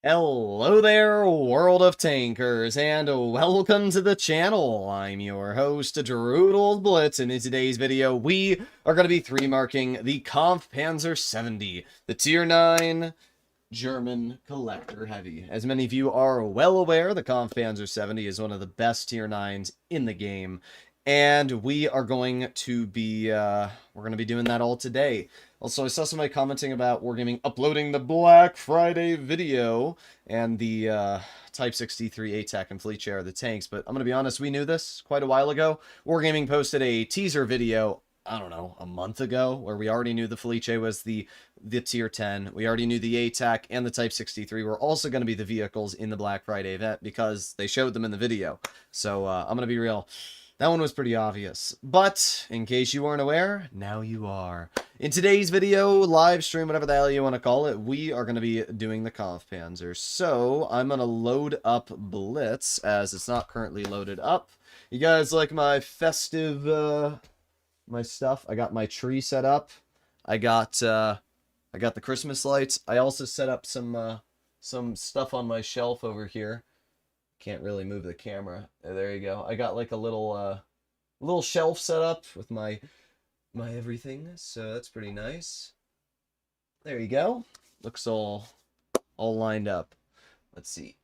Hello there, world of tankers, and welcome to the channel. I'm your host, Droodles Blitz, and in today's video, we are going to be 3-marking the Kampfpanzer 70, the Tier 9 German collector heavy. As many of you are well aware, the Kampfpanzer 70 is one of the best Tier 9s in the game, and we are going to be doing that all today. Also, I saw somebody commenting about Wargaming uploading the Black Friday video and the Type 63 ATAC and Fleet Share of the tanks, but I'm going to be honest, we knew this quite a while ago. Wargaming posted a teaser video, I don't know, a month ago, where we already knew the Felice was the tier 10. We already knew the ATAC and the Type 63 were also going to be the vehicles in the Black Friday event because they showed them in the video. So I'm going to be real. That one was pretty obvious. But in case you weren't aware, now you are. In today's video, live stream, whatever the hell you want to call it, we are going to be doing the Kampfpanzer. So I'm going to load up Blitz as it's not currently loaded up. You guys like my festive my stuff? I got my tree set up. I got the Christmas lights. I also set up some stuff on my shelf over here. Can't really move the camera. There you go. I got like a little shelf set up with my everything, so that's pretty nice. There you go. Looks all lined up. Let's see.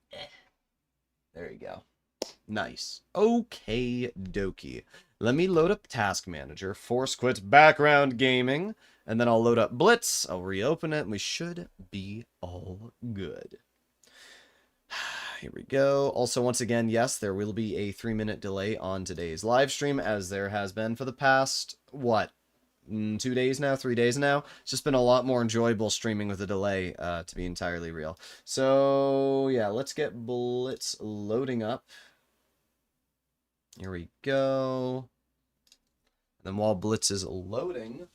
There you go. Nice. Okay, dokie. Let me load up Task Manager, force quit background gaming, and then I'll load up Blitz. I'll reopen it, and we should be all good. Here we go. Also, once again, yes, there will be a 3-minute delay on today's live stream, as there has been for the past, what, 2 days now, 3 days now. It's just been a lot more enjoyable streaming with a delay, to be entirely real. So, yeah, let's get Blitz loading up. Here we go. And then while Blitz is loading,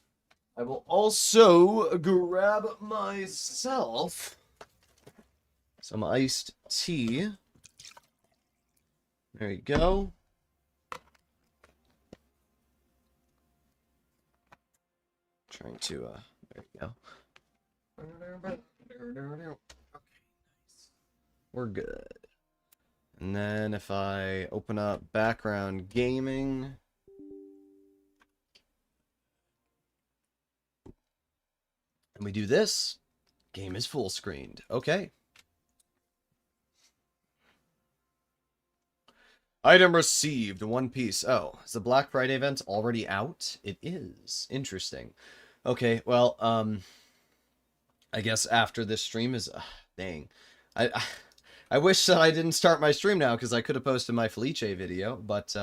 I will also grab myself some iced tea. There you go. Trying to, there you go. Okay, nice. We're good. And then if I open up background gaming, and we do this, game is full screened. Okay. Item received, one piece. Oh, is the Black Friday event already out? It is. Interesting. Okay, well, I guess after this stream is... dang. I wish that I didn't start my stream now, because I could have posted my Felice video, but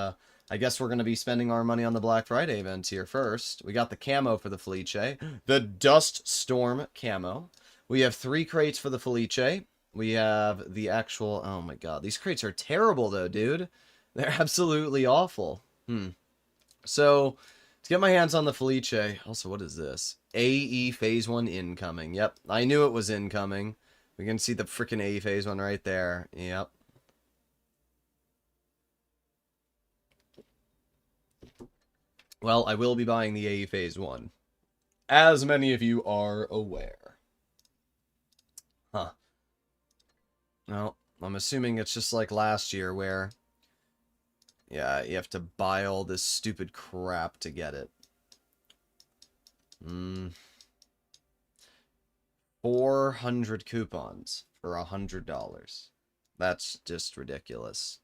I guess we're going to be spending our money on the Black Friday event here first. We got the camo for the Felice, the Dust Storm camo. We have 3 crates for the Felice. We have the actual... oh my god, these crates are terrible though, dude. They're absolutely awful. So, to get my hands on the Felice... also, what is this? AE Phase 1 incoming. Yep, I knew it was incoming. We can see the freaking AE Phase 1 right there. Yep. Well, I will be buying the AE Phase 1. As many of you are aware. Huh. Well, I'm assuming it's just like last year where... yeah, you have to buy all this stupid crap to get it. 400 coupons for $100. That's just ridiculous.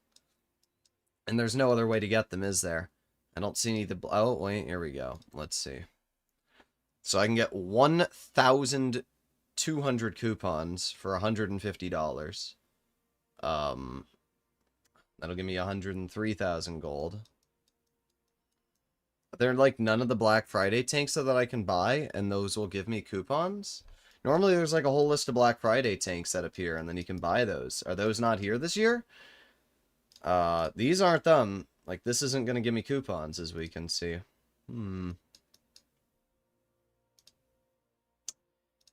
And there's no other way to get them, is there? I don't see any... oh, wait, here we go. Let's see. So I can get 1,200 coupons for $150. That'll give me 103,000 gold. But there are, like, none of the Black Friday tanks that I can buy, and those will give me coupons. Normally, there's, like, a whole list of Black Friday tanks that appear, and then you can buy those. Are those not here this year? These aren't them. Like, this isn't going to give me coupons, as we can see.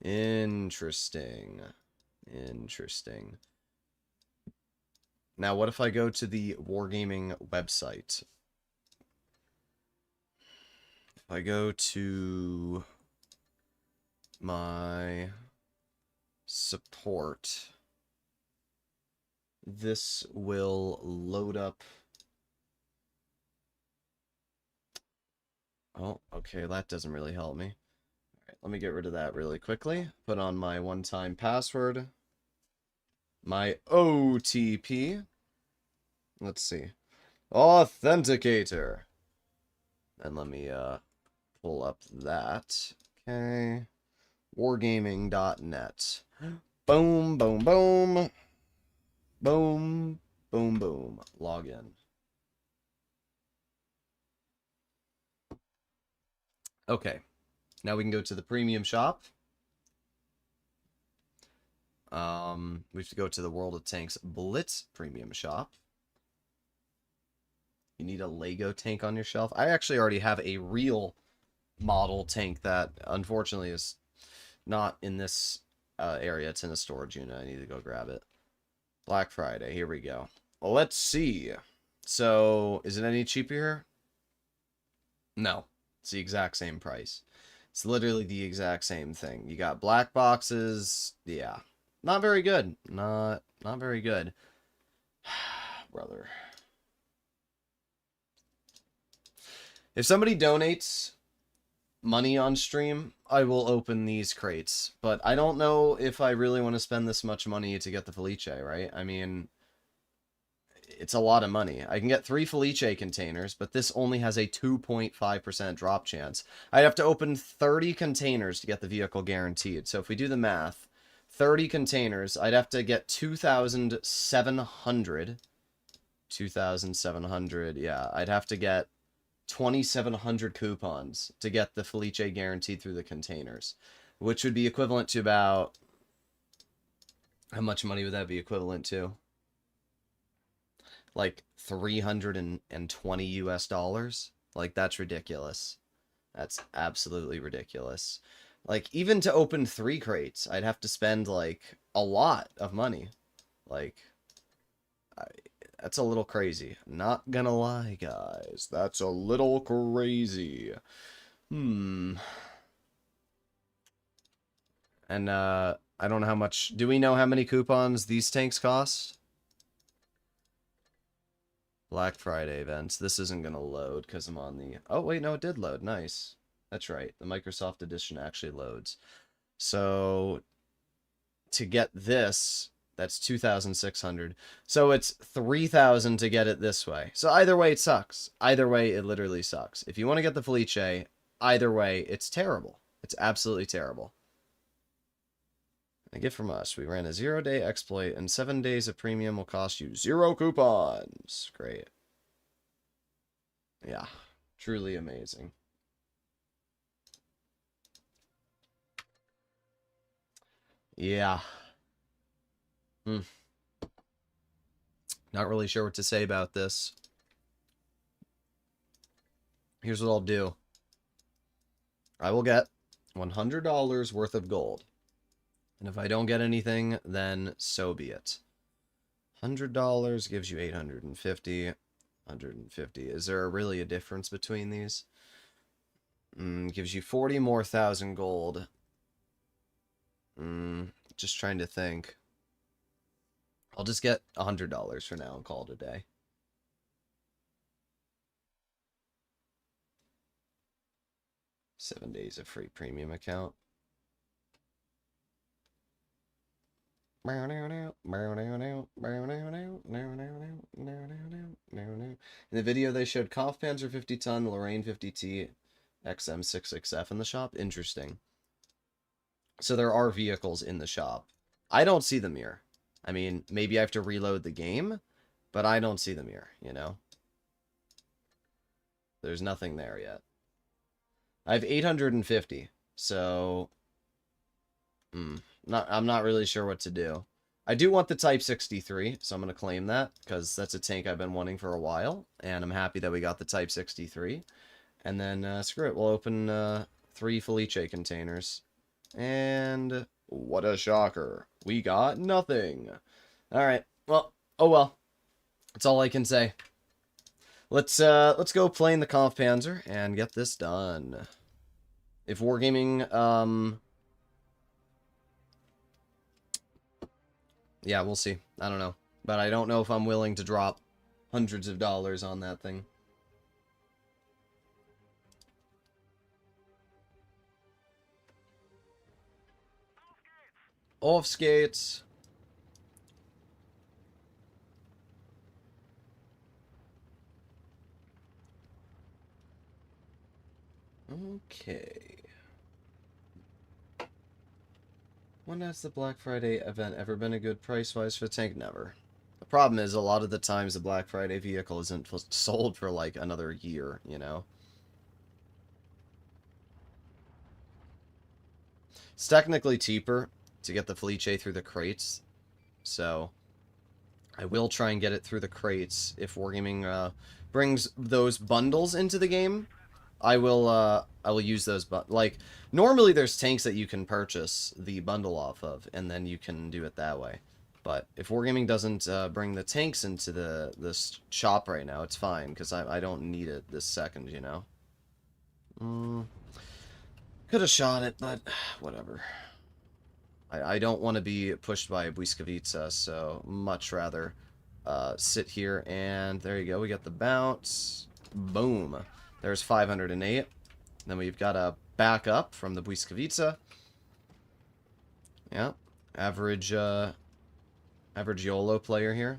Interesting. Interesting. Now, what if I go to the Wargaming website? If I go to my support, this will load up. Oh, okay, that doesn't really help me. All right, let me get rid of that really quickly. Put on my one-time password. My OTP. Let's see. Authenticator. And let me pull up that. Okay. Wargaming.net. Boom, boom, boom. Boom, boom, boom. Log in. Okay. Now we can go to the premium shop. We have to go to the World of Tanks Blitz premium shop. You need a Lego tank on your shelf. I actually already have a real model tank that unfortunately is not in this area. It's in a storage unit. I need to go grab it. Black Friday. Here we go. Well, let's see. So, is it any cheaper here? No. It's the exact same price. It's literally the exact same thing. You got black boxes. Yeah. Not very good. Not very good. Brother. If somebody donates money on stream, I will open these crates. But I don't know if I really want to spend this much money to get the Felice, right? I mean, it's a lot of money. I can get 3 Felice containers, but this only has a 2.5% drop chance. I'd have to open 30 containers to get the vehicle guaranteed. So if we do the math, 30 containers, I'd have to get 2,700. 2,700, yeah. I'd have to get 2,700 coupons to get the Felice guaranteed through the containers, which would be equivalent to about... How much money would that be equivalent to? Like 320 US dollars? Like, that's ridiculous. That's absolutely ridiculous. Like, even to open 3 crates, I'd have to spend, like, a lot of money. Like, that's a little crazy. Not gonna lie, guys. That's a little crazy. And, I don't know how much... Do we know how many coupons these tanks cost? Black Friday events. This isn't gonna load because I'm on the... Oh, wait, no, it did load. Nice. That's right. The Microsoft Edition actually loads. So, to get this... That's 2,600. So it's 3,000 to get it this way. So either way, it sucks. Either way, it literally sucks. If you want to get the Felice, either way, it's terrible. It's absolutely terrible. A gift from us. We ran a 0-day exploit, and 7 days of premium will cost you 0 coupons. Great. Yeah. Truly amazing. Yeah. Not really sure what to say about this. Here's what I'll do. I will get $100 worth of gold. And if I don't get anything, then so be it. $100 gives you 850. 150. Is there really a difference between these? Gives you 40 more thousand gold. Just trying to think. I'll just get $100 for now and call it a day. $7 days of free premium account. In the video, they showed Kampfpanzer 50-ton, Lorraine 50T, XM66F in the shop. Interesting. So there are vehicles in the shop. I don't see them here. I mean, maybe I have to reload the game, but I don't see them here, you know? There's nothing there yet. I have 850, so... I'm not really sure what to do. I do want the Type 63, so I'm going to claim that, because that's a tank I've been wanting for a while, and I'm happy that we got the Type 63. And then, screw it, we'll open 3 Felice containers. And what a shocker. We got nothing. Alright, well, oh well. That's all I can say. Let's go play in the Kampfpanzer and get this done. If Wargaming, yeah, we'll see. I don't know. But I don't know if I'm willing to drop hundreds of dollars on that thing. Off skates. Okay. When has the Black Friday event ever been a good price-wise for the tank? Never. The problem is, a lot of the times the Black Friday vehicle isn't sold for, like, another year, you know? It's technically cheaper to get the Felice through the crates, so I will try and get it through the crates. If Wargaming brings those bundles into the game, I will use those, but like normally there's tanks that you can purchase the bundle off of, and then you can do it that way. But if Wargaming doesn't bring the tanks into this shop right now, it's fine because I don't need it this second, you know. Could have shot it, but whatever. I don't want to be pushed by a Błyskawica, so much rather sit here, and there you go. We got the bounce. Boom. There's 508. Then we've got a backup from the Błyskawica. Yeah. Average YOLO player here.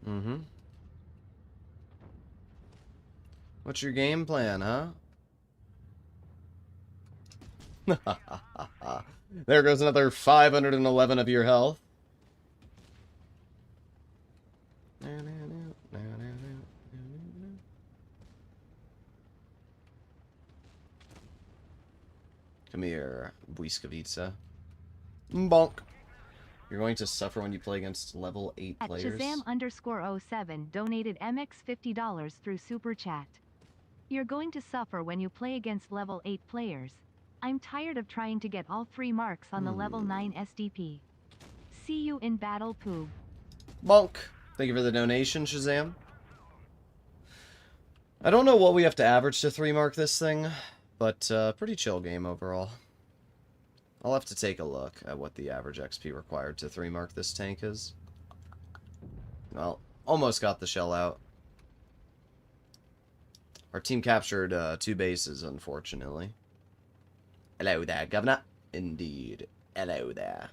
Mm-hmm. What's your game plan, huh? There goes another 511 of your health. Come here, Błyskawica. Bonk. You're going to suffer when you play against level 8 players. Shazam_07 donated MX $50 through Super Chat. You're going to suffer when you play against level 8 players. I'm tired of trying to get all 3 marks on the level 9 SDP. See you in battle, poo. Bonk. Thank you for the donation, Shazam. I don't know what we have to average to 3 mark this thing, but pretty chill game overall. I'll have to take a look at what the average XP required to 3 mark this tank is. Well, almost got the shell out. Our team captured 2 bases, unfortunately. Hello there, Governor. Indeed. Hello there.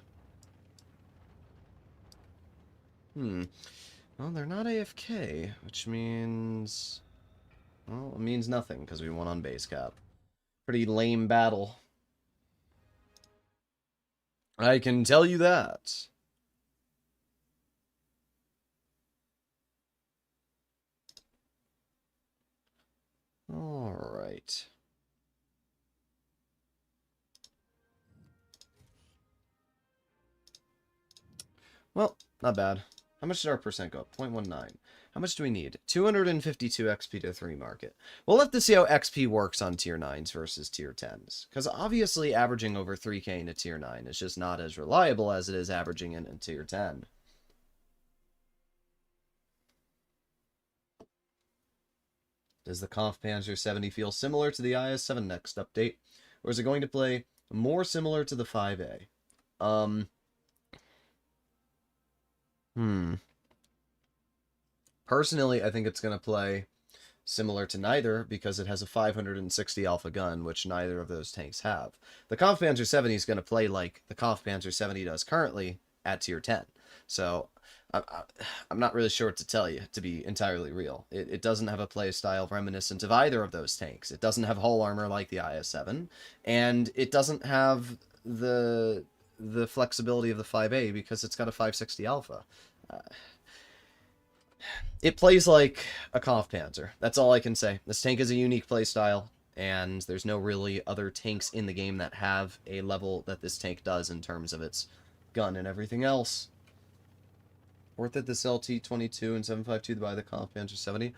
Well, they're not AFK, which means... Well, it means nothing, because we won on base cap. Pretty lame battle. I can tell you that. Alright. Well, not bad. How much did our percent go up? 0.19. How much do we need? 252 XP to 3 market. We'll have to see how XP works on tier 9s versus tier 10s. Because obviously averaging over 3k into tier 9 is just not as reliable as it is averaging in tier 10. Does the Kampfpanzer 70 feel similar to the IS-7 next update? Or is it going to play more similar to the 5A? Personally, I think it's going to play similar to neither because it has a 560 alpha gun, which neither of those tanks have. The Kampfpanzer 70 is going to play like the Kampfpanzer 70 does currently at tier 10. So I'm not really sure what to tell you, to be entirely real. It doesn't have a play style reminiscent of either of those tanks. It doesn't have hull armor like the IS-7, and it doesn't have the flexibility of the 5A because it's got a 560 alpha. It plays like a Kampfpanzer. That's all I can say. This tank is a unique playstyle, and there's no really other tanks in the game that have a level that this tank does in terms of its gun and everything else. Worth it to sell T-22 and 7.52 to buy the Kampfpanzer 70?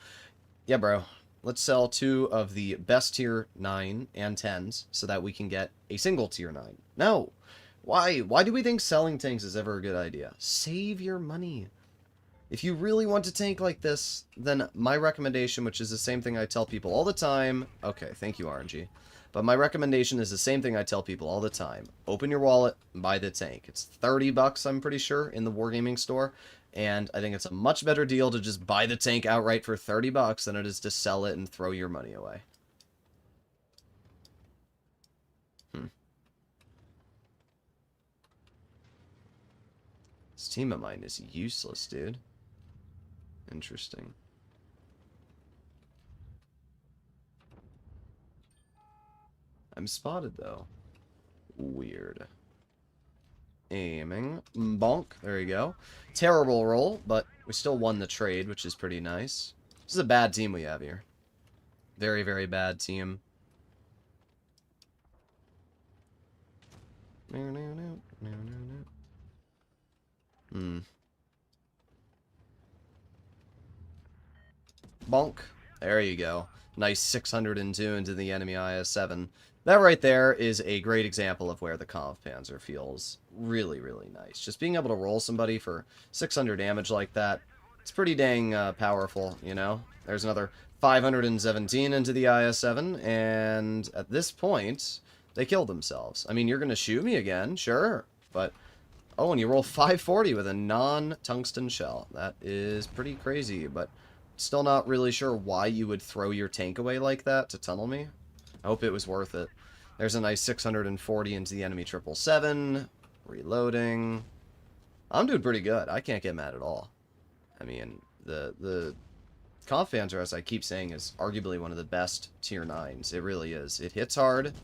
Yeah, bro. Let's sell 2 of the best tier 9 and 10s so that we can get a single tier 9. No! Why? Why do we think selling tanks is ever a good idea? Save your money. If you really want to tank like this, then my recommendation, which is the same thing I tell people all the time... Okay, thank you, RNG. But my recommendation is the same thing I tell people all the time. Open your wallet and buy the tank. It's 30 bucks, I'm pretty sure, in the Wargaming store. And I think it's a much better deal to just buy the tank outright for 30 bucks than it is to sell it and throw your money away. This team of mine is useless, dude. Interesting. I'm spotted, though. Weird. Aiming. Bonk. There you go. Terrible roll, but we still won the trade, which is pretty nice. This is a bad team we have here. Very, very bad team. Bonk. There you go. Nice 602 into the enemy IS-7. That right there is a great example of where the Kampfpanzer feels really, really nice. Just being able to roll somebody for 600 damage like that, it's pretty dang powerful, you know? There's another 517 into the IS-7, and at this point, they killed themselves. I mean, you're going to shoot me again, sure, but... Oh, and you roll 540 with a non-tungsten shell. That is pretty crazy, but still not really sure why you would throw your tank away like that to tunnel me. I hope it was worth it. There's a nice 640 into the enemy 777. Reloading. I'm doing pretty good. I can't get mad at all. I mean, the Kampfpanzer, as I keep saying, is arguably one of the best tier 9s. It really is. It hits hard.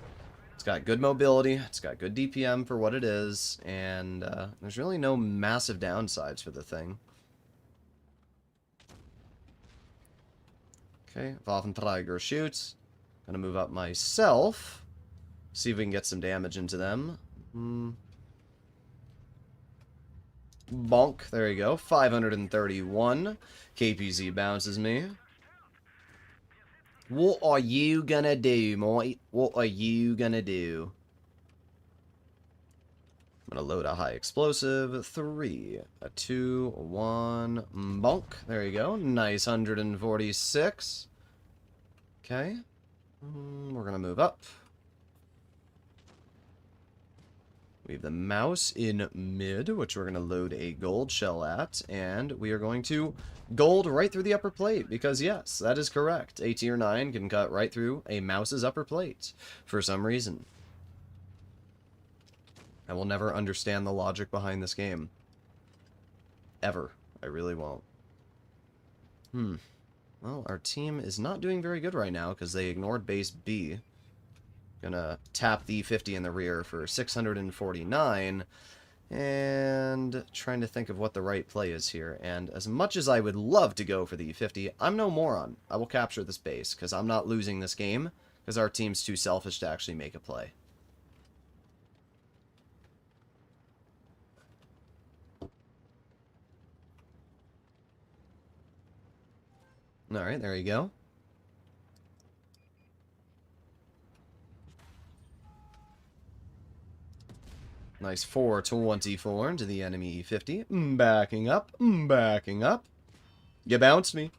It's got good mobility. It's got good DPM for what it is. And there's really no massive downsides for the thing. Okay, Waffenträger shoots. Gonna move up myself. See if we can get some damage into them. Bonk. There you go. 531. KPZ bounces me. What are you gonna do, mate? What are you gonna do? I'm gonna load a high explosive. 3, a 2, a 1. Bonk. There you go. Nice 146. Okay. We're gonna move up. We have the mouse in mid, which we're gonna load a gold shell at, and we are going to gold right through the upper plate, because yes, that is correct. A tier 9 can cut right through a mouse's upper plate, for some reason. I will never understand the logic behind this game. Ever. I really won't. Well, our team is not doing very good right now, because they ignored base B. Gonna tap the 50 in the rear for 649, and trying to think of what the right play is here. And as much as I would love to go for the 50, I'm no moron. I will capture this base, because I'm not losing this game, because our team's too selfish to actually make a play. Alright, there you go. Nice 424 into the enemy E50. Backing up. Backing up. You bounced me.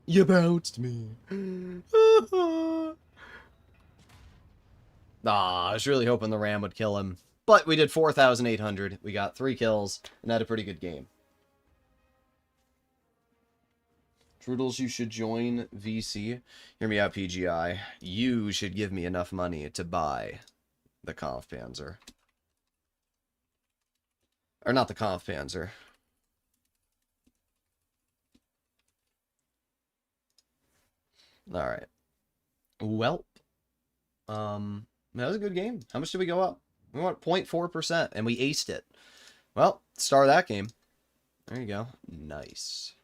You bounced me. I was really hoping the Ram would kill him. But we did 4,800. We got 3 kills and had a pretty good game. Droodles, you should join VC. Hear me out, PGI. You should give me enough money to buy the Kampfpanzer. Or not the Kampfpanzer. Alright. Welp. That was a good game. How much did we go up? We went 0.4%, and we aced it. Well, star of that game. There you go. Nice.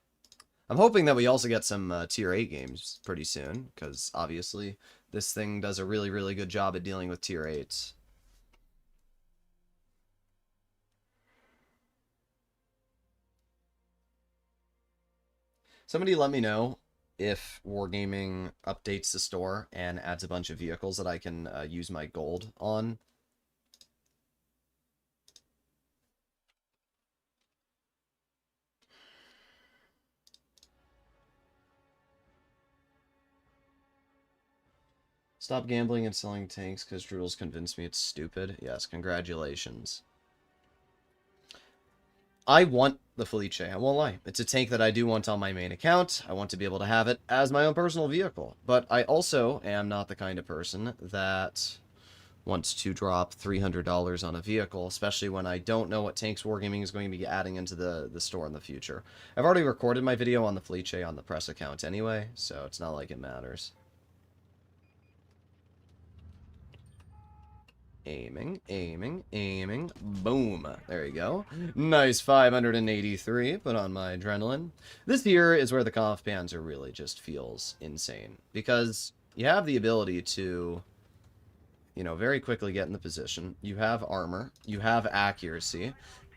I'm hoping that we also get some Tier 8 games pretty soon, because obviously this thing does a really, really good job at dealing with Tier 8s. Somebody let me know if Wargaming updates the store and adds a bunch of vehicles that I can use my gold on. Stop gambling and selling tanks because Droodles convinced me it's stupid. Yes, congratulations. I want the Felice, I won't lie. It's a tank that I do want on my main account. I want to be able to have it as my own personal vehicle. But I also am not the kind of person that wants to drop $300 on a vehicle, especially when I don't know what tanks Wargaming is going to be adding into the store in the future. I've already recorded my video on the Felice on the press account anyway, so it's not like it matters. Aiming, aiming, aiming. Boom. There you go. Nice 583. Put on my adrenaline. This here is where the Kampfpanzer really just feels insane. Because you have the ability to, you know, very quickly get in the position. You have armor. You have accuracy.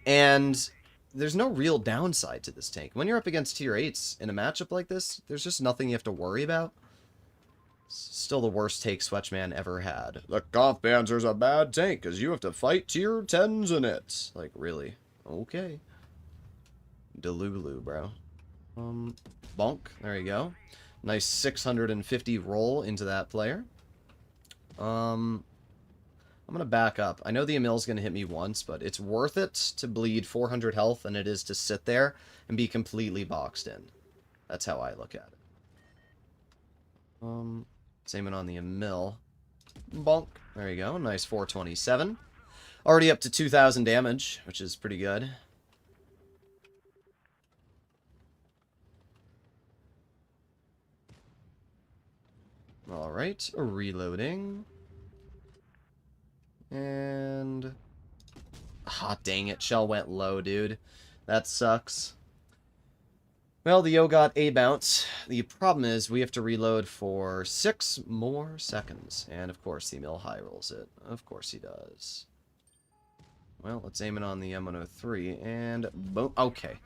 And there's no real downside to this tank. When you're up against tier 8s in a matchup like this, there's just nothing you have to worry about. Still the worst take Swetchman ever had. The Kampfpanzer's a bad tank, because you have to fight tier 10s in it. Like, really? Okay. Delulu, bro. Bonk. There you go. Nice 650 roll into that player. I'm going to back up. I know the Emil's going to hit me once, but it's worth it to bleed 400 health than it is to sit there and be completely boxed in. That's how I look at it. Aiming on the Emil. Bonk. There you go. Nice 427. Already up to 2,000 damage, which is pretty good. Alright. Reloading. And... ah, dang it. Shell went low, dude. That sucks. Well, the Yo got a bounce. The problem is we have to reload for 6 more seconds. And, of course, the Mill high rolls it. Of course he does. Well, let's aim it on the M103, and boom. Okay.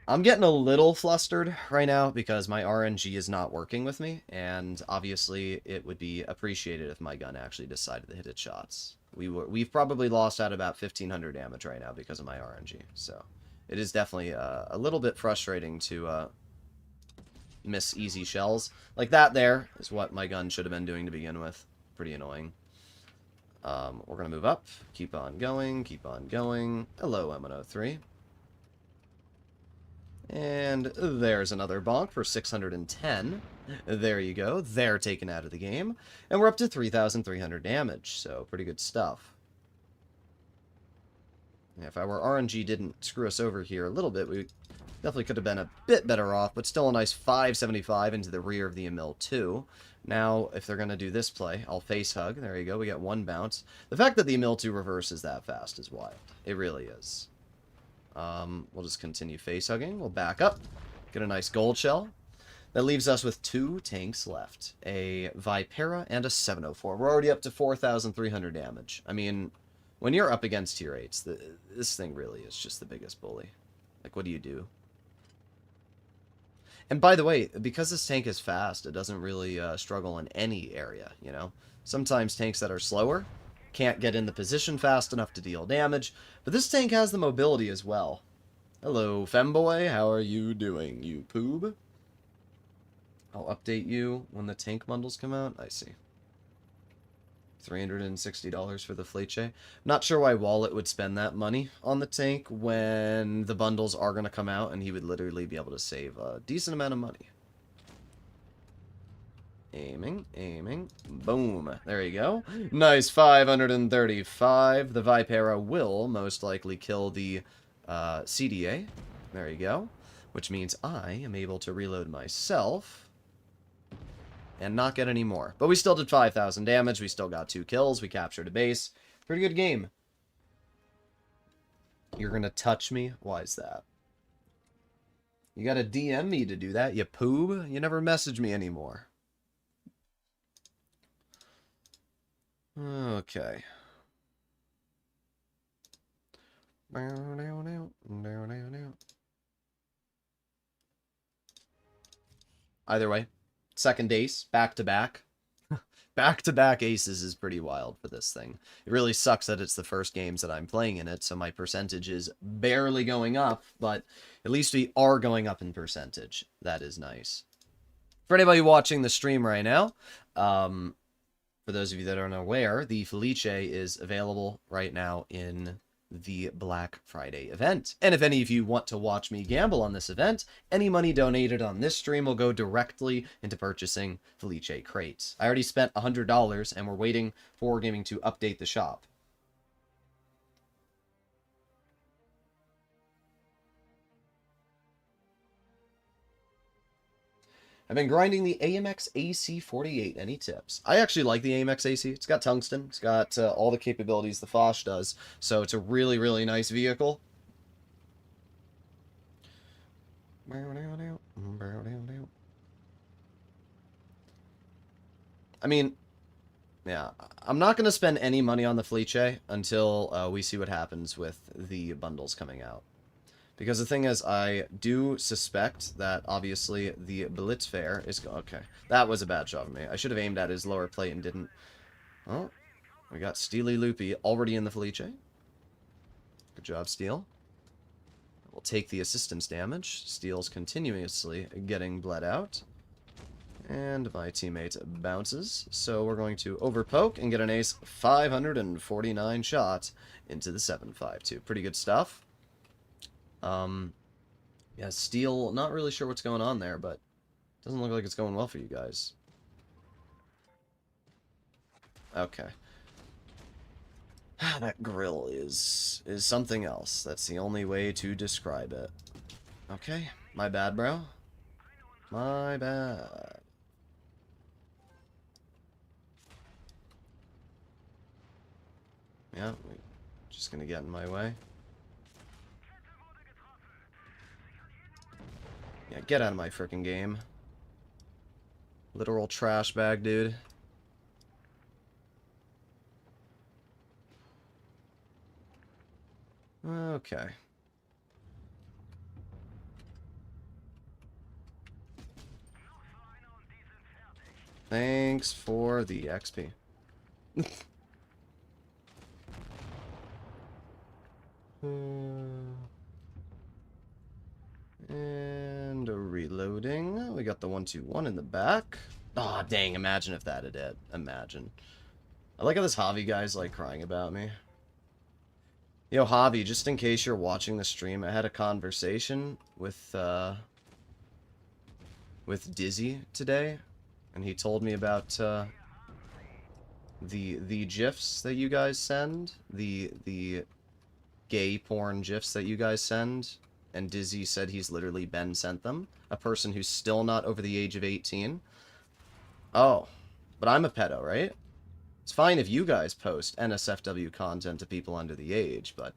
I'm getting a little flustered right now because my RNG is not working with me, and obviously it would be appreciated if my gun actually decided to hit its shots. We've probably lost out about 1,500 damage right now because of my RNG, so... it is definitely a little bit frustrating to miss easy shells. Like that there is what my gun should have been doing to begin with. Pretty annoying. We're going to move up. Keep on going. Keep on going. Hello, M103. And there's another bonk for 610. There you go. They're taken out of the game. And we're up to 3,300 damage, so pretty good stuff. Yeah, if our RNG didn't screw us over here a little bit, we definitely could have been a bit better off, but still a nice 575 into the rear of the Emil 2. Now, if they're going to do this play, I'll face hug. There you go, we got 1 bounce. The fact that the Emil 2 reverses that fast is wild. It really is. We'll just continue face hugging. We'll back up, get a nice gold shell. That leaves us with 2 tanks left, a Vipera and a 704. We're already up to 4,300 damage. I mean... when you're up against tier 8s, this thing really is just the biggest bully. Like, what do you do? And by the way, because this tank is fast, it doesn't really struggle in any area, you know? Sometimes tanks that are slower can't get in the position fast enough to deal damage, but this tank has the mobility as well. Hello, femboy, how are you doing, you poob? I'll update you when the tank bundles come out. I see. $360 for the Felice. Not sure why Wallet would spend that money on the tank when the bundles are going to come out and he would literally be able to save a decent amount of money. Aiming, aiming, boom. There you go. Nice 535. The Vipera will most likely kill the CDA. There you go. Which means I am able to reload myself and not get any more. But we still did 5,000 damage. We still got 2 kills. We captured a base. Pretty good game. You're going to touch me? Why is that? You got to DM me to do that, you poob. You never message me anymore. Okay. Either way, second ace, back-to-back. Back-to-back aces is pretty wild for this thing. It really sucks that it's the first games that I'm playing in it, so my percentage is barely going up, but at least we are going up in percentage. That is nice. For anybody watching the stream right now, for those of you that aren't aware, the Felice is available right now in the Black Friday event. And if any of you want to watch me gamble on this event, any money donated on this stream will go directly into purchasing Felice crates. I already spent $100 and we're waiting for Wargaming to update the shop. I've been grinding the AMX AC48. Any tips? I actually like the AMX AC. It's got tungsten. It's got all the capabilities the Foch does. So it's a really, really nice vehicle. I mean, yeah, I'm not going to spend any money on the Felice until we see what happens with the bundles coming out. Because the thing is, I do suspect that, obviously, the Blitzfair is... Okay, that was a bad shot for me. I should have aimed at his lower plate and didn't. Oh, we got Steely Loopy already in the Felice. Good job, Steel. We'll take the assistance damage. Steel's continuously getting bled out. And my teammate bounces. So we're going to overpoke and get an ace 549 shot into the 7.52. Pretty good stuff. Yeah, Steel, not really sure what's going on there, but doesn't look like it's going well for you guys. Okay. That grill is something else. That's the only way to describe it. Okay, my bad, bro. My bad. Yeah, just gonna get in my way. Yeah, get out of my frickin' game. Literal trash bag, dude. Okay. Thanks for the XP. And reloading. We got the 1-2-1 in the back. Aw, oh, dang, imagine if that had hit. Imagine. I like how this Javi guy's, like, crying about me. Yo, Javi, just in case you're watching the stream, I had a conversation with Dizzy today, and he told me about, the GIFs that you guys send, the gay porn GIFs that you guys send, and Dizzy said he's literally been sent them. A person who's still not over the age of 18. Oh, but I'm a pedo, right? It's fine if you guys post NSFW content to people under the age, but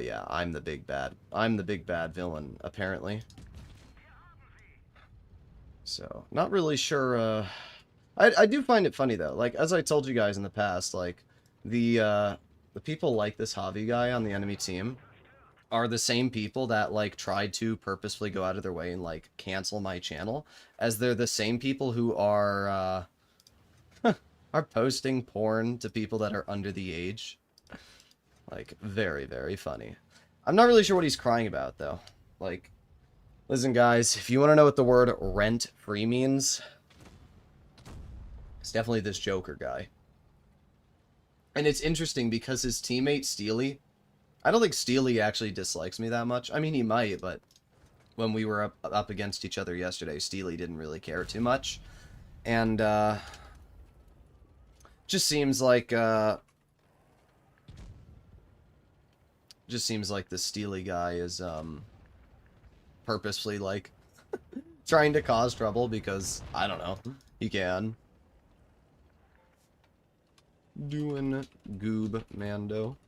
yeah, I'm the big bad villain, apparently. So, not really sure, I do find it funny, though. Like, as I told you guys in the past, like, the people like this Javi guy on the enemy team are the same people that, like, tried to purposefully go out of their way and, like, cancel my channel, as they're the same people who are posting porn to people that are under the age. Like, very, very funny. I'm not really sure what he's crying about, though. Like, listen, guys, if you want to know what the word rent-free means, it's definitely this Joker guy. And it's interesting because his teammate, Steely, I don't think Steely actually dislikes me that much. I mean, he might, but when we were up against each other yesterday, Steely didn't really care too much. And, just seems like the Steely guy is, purposefully, like, trying to cause trouble because, I don't know, he can. Doing goob mando.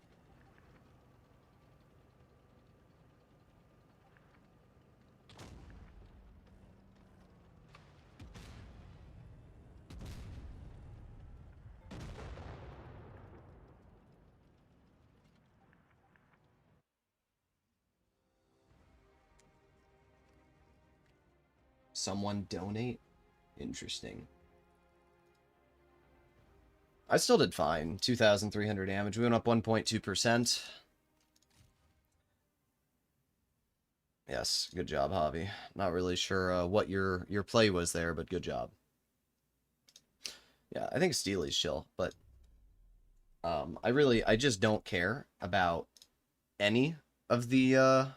Someone donate? Interesting. I still did fine. 2,300 damage. We went up 1.2%. Yes, good job, Javi. Not really sure what your play was there, but good job. Yeah, I think Steely's chill, but I just don't care about any of the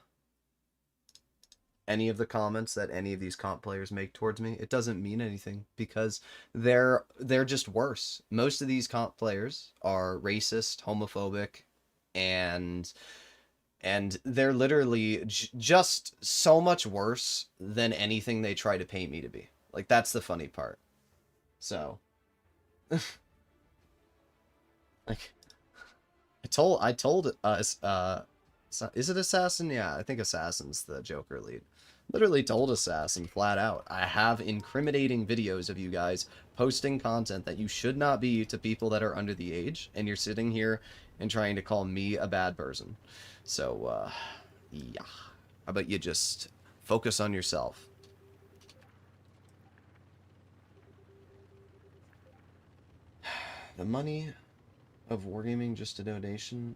comments that any of these comp players make towards me. It doesn't mean anything because they're just worse. Most of these comp players are racist, homophobic, and they're literally just so much worse than anything they try to paint me to be. Like, that's the funny part. So, like, I told us, is it Assassin? Yeah, I think Assassin's the Joker lead. Literally told Assassin flat out, I have incriminating videos of you guys posting content that you should not be to people that are under the age, and you're sitting here and trying to call me a bad person. So, yeah. How about you just focus on yourself? The money of Wargaming, just a donation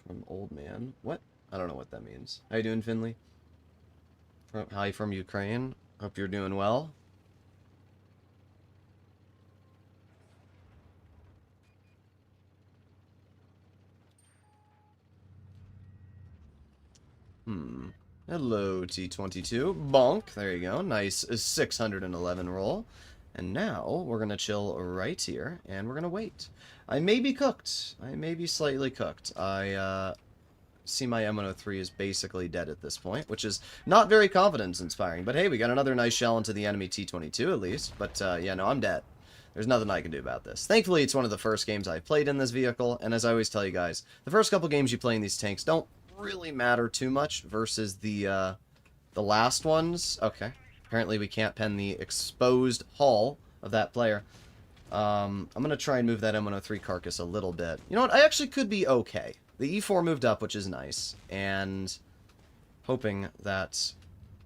from old man. What? I don't know what that means. How you doing, Finley? Hi from Ukraine. Hope you're doing well. Hello, T22. Bonk. There you go. Nice 611 roll. And now we're going to chill right here, and we're going to wait. I may be cooked. I may be slightly cooked. I see my M103 is basically dead at this point, which is not very confidence-inspiring. But hey, we got another nice shell into the enemy T22 at least. But yeah, no, I'm dead. There's nothing I can do about this. Thankfully, it's one of the first games I've played in this vehicle, and as I always tell you guys, the first couple games you play in these tanks don't really matter too much versus the last ones. Okay. Apparently we can't pen the exposed hull of that player. I'm going to try and move that M103 carcass a little bit. You know what? I actually could be okay. The E4 moved up, which is nice, and hoping that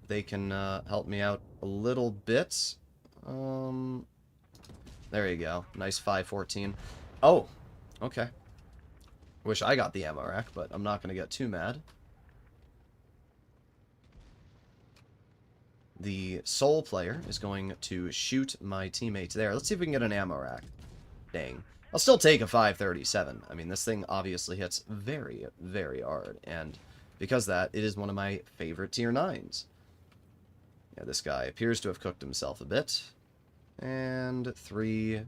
they can help me out a little bit. There you go. Nice 514. Oh, okay. Wish I got the ammo rack, but I'm not going to get too mad. The soul player is going to shoot my teammates there. Let's see if we can get an ammo rack. Dang. I'll still take a 537. I mean, this thing obviously hits very, very hard. And because of that, it is one of my favorite tier 9s. Yeah, this guy appears to have cooked himself a bit. And 3,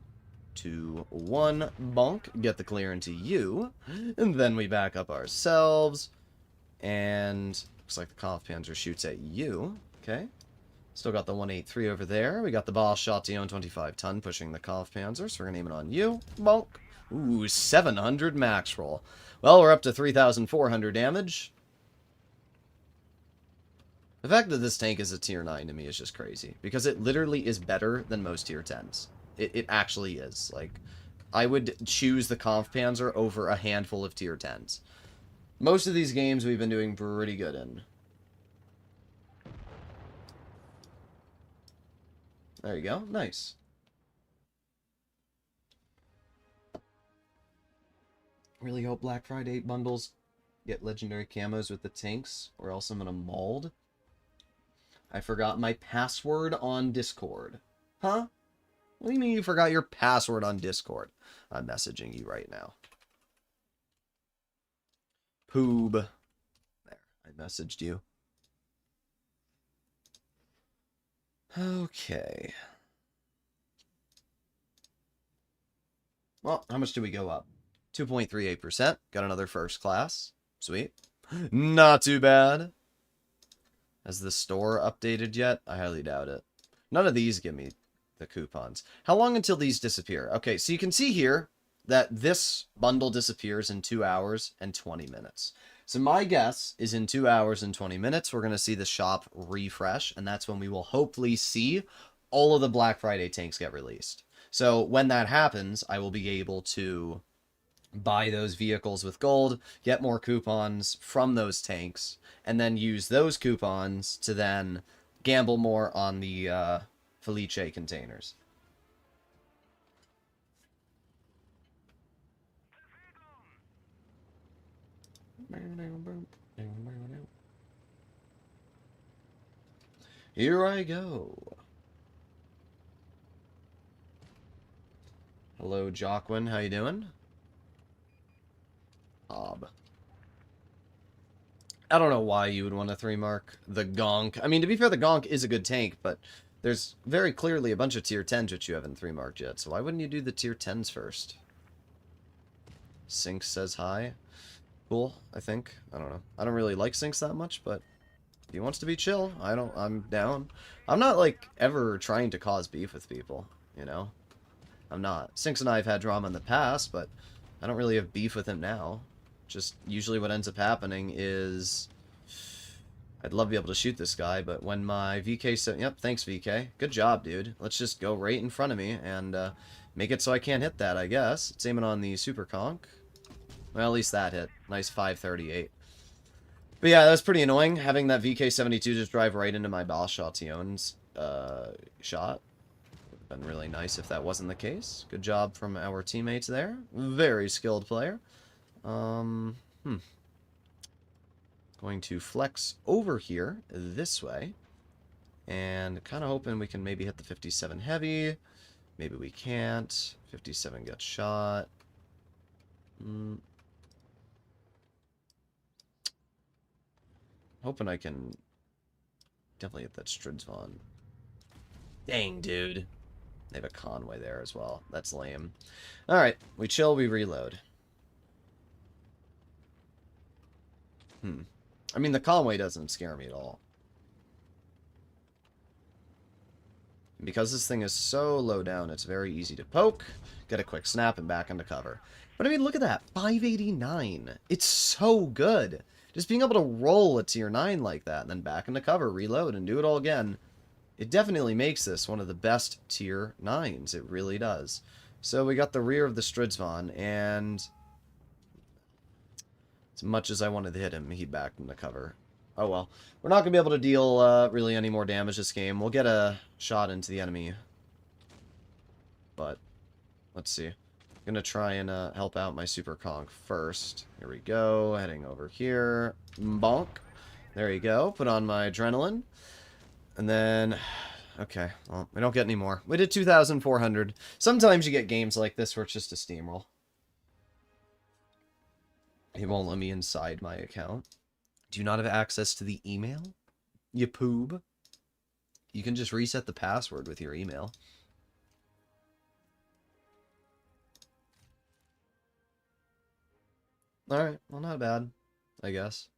2, 1. Bonk. Get the clear into you. And then we back up ourselves. And looks like the Kampfpanzer shoots at you. Okay. Still got the 183 over there. We got the boss shot to 25 ton pushing the Kampfpanzer, so we're going to aim it on you. Bonk. Ooh, 700 max roll. Well, we're up to 3,400 damage. The fact that this tank is a tier 9 to me is just crazy, because it literally is better than most tier 10s. It actually is. Like, I would choose the Kampfpanzer over a handful of tier 10s. Most of these games we've been doing pretty good in. There you go. Nice. Really hope Black Friday bundles get legendary camos with the tanks, or else I'm gonna mauled. I forgot my password on Discord. Huh? What do you mean you forgot your password on Discord? I'm messaging you right now. Poob. There, I messaged you. Okay. Well, how much do we go up? 2.38%. Got another first class. Sweet. Not too bad. Has the store updated yet? I highly doubt it. None of these give me the coupons. How long until these disappear? Okay, so you can see here that this bundle disappears in 2 hours and 20 minutes. So my guess is in 2 hours and 20 minutes, we're going to see the shop refresh, and that's when we will hopefully see all of the Black Friday tanks get released. So when that happens, I will be able to buy those vehicles with gold, get more coupons from those tanks, and then use those coupons to then gamble more on the Felice containers. Here I go. Hello, Joaquin. How you doing? I don't know why you would want to 3-mark the Gonk. I mean, to be fair, the Gonk is a good tank, but there's very clearly a bunch of tier 10s which you haven't 3-marked yet, so why wouldn't you do the tier 10s first? Sync says hi. Cool, I think. I don't know. I don't really like Syncs that much, but if he wants to be chill, I'm down. I'm not, like, ever trying to cause beef with people, you know? I'm not. Syncs and I have had drama in the past, but I don't really have beef with him now. Just usually what ends up happening is I'd love to be able to shoot this guy, but when my VK said, yep, thanks VK. Good job, dude. Let's just go right in front of me and make it so I can't hit that, I guess. It's aiming on the Super Conk. Well, at least that hit. Nice 538. But yeah, that was pretty annoying, having that VK-72 just drive right into my Boss Chation's shot. Would have been really nice if that wasn't the case. Good job from our teammates there. Very skilled player. Going to flex over here this way. And kind of hoping we can maybe hit the 57 heavy. Maybe we can't. 57 gets shot. Hoping I can definitely hit that Stridsvon. Dang, dude. They have a Conway there as well. That's lame. Alright, we chill, we reload. I mean, the Conway doesn't scare me at all. Because this thing is so low down, it's very easy to poke, get a quick snap, and back into cover. But I mean, look at that. 589. It's so good. Just being able to roll a tier 9 like that, and then back into cover, reload, and do it all again. It definitely makes this one of the best tier 9s. It really does. So we got the rear of the Stridsvon, and as much as I wanted to hit him, he backed into cover. Oh well. We're not going to be able to deal really any more damage this game. We'll get a shot into the enemy. But, let's see. I'm going to try and help out my Super Conk first. Here we go. Heading over here. Bonk. There you go. Put on my adrenaline. And then... Okay, well, we don't get any more. We did 2,400. Sometimes you get games like this where it's just a steamroll. He won't let me inside my account. Do you not have access to the email? You poob. You can just reset the password with your email. Alright, well, not bad, I guess.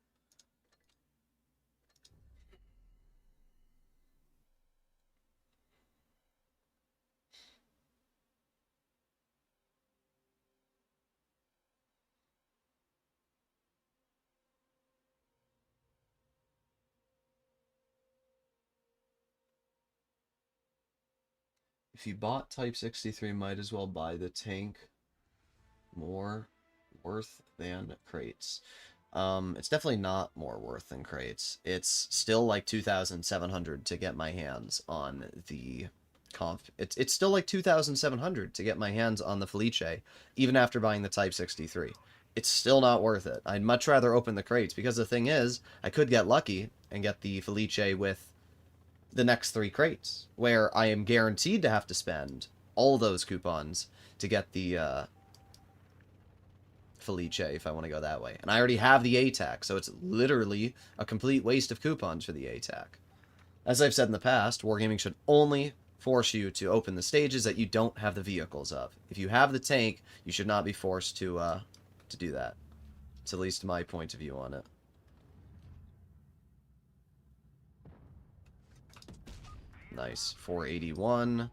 If you bought Type 63, might as well buy the tank. More worth than crates. It's definitely not more worth than crates. It's still like 2,700 to get my hands on the It's still like 2,700 to get my hands on the Felice, even after buying the Type 63. It's still not worth it. I'd much rather open the crates, because the thing is, I could get lucky and get the Felice with the next 3 crates, where I am guaranteed to have to spend all those coupons to get the Felice if I want to go that way. And I already have the ATAC, so it's literally a complete waste of coupons for the ATAC. As I've said in the past, Wargaming should only force you to open the stages that you don't have the vehicles of. If you have the tank, you should not be forced to do that. It's at least my point of view on it. Nice. 481.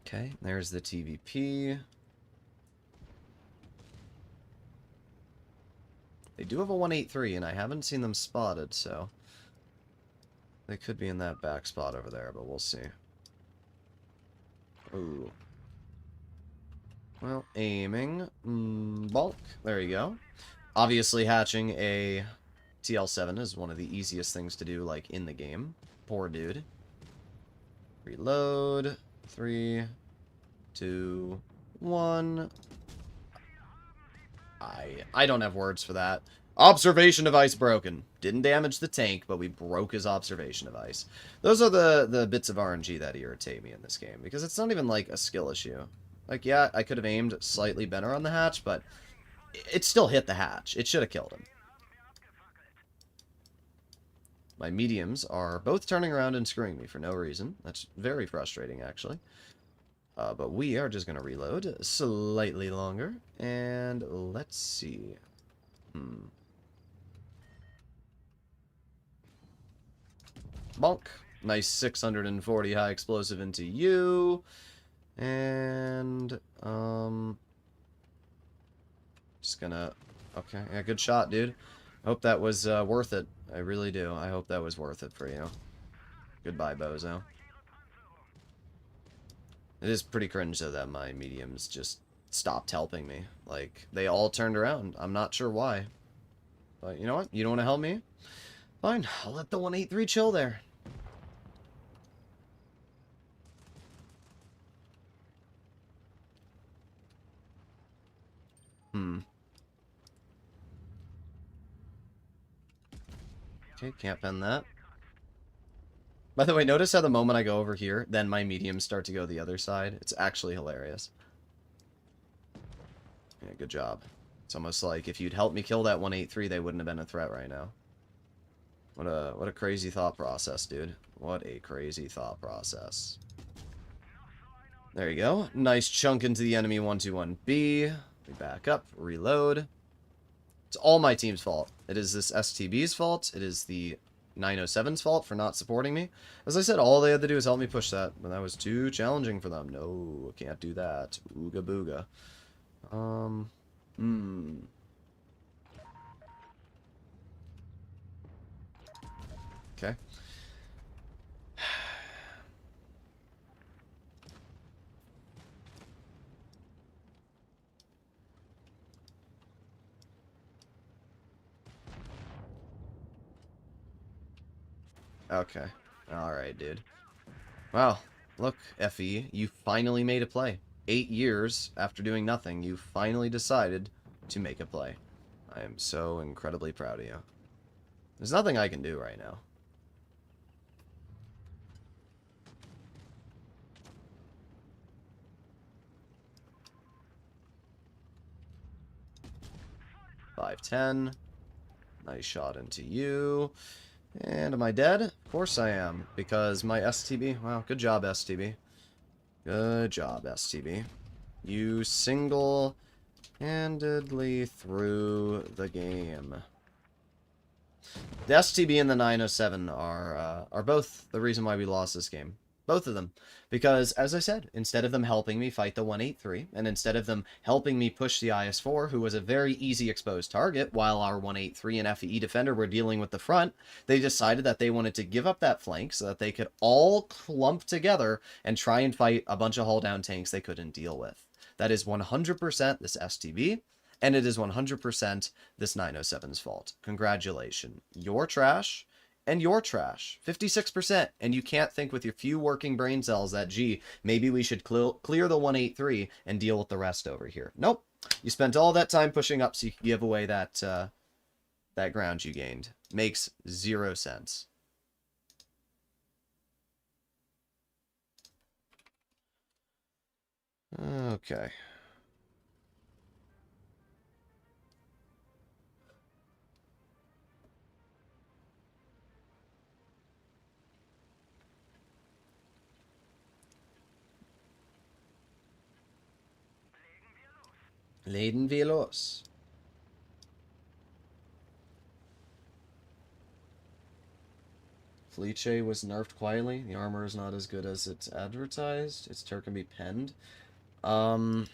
Okay, there's the TVP. They do have a 183, and I haven't seen them spotted, so they could be in that back spot over there, but we'll see. Ooh. Well, aiming. Bulk. There you go. Obviously, hatching a TL7 is one of the easiest things to do, like, in the game. Poor dude. Reload. 3, 2, 1. I don't have words for that. Observation device broken. Didn't damage the tank, but we broke his observation device. Those are the bits of RNG that irritate me in this game, because it's not even like a skill issue. Like, yeah, I could have aimed slightly better on the hatch, but it still hit the hatch. It should have killed him. My mediums are both turning around and screwing me for no reason. That's very frustrating, actually. But we are just going to reload slightly longer. And let's see. Bonk. Nice 640 high explosive into you. And, just gonna... Okay, yeah, good shot, dude. Hope that was worth it. I really do. I hope that was worth it for you. Goodbye, bozo. It is pretty cringe, though, that my mediums just stopped helping me. Like, they all turned around. I'm not sure why. But you know what? You don't want to help me? Fine. I'll let the 183 chill there. Okay, can't bend that. By the way, notice how the moment I go over here, then my mediums start to go the other side. It's actually hilarious. Yeah, good job. It's almost like if you'd helped me kill that 183, they wouldn't have been a threat right now. What a crazy thought process, dude. What a crazy thought process. There you go. Nice chunk into the enemy 121B. We back up, reload. It's all my team's fault. It is this STB's fault. It is the 907's fault for not supporting me. As I said, all they had to do was help me push that, but that was too challenging for them. No, can't do that. Ooga booga. Okay. Okay. Alright, dude. Wow. Look, FE, you finally made a play. 8 years after doing nothing, you finally decided to make a play. I am so incredibly proud of you. There's nothing I can do right now. .510. Nice shot into you. And am I dead? Of course I am, because my STB... Wow, good job, STB. Good job, STB. You single-handedly threw the game. The STB and the 907 are both the reason why we lost this game. Both of them. Because, as I said, instead of them helping me fight the 183, and instead of them helping me push the IS-4, who was a very easy exposed target, while our 183 and FE defender were dealing with the front, they decided that they wanted to give up that flank so that they could all clump together and try and fight a bunch of hull-down tanks they couldn't deal with. That is 100% this STB, and it is 100% this 907's fault. Congratulations. You're trash. And you're trash. 56%. And you can't think with your few working brain cells that, gee, maybe we should clear the 183 and deal with the rest over here. Nope. You spent all that time pushing up so you could give away that, that ground you gained. Makes 0 sense. Okay. Legen wir los. Felice was nerfed quietly. The armor is not as good as it's advertised. Its turret can be penned. Well,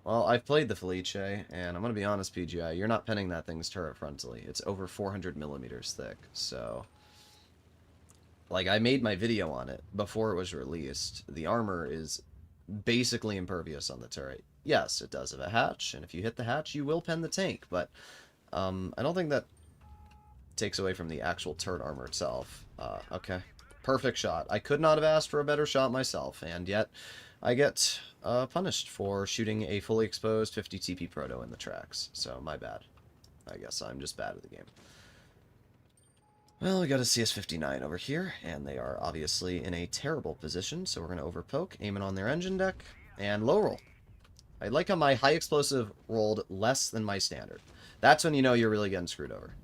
I've played the Felice, and I'm gonna be honest, PGI, you're not penning that thing's turret frontally. It's over 400 millimeters thick, so... Like, I made my video on it before it was released. The armor is basically impervious on the turret. Yes, it does have a hatch, and if you hit the hatch, you will pen the tank, but I don't think that takes away from the actual turret armor itself. Okay. Perfect shot. I could not have asked for a better shot myself, and yet I get punished for shooting a fully exposed 50 TP proto in the tracks, so my bad. I guess I'm just bad at the game. Well, we got a CS-59 over here, and they are obviously in a terrible position, so we're going to overpoke, aiming on their engine deck, and low roll. I like how my high explosive rolled less than my standard. That's when you know you're really getting screwed over.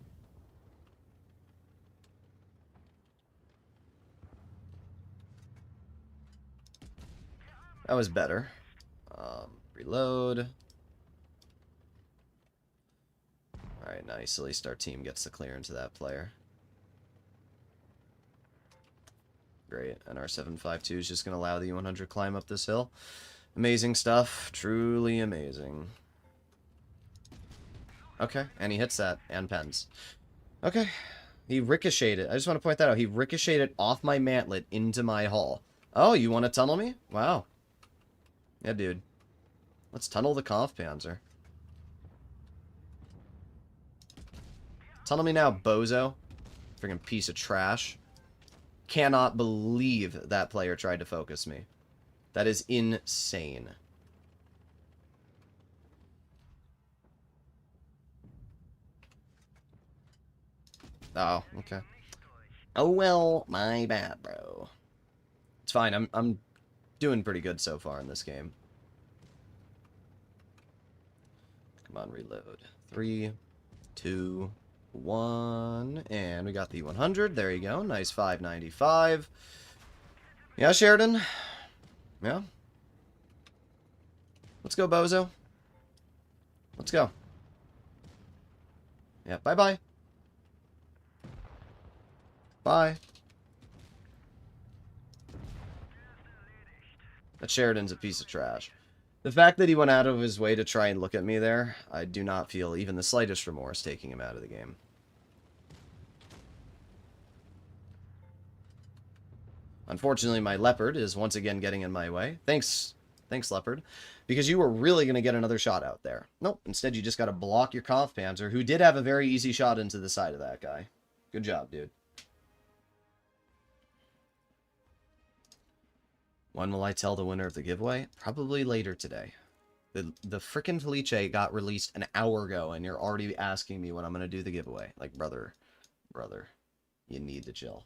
That was better. Reload. Alright, nice. At least our team gets the clearance of that player. Great. And our 752 is just going to allow the U100 climb up this hill. Amazing stuff. Truly amazing. Okay, and he hits that, and pens. Okay. He ricocheted. I just want to point that out. He ricocheted off my mantlet into my hull. Oh, you want to tunnel me? Wow. Yeah, dude. Let's tunnel the Kampfpanzer. Tunnel me now, bozo. Freaking piece of trash. Cannot believe that player tried to focus me. That is insane. Oh, okay. Oh well, my bad, bro. It's fine. I'm doing pretty good so far in this game. Come on, reload. 3, 2, 1, and we got the 100. There you go. Nice 595. Yeah, Sheridan. Yeah. Let's go, bozo. Let's go. Yeah, bye-bye. Bye. That Sheridan's a piece of trash. The fact that he went out of his way to try and look at me there, I do not feel even the slightest remorse taking him out of the game. Unfortunately, my Leopard is once again getting in my way. Thanks, Leopard. Because you were really going to get another shot out there. Nope, instead you just got to block your Kampfpanzer, who did have a very easy shot into the side of that guy. Good job, dude. When will I tell the winner of the giveaway? Probably later today. The frickin' Felice got released an hour ago, and you're already asking me when I'm going to do the giveaway. Like, brother, you need to chill.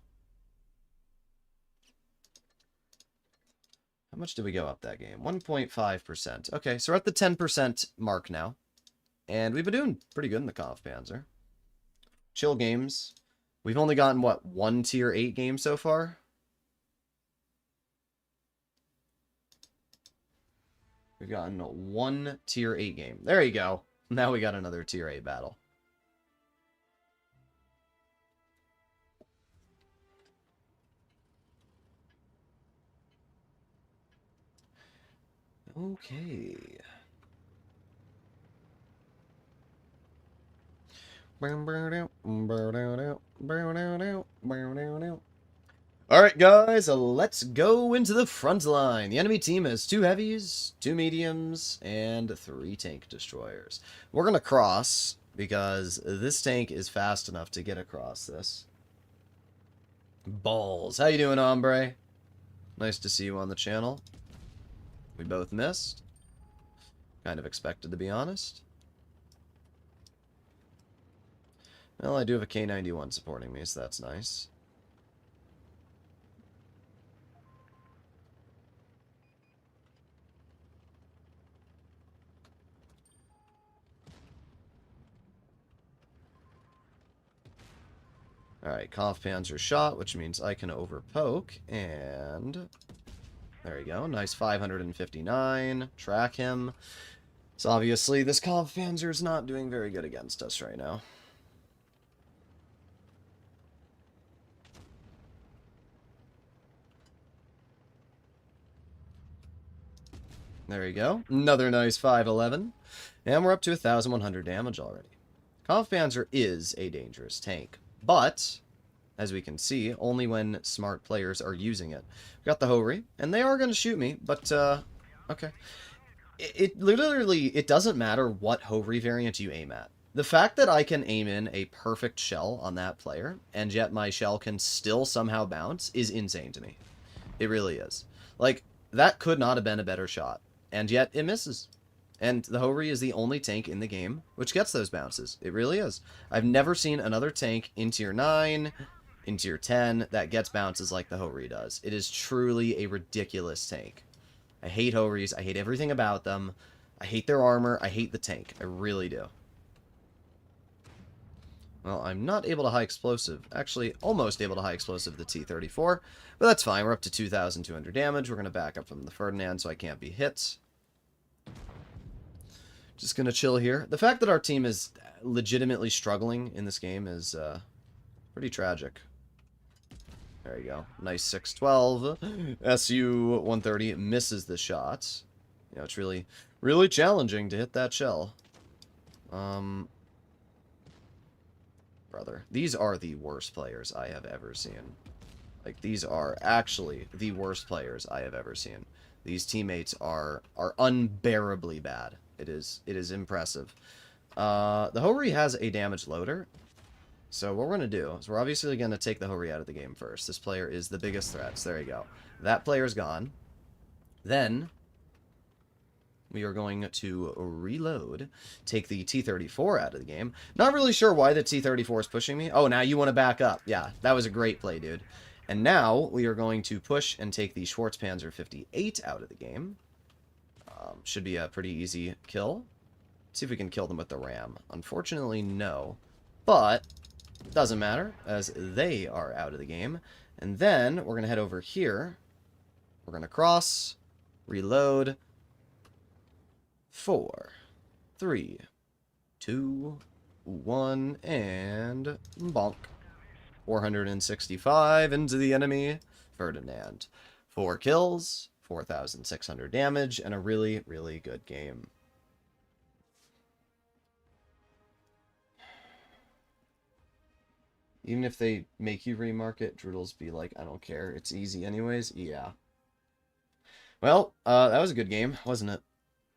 How much did we go up that game? 1.5%. Okay, so we're at the 10% mark now. And we've been doing pretty good in the Kampfpanzer. Chill games. We've only gotten, what, one tier 8 game so far? We've gotten one tier 8 game. There you go. Now we got another tier 8 battle. Okay. Alright, guys, let's go into the front line. The enemy team has 2 heavies, 2 mediums, and 3 tank destroyers. We're going to cross, because this tank is fast enough to get across this. Balls. How you doing, hombre? Nice to see you on the channel. We both missed. Kind of expected, to be honest. Well, I do have a K91 supporting me, so that's nice. Alright, Kampfpanzer shot, which means I can overpoke, and there you go, nice 559, track him. So obviously this Kampfpanzer is not doing very good against us right now. There you go, another nice 511, and we're up to 1,100 damage already. Kampfpanzer is a dangerous tank. But, as we can see, only when smart players are using it. We got the Hori, and they are going to shoot me, but, okay. It literally, it doesn't matter what Hori variant you aim at. The fact that I can aim in a perfect shell on that player, and yet my shell can still somehow bounce, is insane to me. It really is. Like, that could not have been a better shot, and yet it misses. And the Ho-Ri is the only tank in the game which gets those bounces. It really is. I've never seen another tank in tier 9, in tier 10, that gets bounces like the Ho-Ri does. It is truly a ridiculous tank. I hate Ho-Ris. I hate everything about them. I hate their armor. I hate the tank. I really do. Well, I'm not able to high explosive. Actually, almost able to high explosive the T-34. But that's fine. We're up to 2,200 damage. We're going to back up from the Ferdinand so I can't be hit. Just going to chill here. The fact that our team is legitimately struggling in this game is pretty tragic. There you go. Nice 612. SU-130 misses the shot. You know, it's really, really challenging to hit that shell. Brother, these are the worst players I have ever seen. Like, these are actually the worst players I have ever seen. These teammates are unbearably bad. It is impressive. The Ho-Ri has a damage loader. So what we're going to do is we're obviously going to take the Ho-Ri out of the game first. This player is the biggest threat. So there you go. That player's gone. Then we are going to reload, take the T-34 out of the game. Not really sure why the T-34 is pushing me. Oh, now you want to back up. Yeah, that was a great play, dude. And now we are going to push and take the Kampfpanzer 58 out of the game. Should be a pretty easy kill. Let's see if we can kill them with the ram. Unfortunately, no. But doesn't matter, as they are out of the game. And then we're going to head over here. We're going to cross, reload. 4, 3, 2, 1, and bonk. 465 into the enemy. Ferdinand. 4 kills, 4,600 damage, and a really, really good game. Even if they make you remark it, Droodles be like, I don't care, it's easy anyways. Yeah. Well, that was a good game, wasn't it?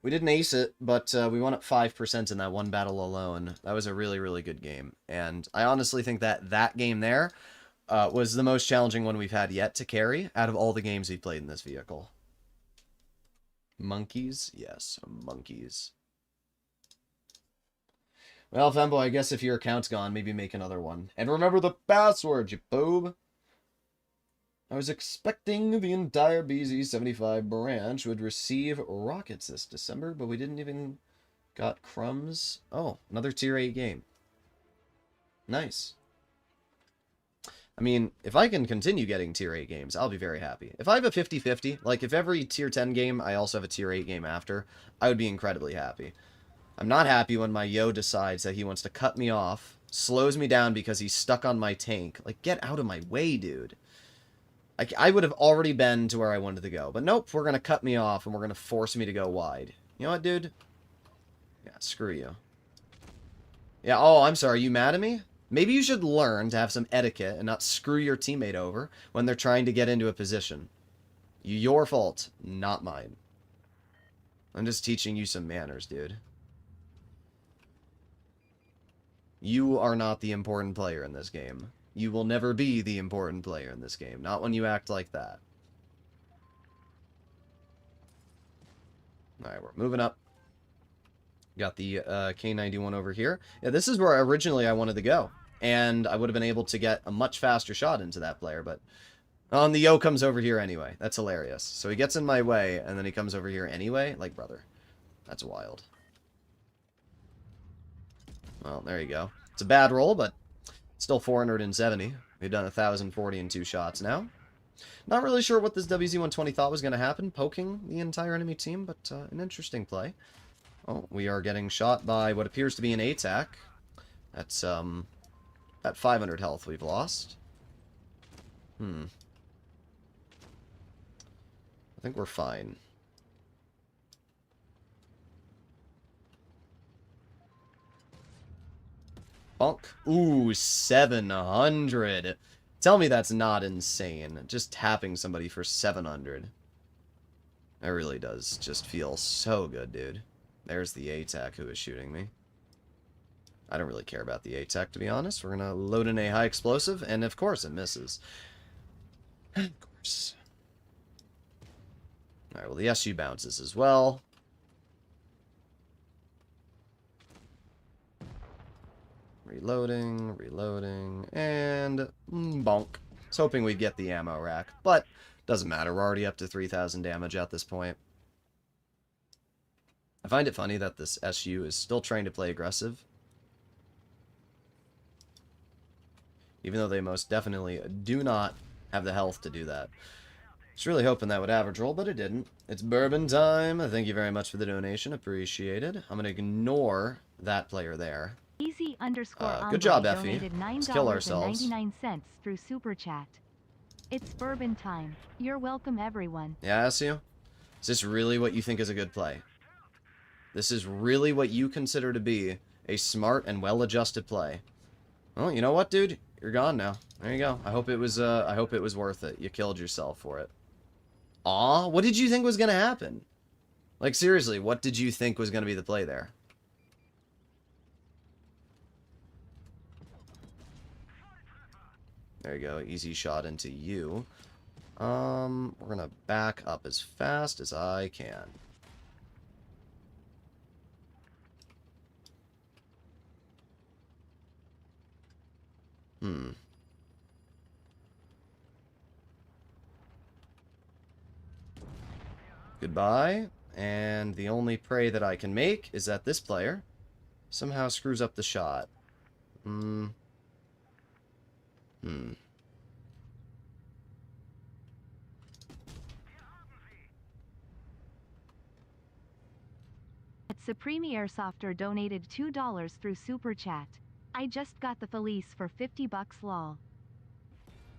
We didn't ace it, but we won up 5% in that one battle alone. That was a really, really good game. And I honestly think that that game there was the most challenging one we've had yet to carry out of all the games we've played in this vehicle. Monkeys? Yes, monkeys. Well, Femboy, I guess if your account's gone, maybe make another one. And remember the password, you boob! I was expecting the entire BZ-75 branch would receive rockets this December, but we didn't even got crumbs. Oh, another tier 8 game. Nice. I mean, if I can continue getting tier 8 games, I'll be very happy. If I have a 50-50, like if every tier 10 game I also have a tier 8 game after, I would be incredibly happy. I'm not happy when my yo decides that he wants to cut me off, slows me down because he's stuck on my tank. Like, get out of my way, dude. I would have already been to where I wanted to go. But nope, we're going to cut me off and we're going to force me to go wide. You know what, dude? Yeah, screw you. Yeah, oh, I'm sorry. You mad at me? Maybe you should learn to have some etiquette and not screw your teammate over when they're trying to get into a position. Your fault, not mine. I'm just teaching you some manners, dude. You are not the important player in this game. You will never be the important player in this game. Not when you act like that. Alright, we're moving up. Got the K91 over here. Yeah, this is where originally I wanted to go. And I would have been able to get a much faster shot into that player, but... Oh, the Yo comes over here anyway. That's hilarious. So he gets in my way, and then he comes over here anyway? Like, brother. That's wild. Well, there you go. It's a bad roll, but... Still 470. We've done 1,040 in 2 shots now. Not really sure what this WZ-120 thought was going to happen, poking the entire enemy team, but an interesting play. Oh, we are getting shot by what appears to be an ATAC. That's, at 500 health we've lost. I think we're fine. Bonk. Ooh, 700. Tell me that's not insane. Just tapping somebody for 700. That really does just feel so good, dude. There's the ATAC who is shooting me. I don't really care about the ATAC, to be honest. We're going to load in a high explosive, and of course it misses. Of course. Alright, well, the SU bounces as well. reloading, and bonk. I was hoping we'd get the ammo rack, but doesn't matter. We're already up to 3,000 damage at this point. I find it funny that this SU is still trying to play aggressive, even though they most definitely do not have the health to do that. Just really hoping that would average roll, but it didn't. It's bourbon time. Thank you very much for the donation. Appreciated. I'm going to ignore that player there. Easy _ good job, Effie. donated Let's kill ourselves. $9.99 through Super Chat. It's bourbon time. You're welcome, everyone. Yeah, SU? Is this really what you think is a good play? This is really what you consider to be a smart and well-adjusted play? Well, you know what, dude? You're gone now. There you go. I hope it was worth it. You killed yourself for it. Aw, what did you think was gonna happen? Like, seriously, what did you think was gonna be the play there? There you go. Easy shot into you. We're gonna back up as fast as I can. Goodbye. And the only pray that I can make is that this player somehow screws up the shot. Supreme Airsofter donated $2 through Super Chat. I just got the Felice for $50 lol.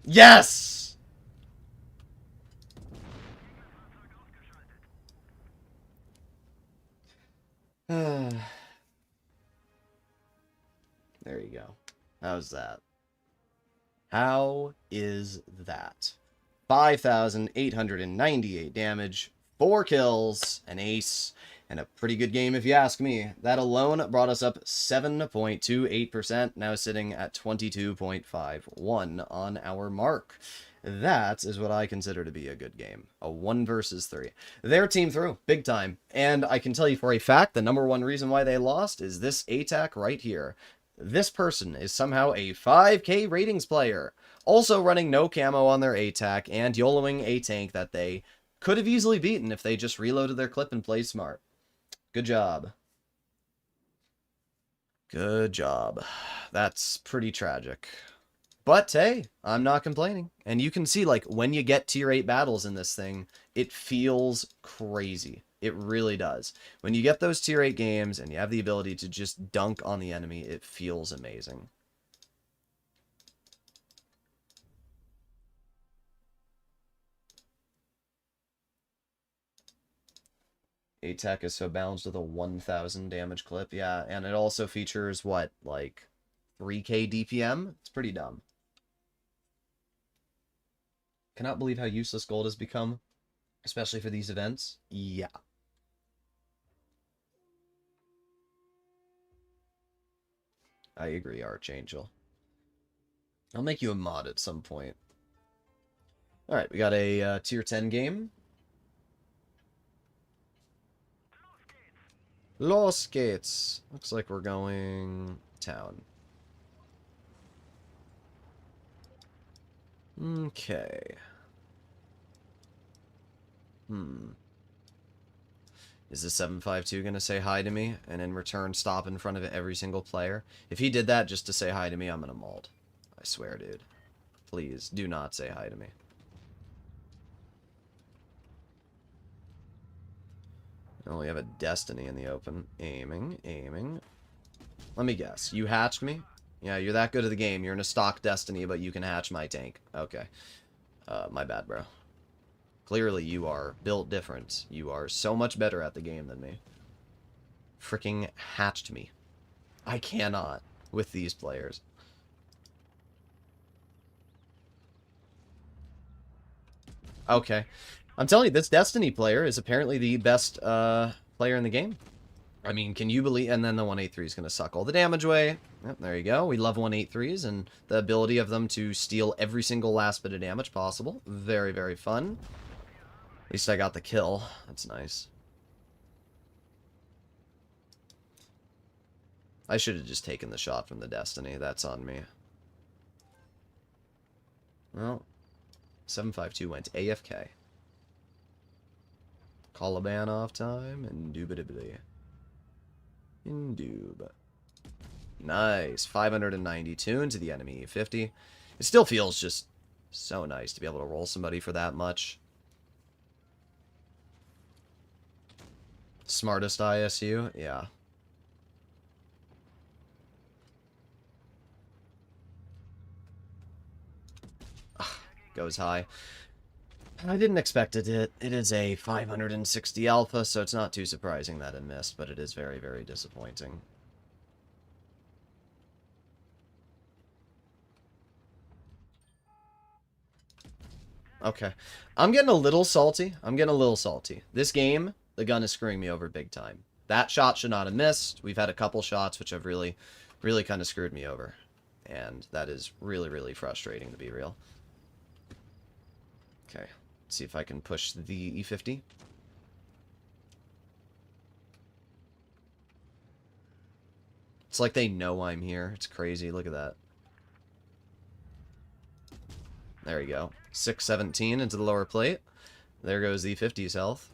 Yes! There you go. How's that? How is that? 5,898 damage, 4 kills, an ace, and a pretty good game if you ask me. That alone brought us up 7.28%, now sitting at 22.51 on our mark. That is what I consider to be a good game. A 1 versus 3. Their team threw, big time. And I can tell you for a fact, the #1 reason why they lost is this ATAC right here. This person is somehow a 5k ratings player, also running no camo on their ATAC and YOLOing a tank that they could have easily beaten if they just reloaded their clip and played smart. Good job. Good job. That's pretty tragic. But hey, I'm not complaining. And you can see, like, when you get tier 8 battles in this thing, it feels crazy. It really does. When you get those tier 8 games and you have the ability to just dunk on the enemy, it feels amazing. ATAC is so balanced with a 1,000 damage clip. Yeah, and it also features, what, like 3k DPM? It's pretty dumb. Cannot believe how useless gold has become, especially for these events. Yeah. I agree, Archangel. I'll make you a mod at some point. Alright, we got a tier 10 game. Los Gates. Looks like we're going town. Okay. Is the 752 going to say hi to me and in return stop in front of every single player? If he did that just to say hi to me, I'm going to mold. I swear, dude. Please, do not say hi to me. Oh, we have a Destiny in the open. Aiming. Let me guess. You hatched me? Yeah, you're that good at the game. You're in a stock Destiny, but you can hatch my tank. Okay. My bad, bro. Clearly, you are built different. You are so much better at the game than me. Freaking hatched me. I cannot with these players. Okay. I'm telling you, this Destiny player is apparently the best player in the game. I mean, can you believe... And then the 183 is going to suck all the damage away. Yep, there you go. We love 183s and the ability of them to steal every single last bit of damage possible. Very, very fun. At least I got the kill. That's nice. I should have just taken the shot from the Destiny. That's on me. Well, 752 went AFK. Caliban off time, indubitably. Indub. Nice. 592 into the enemy 50. It still feels just so nice to be able to roll somebody for that much. Smartest ISU? Yeah. Goes high. I didn't expect it. It is a 560 alpha, so it's not too surprising that it missed, but it is very, very disappointing. Okay. I'm getting a little salty. This game, the gun is screwing me over big time. That shot should not have missed. We've had a couple shots which have really, really kind of screwed me over. And that is really, really frustrating, to be real. Okay. Let's see if I can push the E50. It's like they know I'm here. It's crazy. Look at that. There we go. 617 into the lower plate. There goes the 50's health.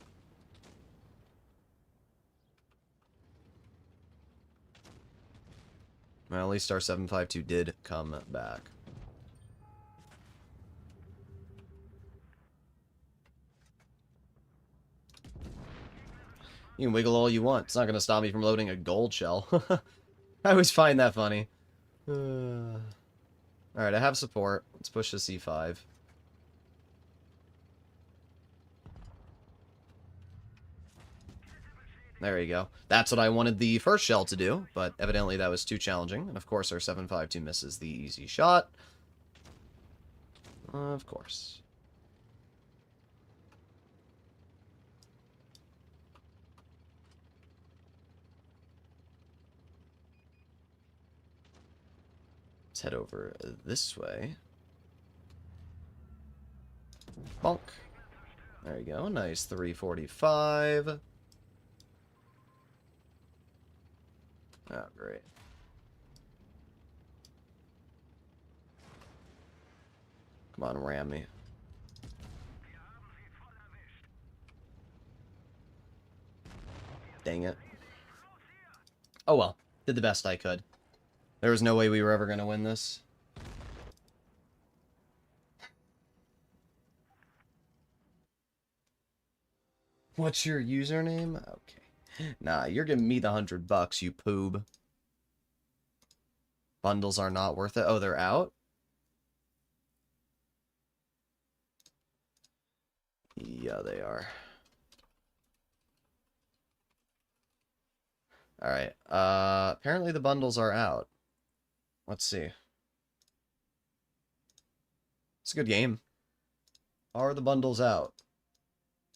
Well, at least our 752 did come back. You can wiggle all you want. It's not going to stop me from loading a gold shell. I always find that funny. Alright, I have support. Let's push the C5. There you go. That's what I wanted the first shell to do, but evidently that was too challenging. And of course our 752 misses the easy shot. Of course. Let's head over this way. Bonk. There you go. Nice 345. Oh, great. Come on, ram me. Dang it. Oh well. Did the best I could. There was no way we were ever going to win this. What's your username? Okay. Nah, you're giving me the $100, you poob. Bundles are not worth it. Oh, they're out? Yeah, they are. Alright. Apparently the bundles are out. Let's see. It's a good game. Are the bundles out?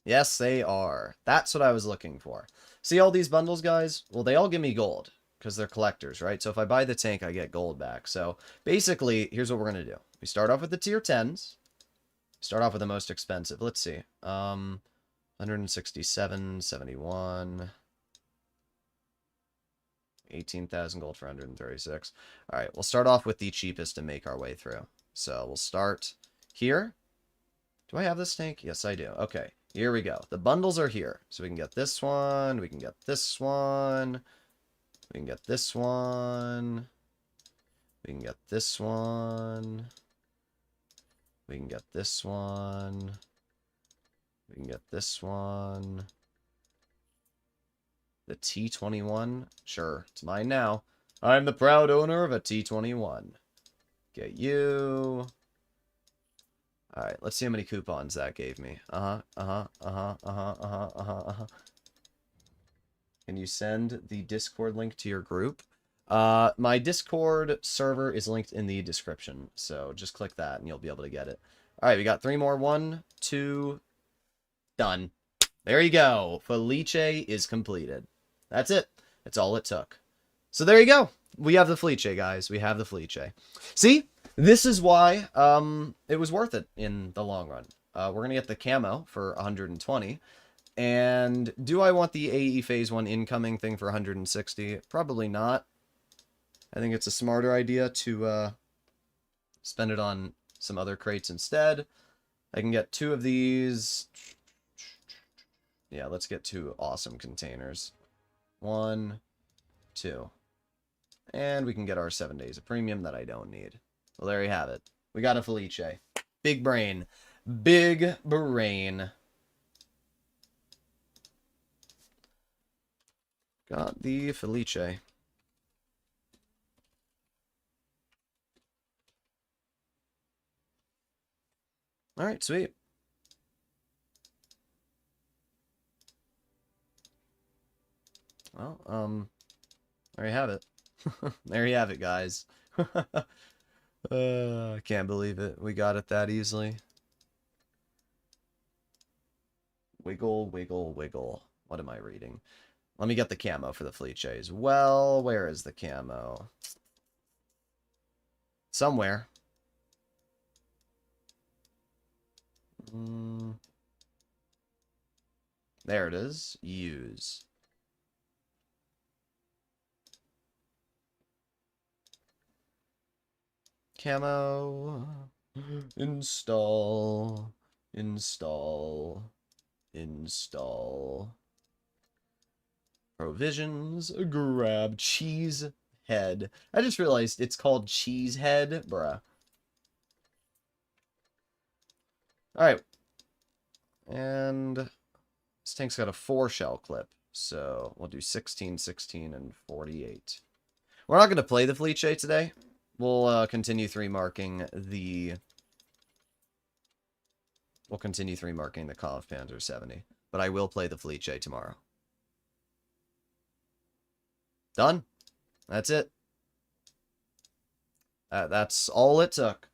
Yes, they are. That's what I was looking for. See all these bundles, guys? Well, they all give me gold, because they're collectors, right? So if I buy the tank, I get gold back. So basically, here's what we're going to do. We start off with the tier 10s. Start off with the most expensive. Let's see. 167, 71... 18,000 gold for 136. All right, we'll start off with the cheapest and make our way through. So we'll start here. Do I have this tank? Yes, I do. Okay, here we go. The bundles are here. So we can get this one. We can get this one. We can get this one. We can get this one. We can get this one. We can get this one. The T21? Sure, it's mine now. I'm the proud owner of a T21. Get you. Alright, let's see how many coupons that gave me. Can you send the Discord link to your group? My Discord server is linked in the description, so just click that and you'll be able to get it. Alright, we got 3 more. 1, 2, done. There you go. Felice is completed. That's it. That's all it took. So there you go. We have the Felice, guys. We have the Felice. See? This is why it was worth it in the long run. We're going to get the camo for 120. And do I want the AE Phase 1 incoming thing for 160? Probably not. I think it's a smarter idea to spend it on some other crates instead. I can get 2 of these. Yeah, let's get 2 awesome containers. 1, 2. And we can get our 7 days of premium that I don't need. Well, there you have it. We got a Felice. Big brain. Big brain. Got the Felice. Alright, sweet. Well, there you have it. There you have it, guys. I can't believe it. We got it that easily. Wiggle, wiggle, wiggle. What am I reading? Let me get the camo for the Felice as well. Where is the camo? Somewhere. There it is. Use. Camo. Install. Install. Install. Provisions. Grab. Cheese head. I just realized it's called cheese head. Bruh. Alright. And this tank's got a 4 shell clip. So we'll do 16, 16, and 48. We're not going to play the Felice today. We'll continue 3-marking the... We'll continue 3-marking the Kampfpanzer 70. But I will play the Felice tomorrow. Done. That's it. That's all it took.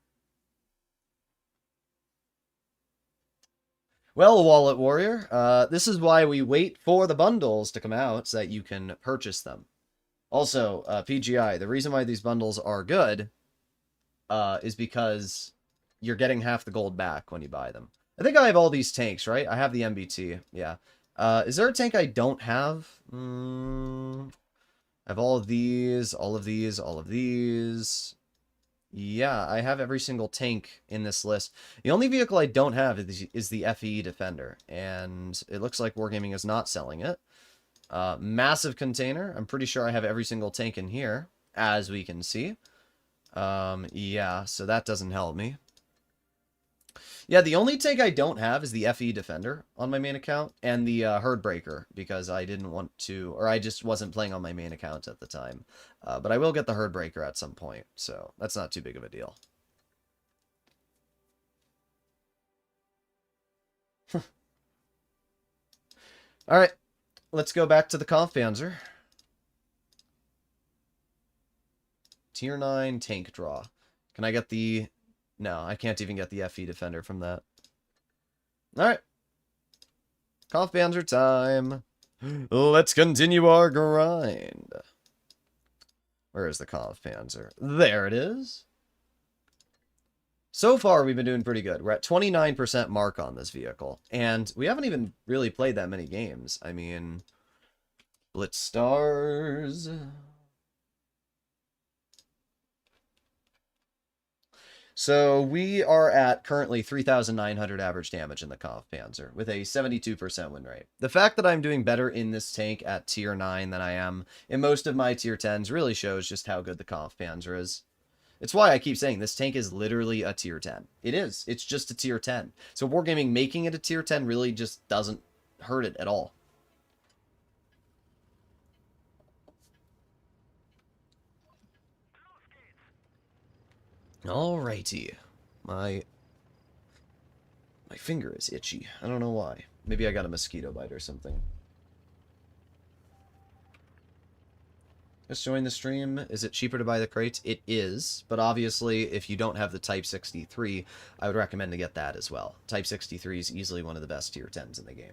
Well, Wallet Warrior, this is why we wait for the bundles to come out so that you can purchase them. Also, PGI, the reason why these bundles are good is because you're getting half the gold back when you buy them. I think I have all these tanks, right? I have the MBT, yeah. Is there a tank I don't have? I have all of these, all of these, all of these. Yeah, I have every single tank in this list. The only vehicle I don't have is the FE Defender, and it looks like Wargaming is not selling it. Massive container. I'm pretty sure I have every single tank in here, as we can see. Yeah, so that doesn't help me. Yeah, the only tank I don't have is the FE Defender on my main account, and the Herd Breaker, because I didn't want to, or I just wasn't playing on my main account at the time. But I will get the Herd Breaker at some point, so that's not too big of a deal. Alright, let's go back to the Kampfpanzer. Tier 9 tank draw. Can I get the... No, I can't even get the FE Defender from that. Alright. Kampfpanzer time. Let's continue our grind. Where is the Kampfpanzer? There it is. So far, we've been doing pretty good. We're at 29% mark on this vehicle. And we haven't even really played that many games. I mean... Blitz Stars... So we are at currently 3,900 average damage in the Kampfpanzer with a 72% win rate. The fact that I'm doing better in this tank at tier 9 than I am in most of my tier 10s really shows just how good the Kampfpanzer is. It's why I keep saying this tank is literally a tier 10. It is. It's just a tier 10. So Wargaming making it a tier 10 really just doesn't hurt it at all. Alrighty. My finger is itchy. I don't know why. Maybe I got a mosquito bite or something. Just join the stream. Is it cheaper to buy the crates? It is, but obviously if you don't have the Type 63, I would recommend to get that as well. Type 63 is easily one of the best tier 10s in the game.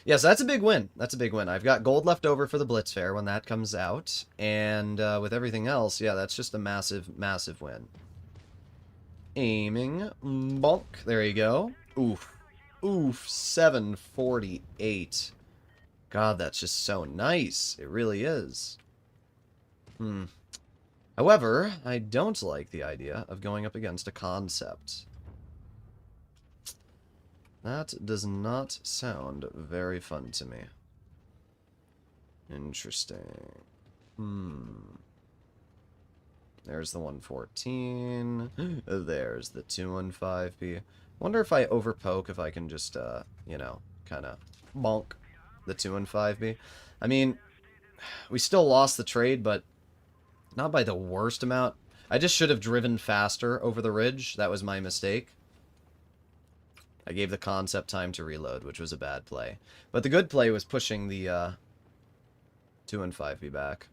Yeah, so that's a big win. That's a big win. I've got gold left over for the Blitz Fair when that comes out. And with everything else, yeah, that's just a massive, massive win. Aiming. Bonk. There you go. Oof. Oof. 748. God, that's just so nice. It really is. However, I don't like the idea of going up against a concept. That does not sound very fun to me. Interesting. There's the 114. There's the 215B. Wonder if I overpoke, if I can just, you know, kind of bonk the 215B. I mean, we still lost the trade, but not by the worst amount. I just should have driven faster over the ridge. That was my mistake. I gave the concept time to reload, which was a bad play. But the good play was pushing the 215B back.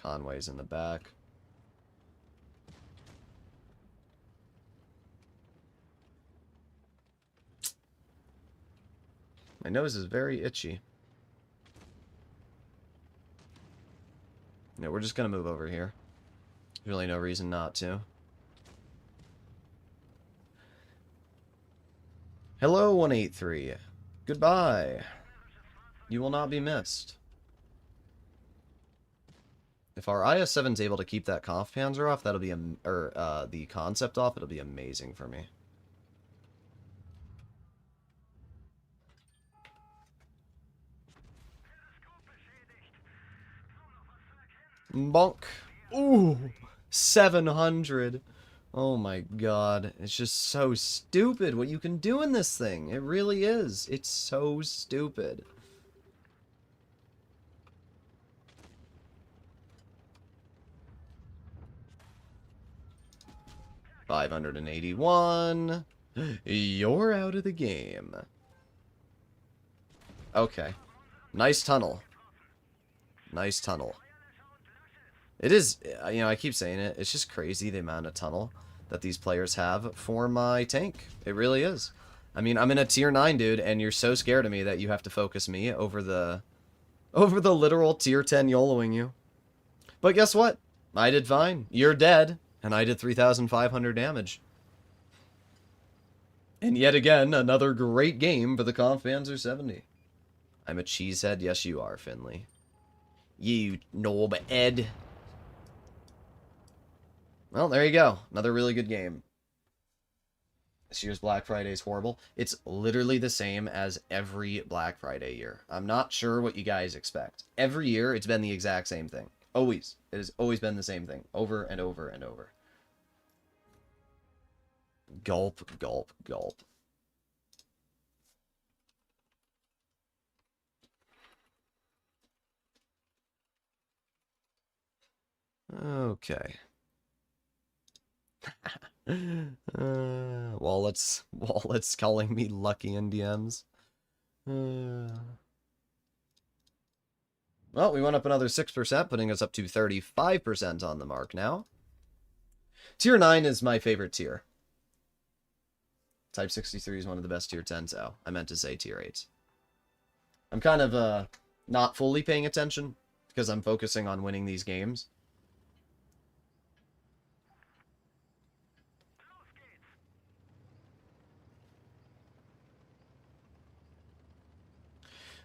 Conway's in the back. My nose is very itchy. No, we're just going to move over here. There's really no reason not to. Hello, 183. Goodbye. You will not be missed. If our IS-7's able to keep that Kampfpanzer off, that'll be the concept off, it'll be amazing for me. Bonk. Ooh, 700. Oh my god. It's just so stupid what you can do in this thing. It really is. It's so stupid. $581. You're out of the game. Okay. Nice tunnel. Nice tunnel. It is, you know, I keep saying it, it's just crazy the amount of tunnel that these players have for my tank. It really is. I mean, I'm in a tier 9, dude, and you're so scared of me that you have to focus me over the literal tier 10 YOLOing you. But guess what? I did fine. You're dead, and I did 3,500 damage. And yet again, another great game for the Kampfpanzer 70. I'm a cheesehead. Yes, you are, Finley. You knob Ed. Well, there you go. Another really good game. This year's Black Friday is horrible. It's literally the same as every Black Friday year. I'm not sure what you guys expect. Every year, it's been the exact same thing. Always. It has always been the same thing. Over and over and over. Gulp, gulp, gulp. Okay. Wallet's calling me lucky in DMs. Well, we went up another 6%, putting us up to 35% on the mark now. Tier 9 is my favorite tier. Type 63 is one of the best tier 10s. Oh, I meant to say tier 8. I'm kind of not fully paying attention because I'm focusing on winning these games.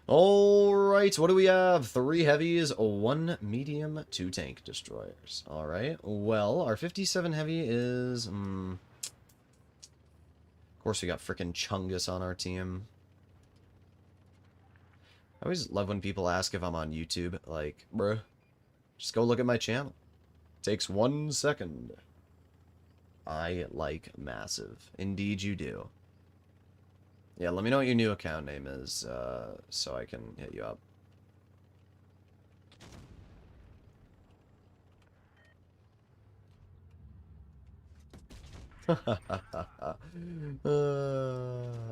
Alright, what do we have? 3 heavies, 1 medium, 2 tank destroyers. Alright, well, our 57 heavy is... Of course we got frickin' Chungus on our team. I always love when people ask if I'm on YouTube. Like, bruh, just go look at my channel. Takes 1 second. I like massive. Indeed you do. Yeah, let me know what your new account name is, so I can hit you up.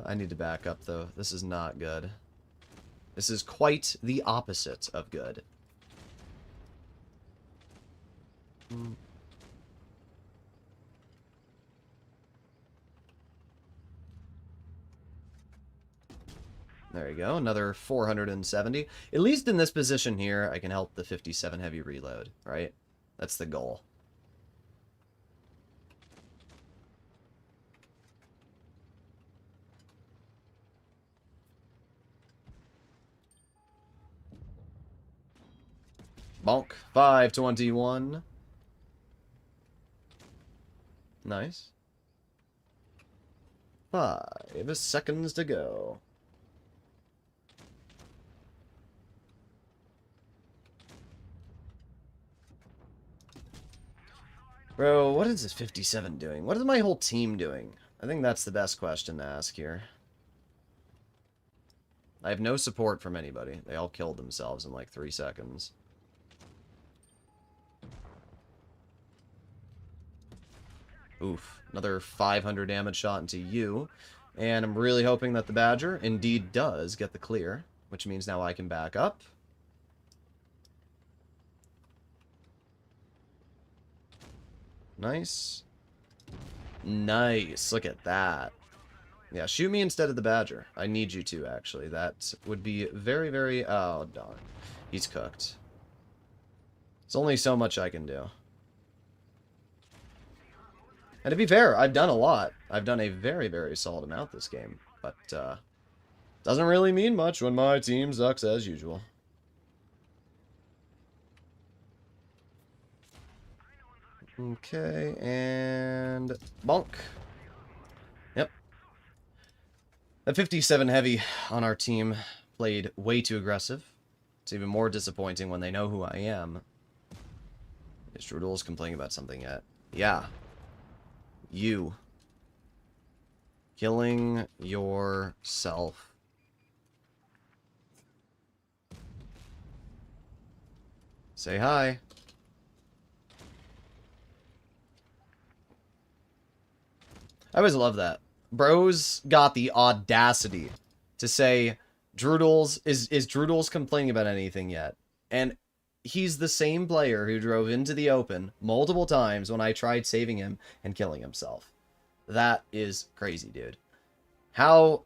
I need to back up, though. This is not good. This is quite the opposite of good. There you go, another 470. At least in this position here, I can help the 57 heavy reload, right? That's the goal. Bonk. 521. Nice. 5 seconds to go. Bro, what is this 57 doing? What is my whole team doing? I think that's the best question to ask here. I have no support from anybody. They all killed themselves in like 3 seconds. Oof. Another 500 damage shot into you. And I'm really hoping that the Badger indeed does get the clear, which means now I can back up. Nice. Nice. Look at that. Yeah, shoot me instead of the Badger. I need you to, actually. That would be very, very... Oh, darn. He's cooked. There's only so much I can do. And to be fair, I've done a lot. I've done a very, very solid amount this game. But, doesn't really mean much when my team sucks as usual. Okay, and... bonk. Yep. A 57 heavy on our team played way too aggressive. It's even more disappointing when they know who I am. Is Droodles complaining about something yet? Yeah. You. Killing yourself. Say hi. I always love that. Bros got the audacity to say, Droodles, is Droodles complaining about anything yet? And he's the same player who drove into the open multiple times when I tried saving him and killing himself. That is crazy, dude. How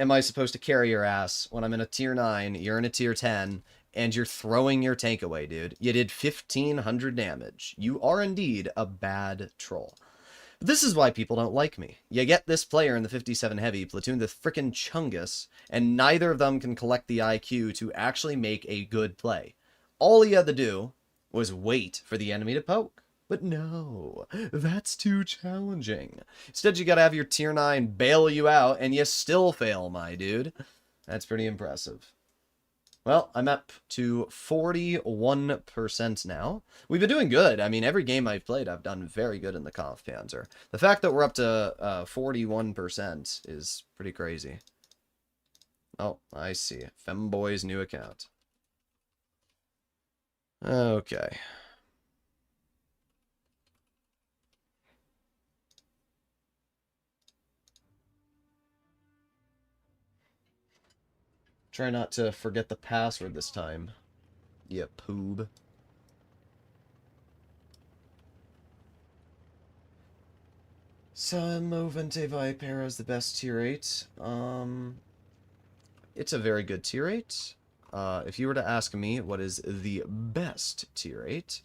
am I supposed to carry your ass when I'm in a tier 9, you're in a tier 10, and you're throwing your tank away, dude? You did 1,500 damage. You are indeed a bad troll. This is why people don't like me. You get this player in the 57 heavy, platoon the frickin' Chungus, and neither of them can collect the IQ to actually make a good play. All he had to do was wait for the enemy to poke. But no, that's too challenging. Instead, you gotta have your tier 9 bail you out, and you still fail, my dude. That's pretty impressive. Well, I'm up to 41% now. We've been doing good. I mean, every game I've played, I've done very good in the Kampfpanzer. The fact that we're up to 41% is pretty crazy. Oh, I see. Femboy's new account. Okay. Try not to forget the password this time. You poob. Samovente Vipera is the best tier 8. It's a very good tier 8. If you were to ask me what is the best tier 8,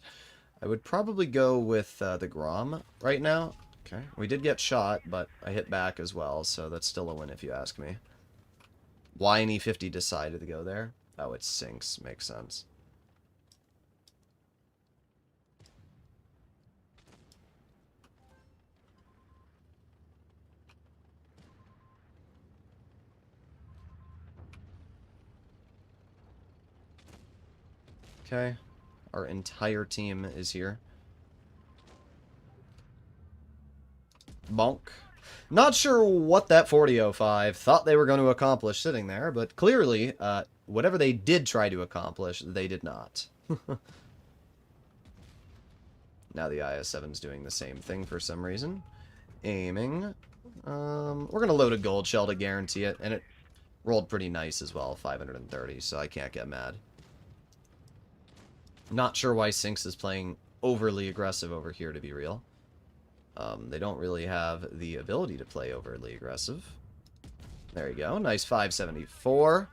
I would probably go with the Grom right now. Okay, we did get shot, but I hit back as well, so that's still a win if you ask me. Why an E50 decided to go there? Oh, it sinks. Makes sense. Okay. Our entire team is here. Bonk. Not sure what that 4005 thought they were going to accomplish sitting there, but clearly, whatever they did try to accomplish, they did not. Now the IS-7's doing the same thing for some reason. Aiming. We're going to load a gold shell to guarantee it, and it rolled pretty nice as well, 530, so I can't get mad. Not sure why Sinks is playing overly aggressive over here, to be real. They don't really have the ability to play overly aggressive. There you go. Nice 574.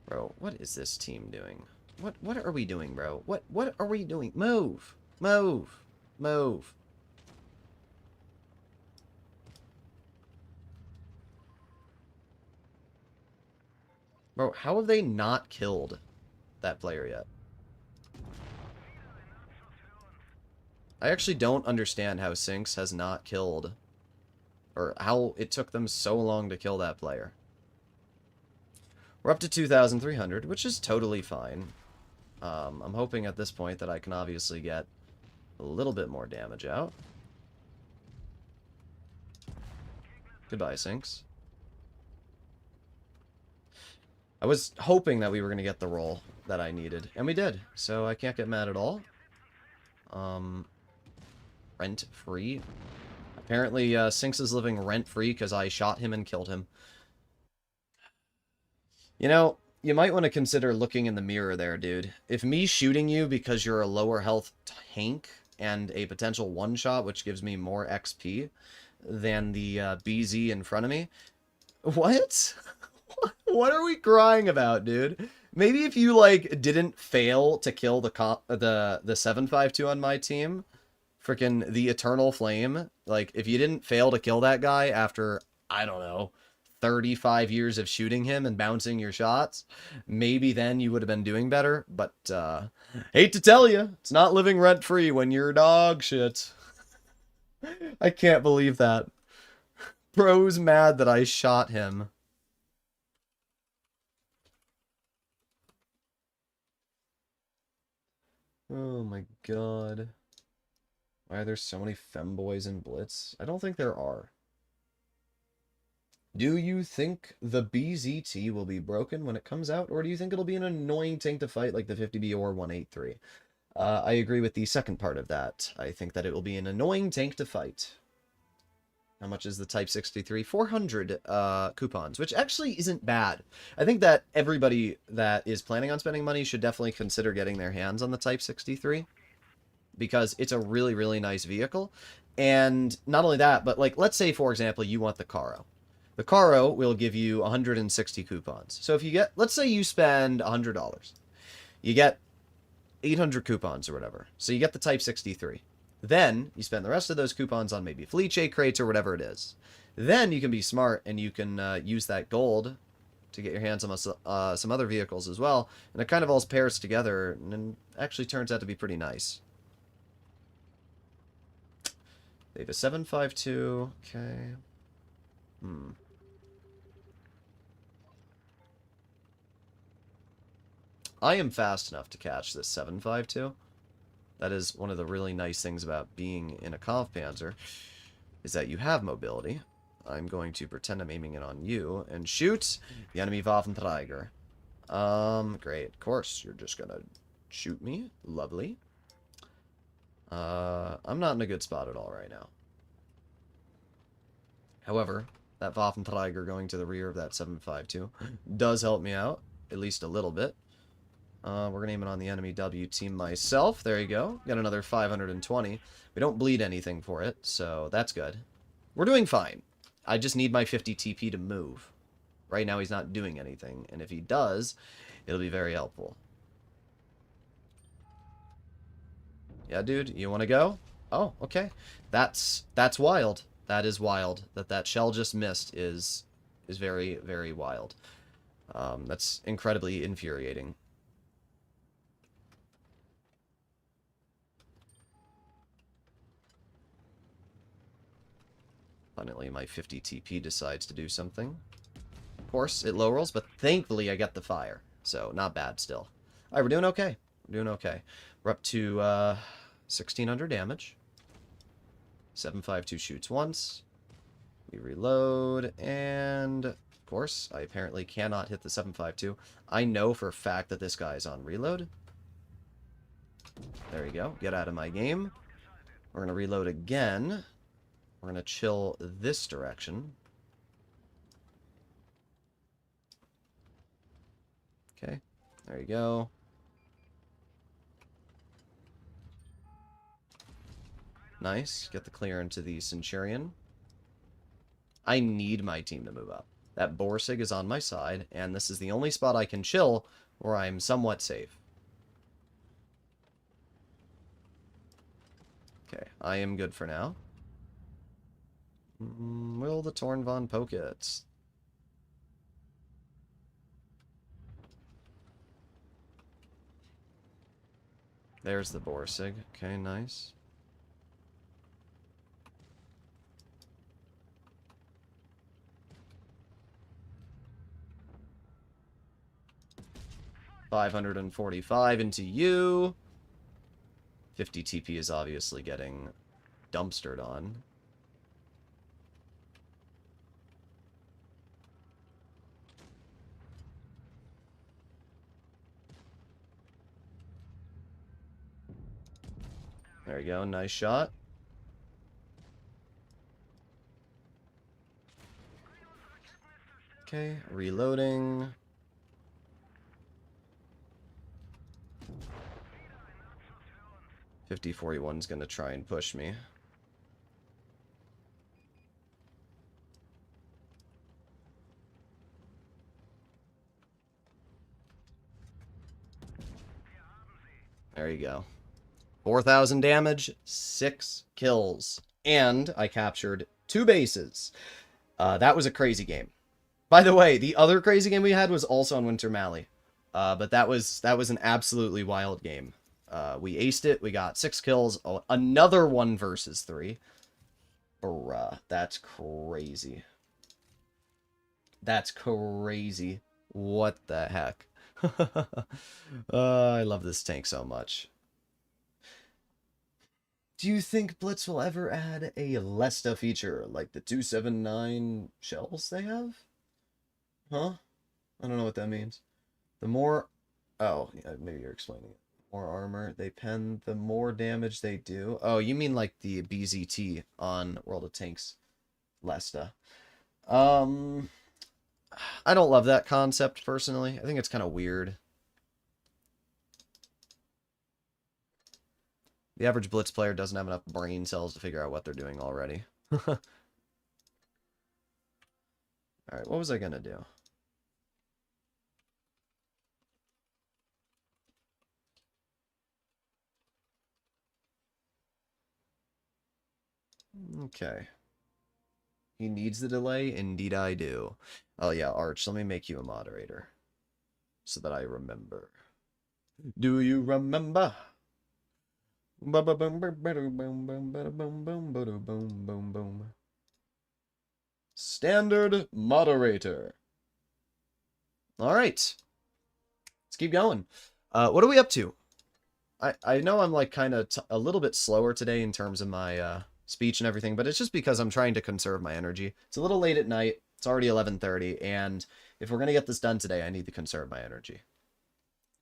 Bro, what is this team doing? What are we doing, bro? What are we doing? Move! Move! Move! Bro, how have they not killed that player yet? I actually don't understand how Sinks has not killed, or how it took them so long to kill that player. We're up to 2,300, which is totally fine. I'm hoping at this point that I can obviously get a little bit more damage out. Goodbye, Sinks. I was hoping that we were going to get the roll that I needed, and we did, so I can't get mad at all. Rent-free. Apparently, Sinks is living rent-free because I shot him and killed him. You know, you might want to consider looking in the mirror there, dude. If me shooting you because you're a lower health tank and a potential one-shot, which gives me more XP than the BZ in front of me... What? What are we crying about, dude? Maybe if you, like, didn't fail to kill the 752 on my team, freaking the Eternal Flame, like, if you didn't fail to kill that guy after, I don't know, 35 years of shooting him and bouncing your shots, maybe then you would have been doing better, but, hate to tell you, it's not living rent-free when you're dog shit. I can't believe that. Bro's mad that I shot him. Oh my god. Why are there so many femboys in Blitz? I don't think there are. Do you think the BZT will be broken when it comes out, or do you think it'll be an annoying tank to fight like the 50B or 183? I agree with the second part of that. I think that it will be an annoying tank to fight. How much is the Type 63? 400 coupons, which actually isn't bad. I think that everybody that is planning on spending money should definitely consider getting their hands on the Type 63. Because it's a really, really nice vehicle. And not only that, but like, let's say, for example, you want the Caro. The Caro will give you 160 coupons. So if you get, let's say you spend $100. You get 800 coupons or whatever. So you get the Type 63. Then you spend the rest of those coupons on maybe Felice crates or whatever it is. Then you can be smart and you can use that gold to get your hands on some other vehicles as well. And it kind of all pairs together and actually turns out to be pretty nice. They have a 752. Okay. I am fast enough to catch this 752. That is one of the really nice things about being in a Kampfpanzer, is that you have mobility. I'm going to pretend I'm aiming it on you and shoot the enemy Waffenträger. Great. Of course, you're just gonna shoot me. Lovely. I'm not in a good spot at all right now. However, that Waffenträger going to the rear of that 752 does help me out, at least a little bit. We're going to aim it on the enemy W team myself. There you go. Got another 520. We don't bleed anything for it, so that's good. We're doing fine. I just need my 50 TP to move. Right now he's not doing anything, and if he does, it'll be very helpful. Yeah, dude, you want to go? Oh, okay. That's wild. That is wild. That shell just missed is very, very wild. That's incredibly infuriating. Finally, my 50 TP decides to do something. Of course, it low rolls, but thankfully I get the fire. So, not bad still. Alright, we're doing okay. We're doing okay. We're up to 1,600 damage. 752 shoots once. We reload, and of course, I apparently cannot hit the 752. I know for a fact that this guy is on reload. There you go. Get out of my game. We're going to reload again. We're going to chill this direction. Okay, there you go. Nice. Get the clear into the Centurion. I need my team to move up. That Borsig is on my side, and this is the only spot I can chill where I'm somewhat safe. Okay, I am good for now. Will the Torn von poke it? There's the Borsig. Okay, nice. $545 into you. 50 TP is obviously getting dumpstered on. There you go, nice shot. Okay, reloading. $50-41's gonna try and push me. There you go. 4,000 damage, 6 kills, and I captured 2 bases. That was a crazy game. By the way, the other crazy game we had was also on Winter Malley, but that was an absolutely wild game. We aced it. We got 6 kills. Oh, another 1 versus 3. Bruh, that's crazy. That's crazy. What the heck? I love this tank so much. Do you think Blitz will ever add a Lesta feature like the 279 shells they have? Huh? I don't know what that means. The more... Oh, yeah, maybe you're explaining it. More armor they pen, the more damage they do. Oh, you mean like the BZT on World of Tanks Lesta. I don't love that concept, personally. I think it's kind of weird. The average Blitz player doesn't have enough brain cells to figure out what they're doing already. Alright, what was I gonna do? Okay. He needs the delay? Indeed I do. Oh yeah, Arch, let me make you a moderator. So that I remember. Do you remember? Standard moderator. Alright. Let's keep going. What are we up to? I know I'm like kind of a little bit slower today in terms of my speech and everything, but it's just because I'm trying to conserve my energy. It's a little late at night. It's already 11:30, and if we're going to get this done today, I need to conserve my energy.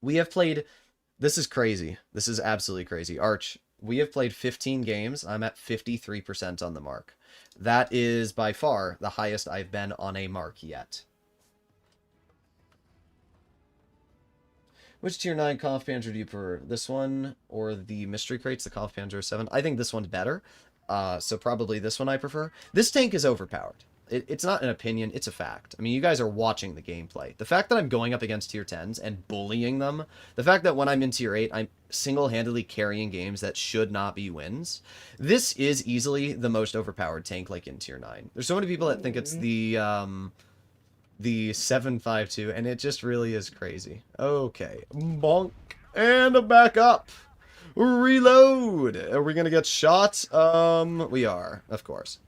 We have played... This is crazy. This is absolutely crazy. Arch, we have played 15 games. I'm at 53% on the mark. That is by far the highest I've been on a mark yet. Which tier 9 Kampfpanzer do you prefer? This one or the mystery crates, the Kampfpanzer 7? I think this one's better. So probably this one I prefer. This tank is overpowered. It's not an opinion, it's a fact. I mean, you guys are watching the gameplay. The fact that I'm going up against tier 10s and bullying them, the fact that when I'm in tier 8, I'm single-handedly carrying games that should not be wins, this is easily the most overpowered tank, like, in tier 9. There's so many people that think it's the 752, and it just really is crazy. Okay, bonk, and back up. Reload. Are we gonna get shot? We are, of course.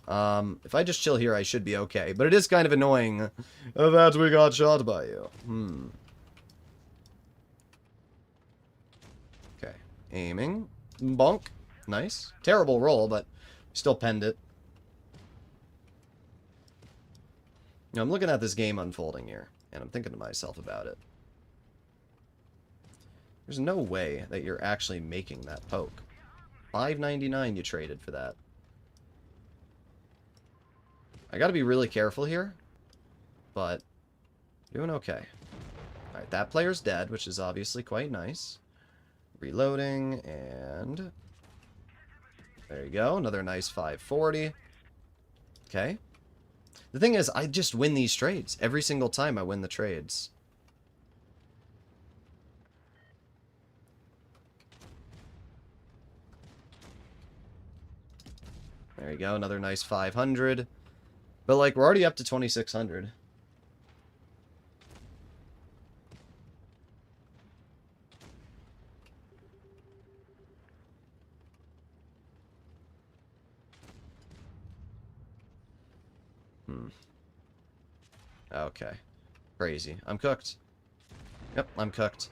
If I just chill here, I should be okay. But it is kind of annoying that we got shot by you. Okay. Aiming. Bonk. Nice. Terrible roll, but still penned it. Now, I'm looking at this game unfolding here, and I'm thinking to myself about it. There's no way that you're actually making that poke. $5.99 you traded for that. I gotta be really careful here, but doing okay. Alright, that player's dead, which is obviously quite nice. Reloading, and there you go, another nice 540. Okay. The thing is, I just win these trades. Every single time I win the trades. There you go, another nice 500. But, like, we're already up to 2,600. Okay. Crazy. I'm cooked. Yep, I'm cooked.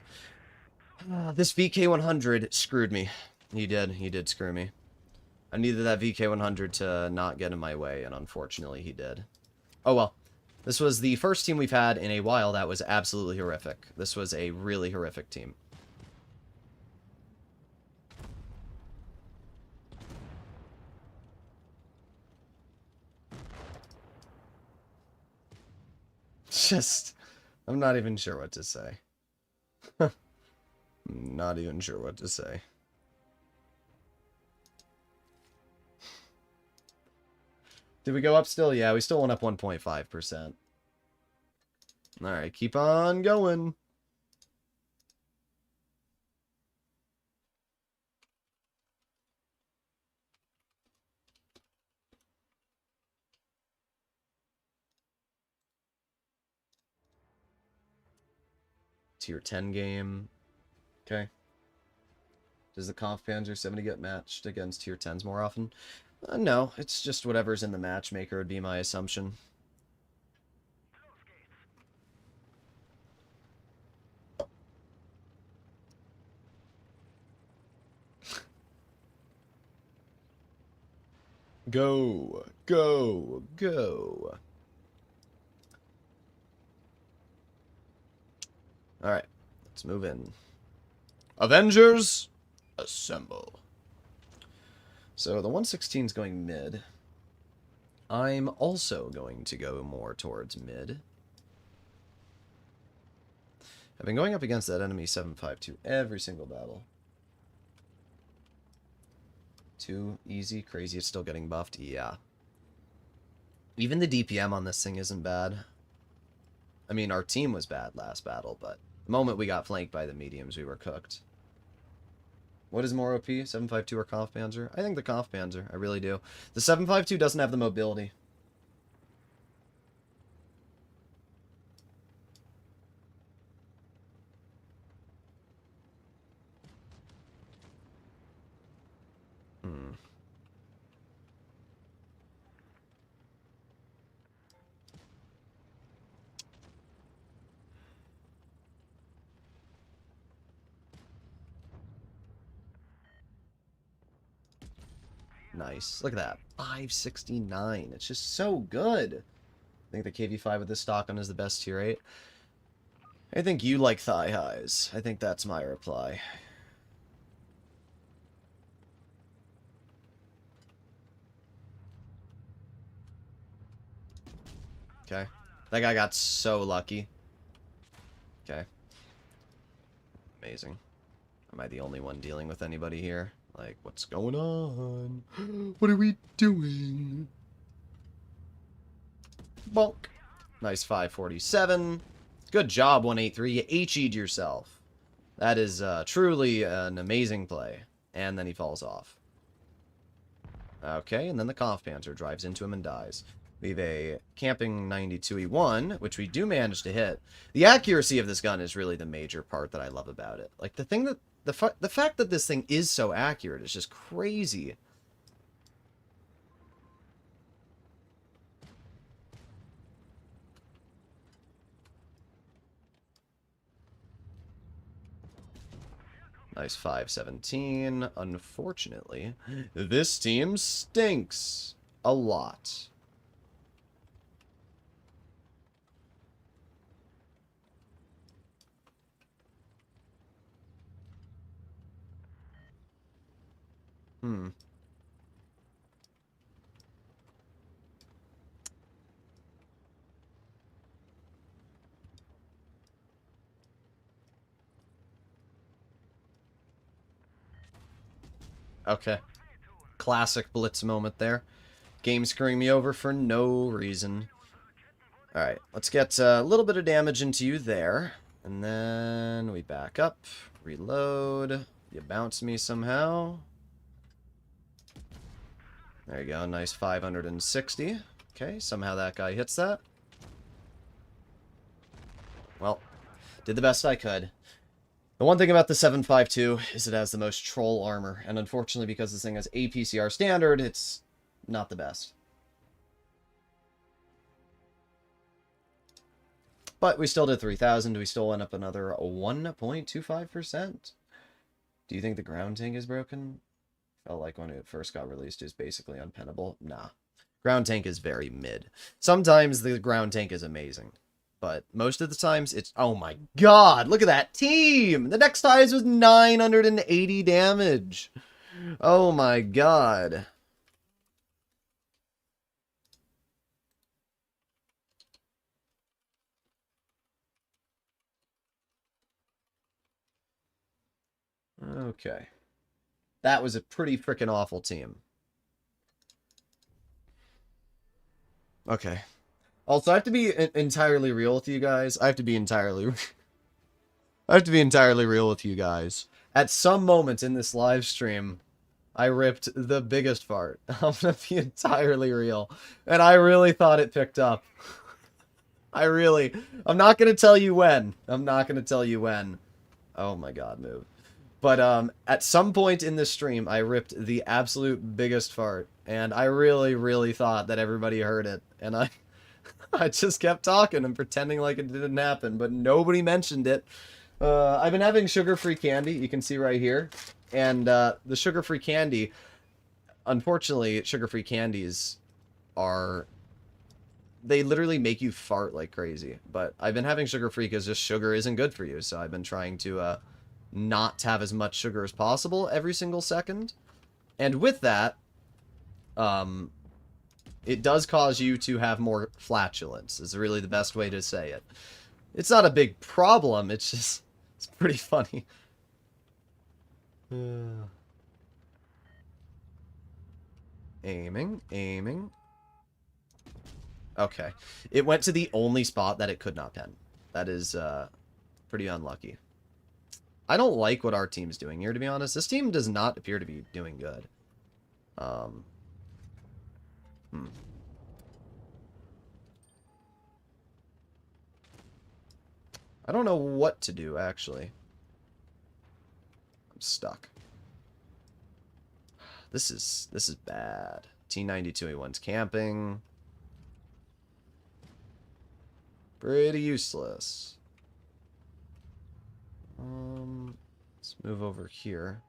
This VK100 screwed me. He did. He did screw me. I needed that VK100 to not get in my way, and unfortunately he did. Oh well. This was the first team we've had in a while that was absolutely horrific. This was a really horrific team. Just, I'm not even sure what to say. Not even sure what to say. Did we go up still? Yeah, we still went up 1.5%. Alright, keep on going. Tier 10 game. Okay. Does the Kampfpanzer 70 get matched against tier 10s more often? No, it's just whatever's in the matchmaker would be my assumption. Go, go, go. Alright, let's move in. Avengers, assemble. So the 116 is going mid. I'm also going to go more towards mid. I've been going up against that enemy 752 every single battle. Too easy, crazy, it's still getting buffed? Yeah. Even the DPM on this thing isn't bad. I mean, our team was bad last battle, but the moment we got flanked by the mediums, we were cooked. What is more OP, 752 or Kampfpanzer? I think the Kampfpanzer, I really do. The 752 doesn't have the mobility. Nice. Look at that. 569. It's just so good. I think the KV5 with this stock on is the best tier 8. I think you like thigh highs. I think that's my reply. Okay. That guy got so lucky. Okay. Amazing. Am I the only one dealing with anybody here? Like, what's going on? What are we doing? Bonk. Nice 547. Good job, 183. You HE'd yourself. That is truly an amazing play. And then he falls off. Okay, and then the Kampfpanzer drives into him and dies. We have a camping 92E1, which we do manage to hit. The accuracy of this gun is really the major part that I love about it. Like, the thing that... The fact that this thing is so accurate is just crazy. Nice 517. Unfortunately, this team stinks a lot. Okay. Classic blitz moment there. Game screwing me over for no reason. Alright, let's get a little bit of damage into you there. And then we back up. Reload. You bounce me somehow. There you go, nice 560. Okay, somehow that guy hits that. Well, did the best I could. The one thing about the 752 is it has the most troll armor, and unfortunately because this thing has APCR standard, it's not the best. But we still did 3,000. We still went up another 1.25%. Do you think the ground tank is broken? Felt like when it first got released, it was basically unpennable. Nah. Ground tank is very mid. Sometimes the ground tank is amazing. But most of the times, it's... Oh my god! Look at that team! The next highest was 980 damage. Oh my god. Okay. That was a pretty freaking awful team. Okay. Also, I have to be entirely real with you guys. I have to be entirely real with you guys. At some moment in this live stream, I ripped the biggest fart. I'm gonna be entirely real. And I really thought it picked up. I'm not gonna tell you when. I'm not gonna tell you when. Oh my god, move. But at some point in this stream, I ripped the absolute biggest fart, and I really thought that everybody heard it, and I just kept talking and pretending like it didn't happen, but nobody mentioned it. I've been having sugar-free candy, you can see right here, and the sugar-free candy, unfortunately, sugar-free candies are... They literally make you fart like crazy, but I've been having sugar-free because just sugar isn't good for you, so I've been trying to, not have as much sugar as possible every single second. And with that, it does cause you to have more flatulence, is really the best way to say it. It's not a big problem, it's just, it's pretty funny. Aiming. Okay. It went to the only spot that it could not pen. That is, pretty unlucky. I don't like what our team's doing here, to be honest. This team does not appear to be doing good. I don't know what to do, actually. I'm stuck. This is bad. T92A1's camping. Pretty useless. Let's move over here.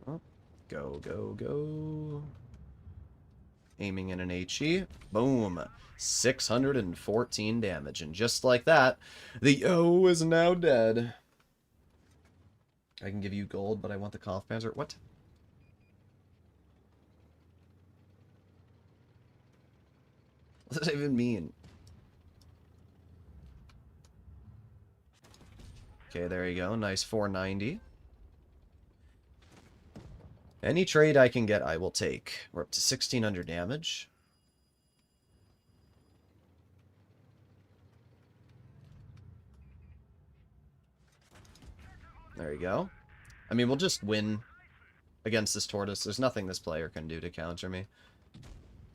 Oh, go. Aiming in an HE. Boom. 614 damage. And just like that, the O is now dead. I can give you gold, but I want the Kampfpanzer. What? What does that even mean? Okay, there you go. Nice 490. Any trade I can get, I will take. We're up to 1,600 damage. There you go. I mean, we'll just win against this Tortoise. There's nothing this player can do to counter me.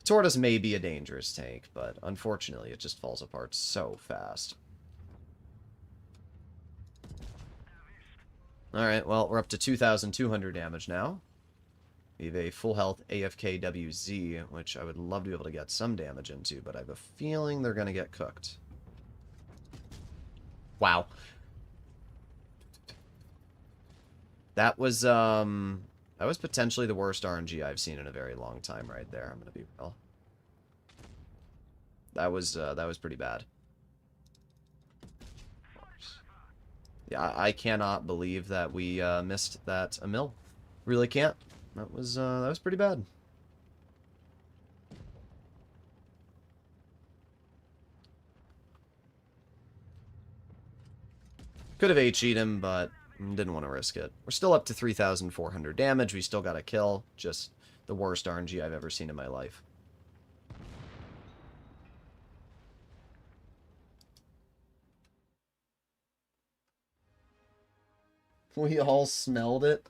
Tortoise may be a dangerous tank, but unfortunately it just falls apart so fast. Alright, well, we're up to 2,200 damage now. We have a full health AFKWZ, which I would love to be able to get some damage into, but I have a feeling they're going to get cooked. Wow. That was potentially the worst RNG I've seen in a very long time right there, I'm going to be real. That was pretty bad. Yeah, I cannot believe that we missed that a mill. Really can't. That was pretty bad. Could have HE'd him, but didn't want to risk it. We're still up to 3,400 damage. We still got a kill. Just the worst RNG I've ever seen in my life. We all smelled it.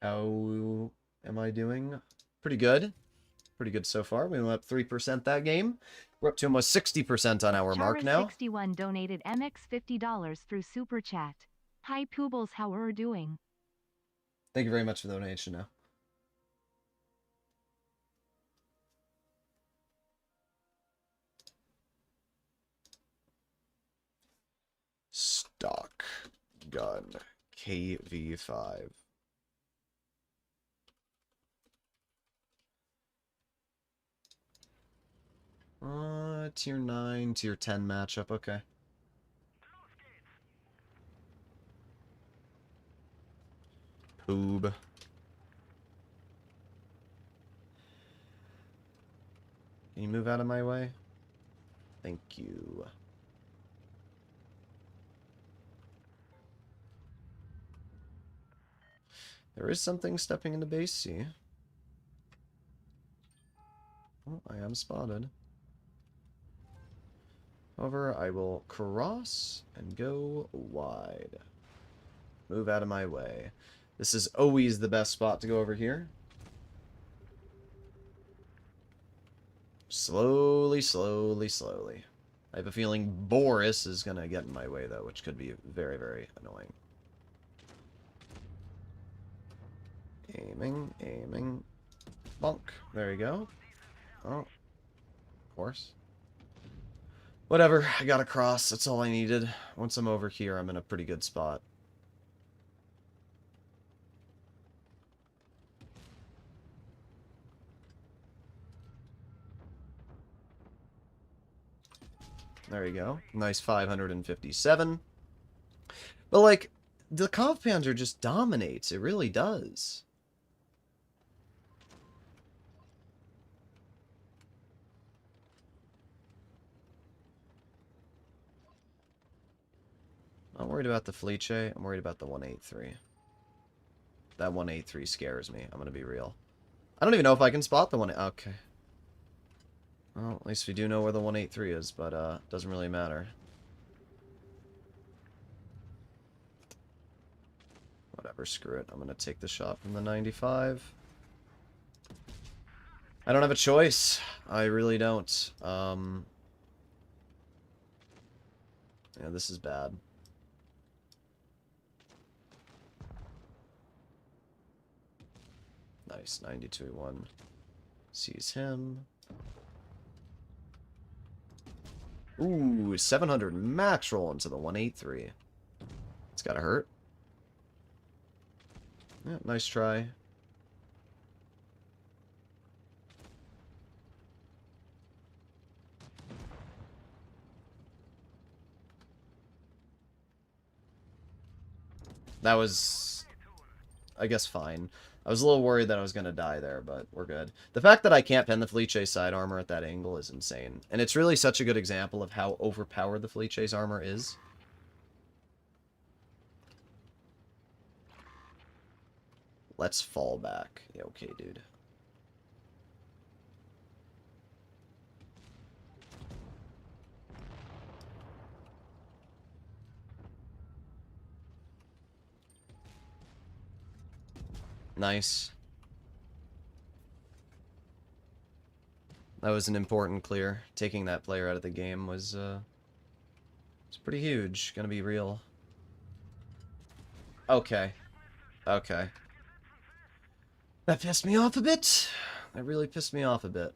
How am I doing? Pretty good. Pretty good so far. We went up 3% that game. We're up to almost 60% on our mark now. Chara61 donated MX $50 through Super Chat. Hi Poobles, how are you doing? Thank you very much for the donation now. Stock gun KV5. Tier 9, tier 10 matchup, okay. Poob. Can you move out of my way? Thank you. There is something stepping into base C. Oh, I am spotted. However, I will cross and go wide. Move out of my way. This is always the best spot to go over here. Slowly, slowly, slowly. I have a feeling Boris is going to get in my way, though, which could be very, very annoying. Aiming, aiming. Bonk. There you go. Oh. Of course. Whatever. I got a cross. That's all I needed. Once I'm over here, I'm in a pretty good spot. There you go. Nice 557. But, like, the Kampfpanzer just dominates. It really does. I'm not worried about the Felice. I'm worried about the 183. That 183 scares me. I'm going to be real. I don't even know if I can spot the 1... Okay. Well, at least we do know where the 183 is, but doesn't really matter. Whatever, screw it. I'm going to take the shot from the 95. I don't have a choice. I really don't. Yeah, this is bad. Nice, 92-1. Sees him. Ooh, 700 max roll into the 183. It's gotta hurt. Yeah, nice try. That was, I guess, fine. I was a little worried that I was going to die there, but we're good. The fact that I can't pen the Felice side armor at that angle is insane. And it's really such a good example of how overpowered the Felice's armor is. Let's fall back. Yeah, okay, dude. Nice. That was an important clear. Taking that player out of the game was pretty huge. Gonna be real. Okay. Okay. That pissed me off a bit. That really pissed me off a bit.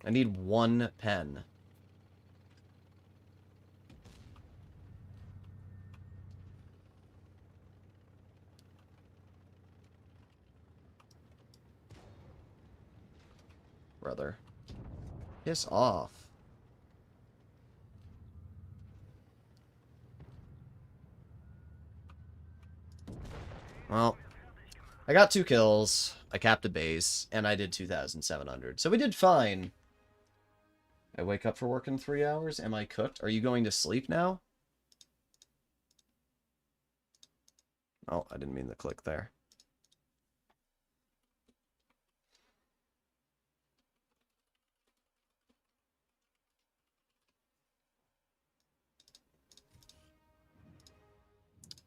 I need one pen. Brother. Piss off. Well, I got 2 kills, I capped a base, and I did 2,700. So we did fine. I wake up for work in 3 hours. Am I cooked? Are you going to sleep now? Oh, I didn't mean to click there.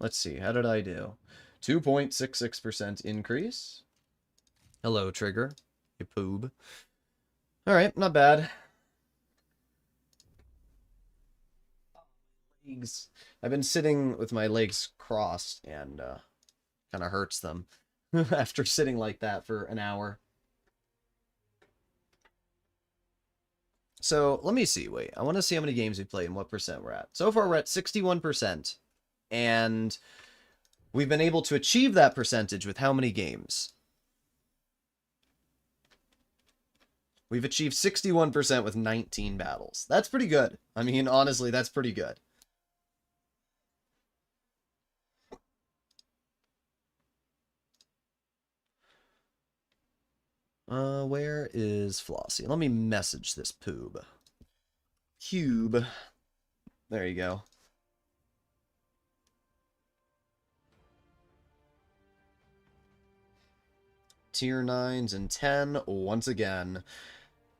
Let's see, how did I do? 2.66% increase. Hello, Trigger. You poob. Alright, not bad. Legs. I've been sitting with my legs crossed, and kind of hurts them after sitting like that for an hour. So, let me see. Wait, I want to see how many games we played and what percent we're at. So far, we're at 61%, and we've been able to achieve that percentage with how many games? We've achieved 61% with 19 battles. That's pretty good. I mean, honestly, that's pretty good. Where is Flossie? Let me message this poob. Cube. There you go. Tier 9s and 10 once again.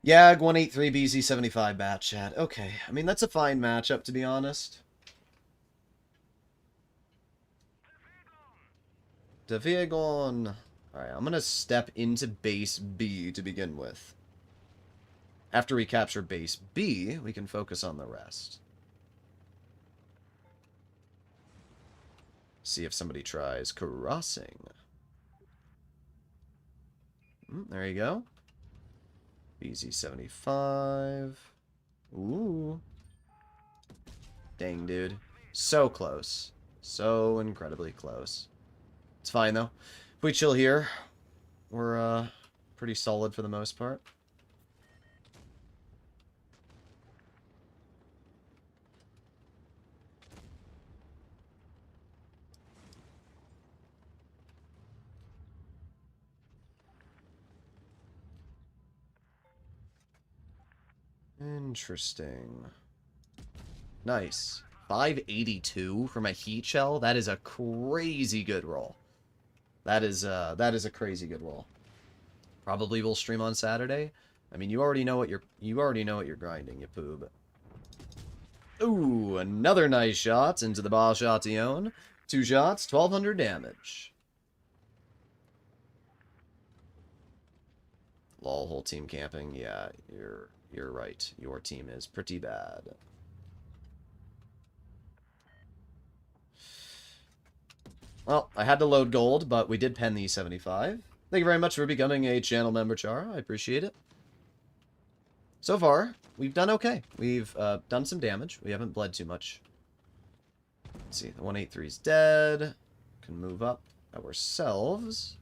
Yag 183 BZ 75 bat chat. Okay, I mean that's a fine matchup to be honest. Deviegon. Alright, I'm gonna step into base B to begin with. After we capture base B, we can focus on the rest. See if somebody tries crossing. There you go. BZ75. Ooh. Dang, dude. So close. So incredibly close. It's fine, though. If we chill here, we're, pretty solid for the most part. Interesting. Nice. 582 from a heat shell. That is a crazy good roll. That is a crazy good roll. Probably will stream on Saturday. I mean, you already know what you're grinding, you poob. Ooh, another nice shot into the ball shottion. 2 shots, 1200 damage. Lol, whole team camping. Yeah, you're right. Your team is pretty bad. Well, I had to load gold, but we did pen the 75. Thank you very much for becoming a channel member, Chara. I appreciate it. So far, we've done okay. We've done some damage. We haven't bled too much. Let's see, the 183 is dead. Can move up ourselves.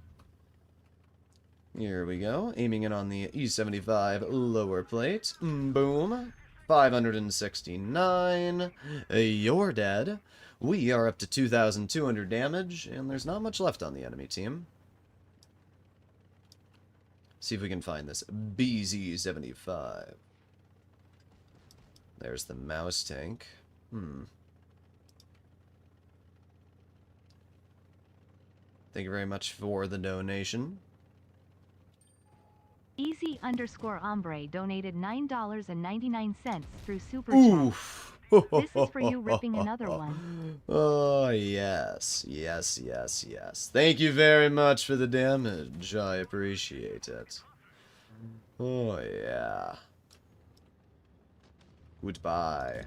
Here we go. Aiming in on the E75 lower plate. Boom. 569. You're dead. We are up to 2,200 damage, and there's not much left on the enemy team. See if we can find this BZ75. There's the mouse tank. Thank you very much for the donation. Easy_ombre donated $9.99 through Super Oof. Chat. This is for you ripping another one. Oh, yes. Yes, yes, yes. Thank you very much for the damage. I appreciate it. Oh, yeah. Goodbye.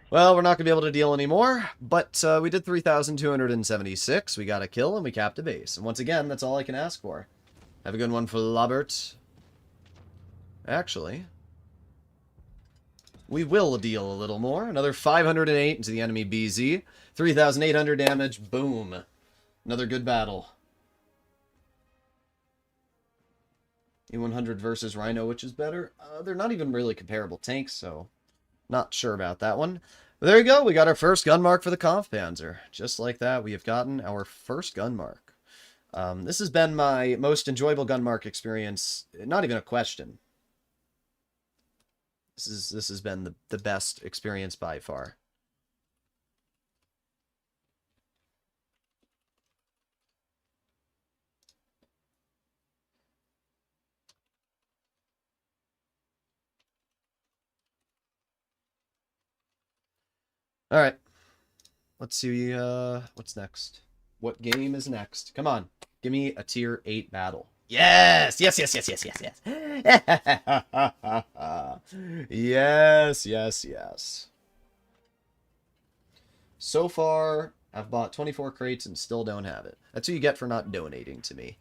Well, we're not going to be able to deal anymore, but we did 3,276. We got a kill, and we capped a base. And once again, that's all I can ask for. Have a good one for Robert. Actually, we will deal a little more. Another 508 into the enemy BZ. 3,800 damage. Boom. Another good battle. E100 versus Rhino, which is better? They're not even really comparable tanks, so not sure about that one. But there you go. We got our first gun mark for the Kampfpanzer. Just like that, we have gotten our first gun mark. This has been my most enjoyable gun mark experience. Not even a question. This has been the best experience by far. All right. let's see, what's next? What game is next? Come on, give me a tier 8 battle. Yes! Yes, yes, yes, yes, yes, yes. Yes, yes, yes. So far, I've bought 24 crates and still don't have it. That's what you get for not donating to me.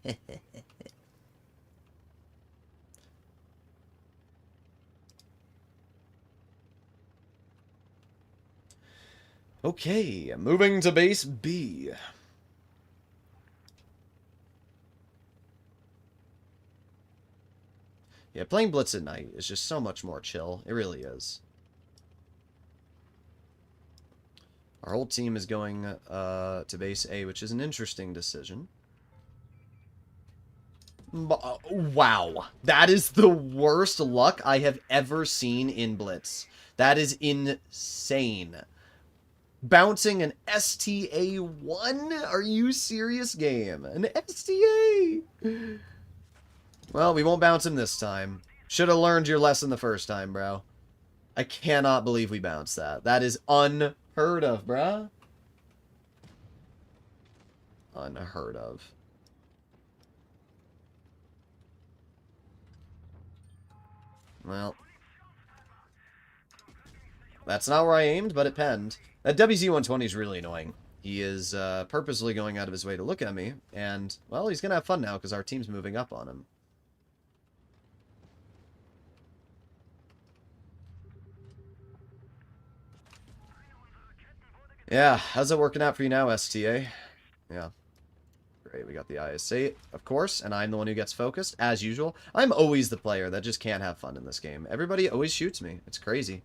Okay, moving to base B. Yeah, playing Blitz at night is just so much more chill. It really is. Our whole team is going to base A, which is an interesting decision. Wow. That is the worst luck I have ever seen in Blitz. That is insane. Bouncing an STA-1? Are you serious, game? An STA? Well, we won't bounce him this time. Should have learned your lesson the first time, bro. I cannot believe we bounced that. That is unheard of, bro. Unheard of. Well. That's not where I aimed, but it penned. That WZ-120 is really annoying. He is purposely going out of his way to look at me. And, well, he's going to have fun now because our team's moving up on him. Yeah, how's it working out for you now, STA? Yeah. Great, we got the IS-8, of course, and I'm the one who gets focused, as usual. I'm always the player that just can't have fun in this game. Everybody always shoots me. It's crazy.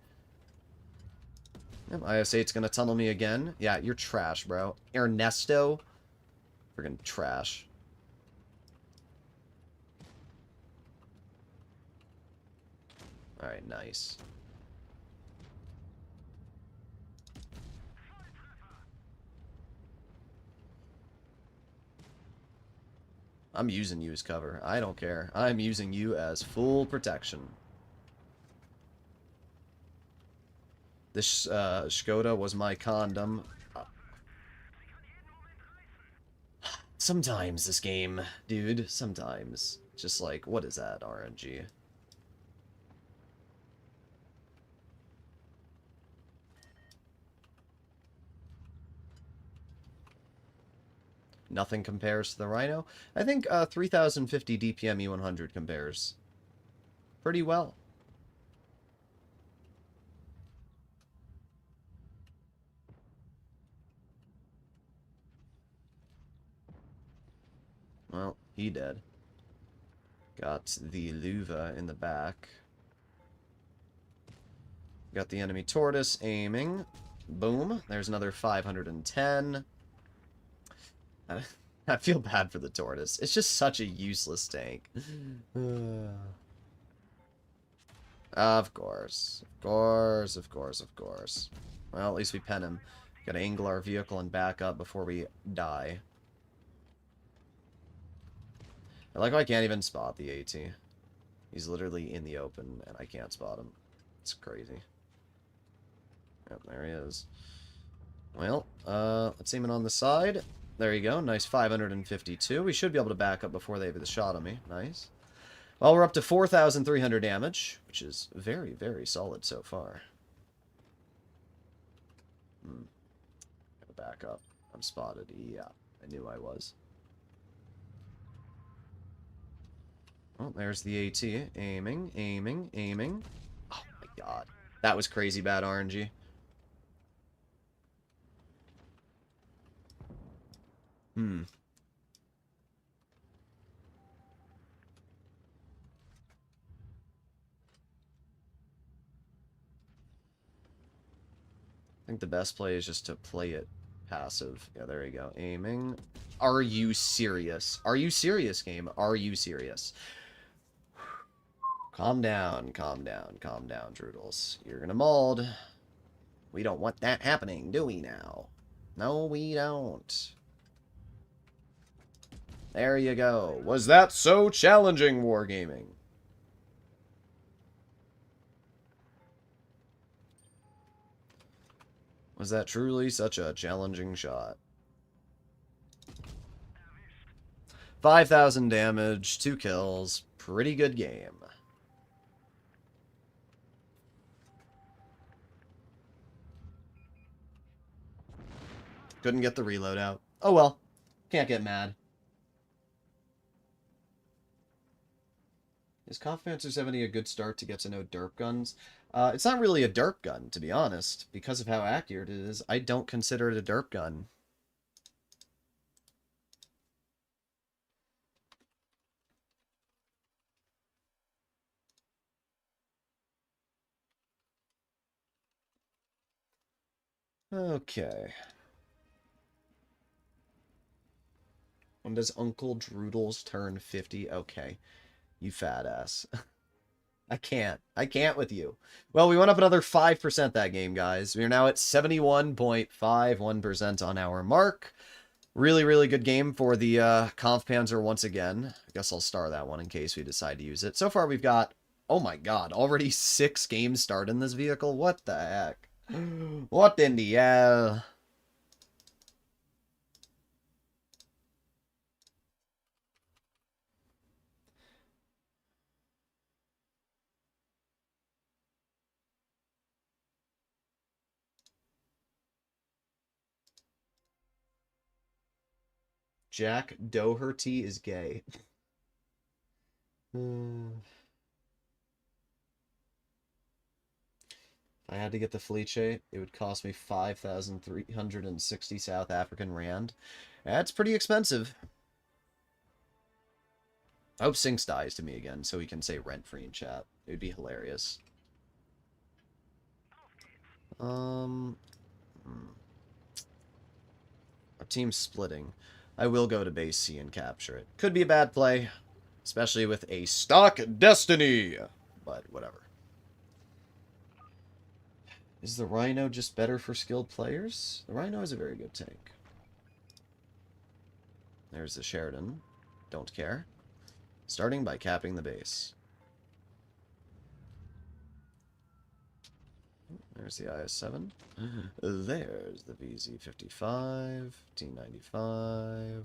Yep, IS-8's gonna tunnel me again. Yeah, you're trash, bro. Ernesto? Friggin' trash. Alright, nice. I'm using you as cover. I don't care. I'm using you as full protection. This Skoda was my condom. Sometimes this game, dude, sometimes. Just like, what is that, RNG? Nothing compares to the Rhino. I think 3050 DPM E100 compares pretty well. Well, he dead. Got the Luva in the back. Got the enemy Tortoise aiming. Boom. There's another 510. I feel bad for the Tortoise. It's just such a useless tank. Of course. Of course, of course, of course. Well, at least we pen him. Gotta angle our vehicle and back up before we die. I like how I can't even spot the AT. He's literally in the open, and I can't spot him. It's crazy. Yep, there he is. Well, let's aim it on the side. There you go. Nice 552. We should be able to back up before they have the shot on me. Nice. Well, we're up to 4,300 damage, which is very, very solid so far. Gotta back up. I'm spotted. Yeah, I knew I was. Oh, there's the AT. Aiming, aiming, aiming. Oh my god. That was crazy bad RNG. I think the best play is just to play it passive. Yeah, there you go. Aiming. Are you serious? Are you serious, game? Are you serious? Calm down, calm down, calm down, Droodles. You're gonna mold. We don't want that happening, do we now? No, we don't. There you go. Was that so challenging, Wargaming? Was that truly such a challenging shot? 5,000 damage, 2 kills. Pretty good game. Couldn't get the reload out. Oh well. Can't get mad. Is Kampfpanzer 70 a good start to get to know derp guns? It's not really a derp gun, to be honest. Because of how accurate it is, I don't consider it a derp gun. Okay. When does Uncle Droodles turn 50? Okay. You fat ass. I can't. I can't with you. Well, we went up another 5% that game, guys. We are now at 71.51% on our mark. Really, really good game for the Kampfpanzer once again. I guess I'll star that one in case we decide to use it. So far, we've got, oh my god, already 6 games started in this vehicle? What the heck? What in the hell? Jack Doherty is gay. If I had to get the Felice, it would cost me 5,360 South African Rand. That's pretty expensive. I hope Sinks dies to me again so he can say rent-free in chat. It would be hilarious. Our team's splitting. I will go to base C and capture it. Could be a bad play, especially with a stock Destiny, but whatever. Is the Rhino just better for skilled players? The Rhino is a very good tank. There's the Sheridan. Don't care. Starting by capping the base. There's the IS-7. There's the VZ-55, T-95.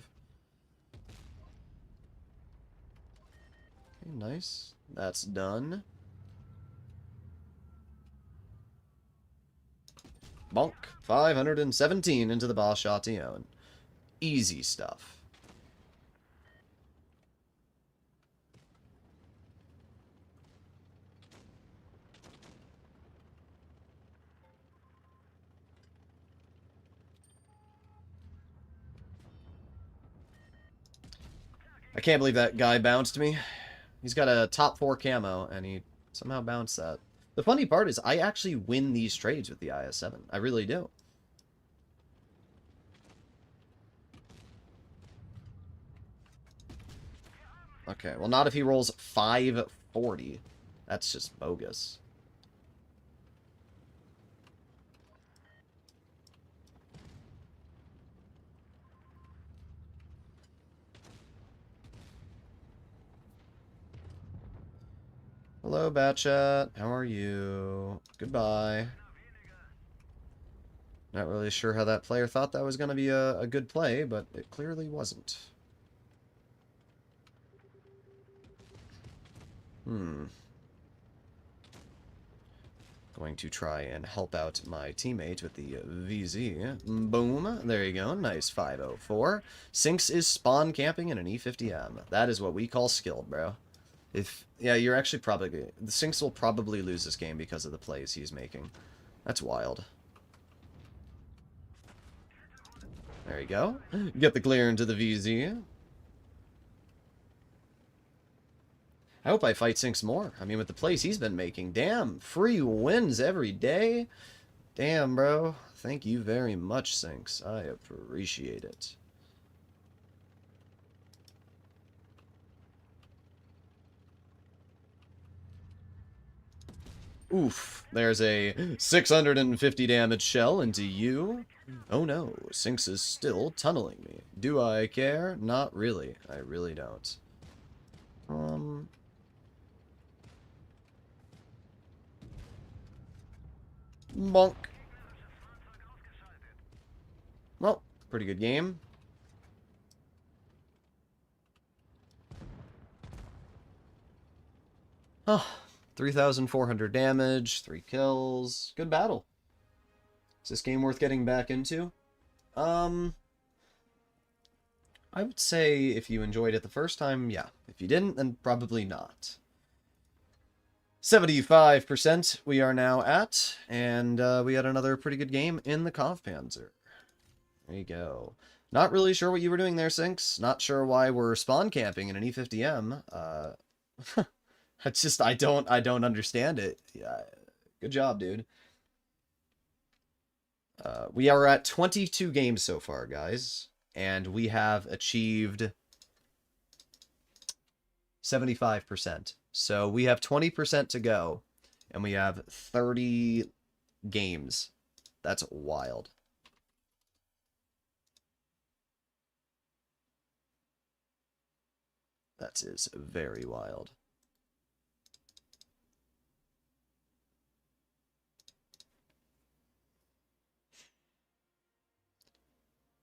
Okay, nice. That's done. Bonk. 517 into the boss Shotty-own. Easy stuff. I can't believe that guy bounced me. He's got a top 4 camo, and he somehow bounced that. The funny part is, I actually win these trades with the IS-7. I really do. Okay, well, not if he rolls 540. That's just bogus. Hello, Batchat. How are you? Goodbye. Not really sure how that player thought that was going to be a good play, but it clearly wasn't. Going to try and help out my teammate with the VZ. Boom. There you go. Nice 504. Sinks is spawn camping in an E50M. That is what we call skilled, bro. Yeah, you're actually probably... The Sinks will probably lose this game because of the plays he's making. That's wild. There you go. Get the clear into the VZ. I hope I fight Sinks more. I mean, with the plays he's been making. Damn, free wins every day. Damn, bro. Thank you very much, Sinks. I appreciate it. Oof. There's a 650 damage shell into you. Oh no, Sinks is still tunneling me. Do I care? Not really. I really don't. Bonk. Well, pretty good game. Oh, 3,400 damage, 3 kills. Good battle. Is this game worth getting back into? I would say if you enjoyed it the first time, yeah. If you didn't, then probably not. 75% we are now at, and we had another pretty good game in the Kampfpanzer. There you go. Not really sure what you were doing there, Sinks. Not sure why we're spawn camping in an E50M. It's just I don't understand it. Yeah, good job, dude. We are at 22 games so far, guys, and we have achieved 75%. So we have 20% to go, and we have 30 games. That's wild. That is very wild.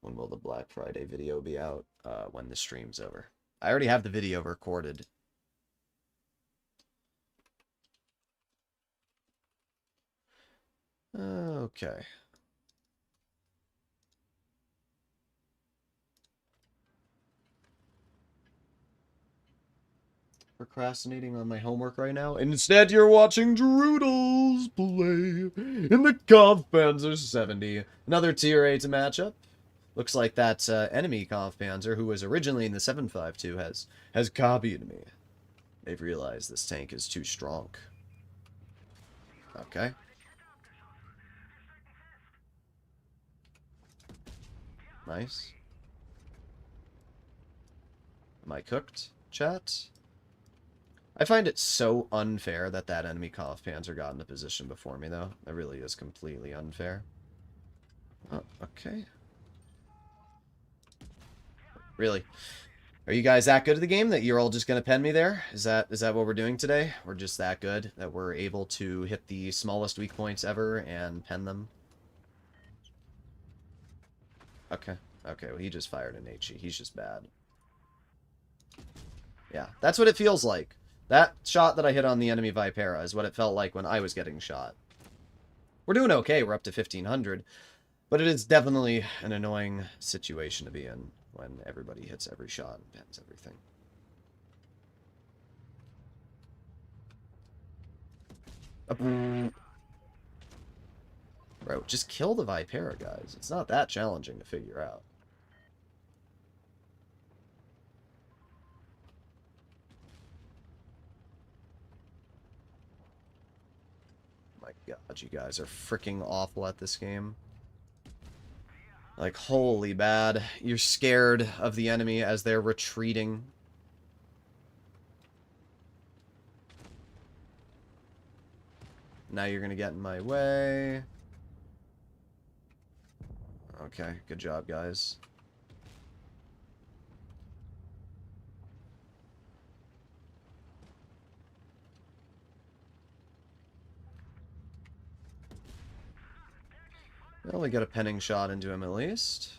When will the Black Friday video be out? When the stream's over. I already have the video recorded. Okay. Procrastinating on my homework right now. Instead, you're watching Droodles play in the Kampfpanzer 70. Another tier 8 matchup. Looks like that enemy Kampfpanzer, who was originally in the 752, has copied me. They've realized this tank is too strong. Okay. Nice. Am I cooked, chat? I find it so unfair that that enemy Kampfpanzer got in the position before me, though. That really is completely unfair. Oh, okay. Really? Are you guys that good at the game that you're all just going to pen me there? Is that what we're doing today? We're just that good that we're able to hit the smallest weak points ever and pen them? Okay. Okay, well, he just fired an HE. He's just bad. Yeah, that's what it feels like. That shot that I hit on the enemy Vipera is what it felt like when I was getting shot. We're doing okay. We're up to 1,500. But it is definitely an annoying situation to be in when everybody hits every shot and pens everything. Bro, just kill the Vipera, guys. It's not that challenging to figure out. My god, you guys are freaking awful at this game. Like, holy bad. You're scared of the enemy as they're retreating. Now you're gonna get in my way. Okay, good job, guys. Well, we got a penning shot into him at least.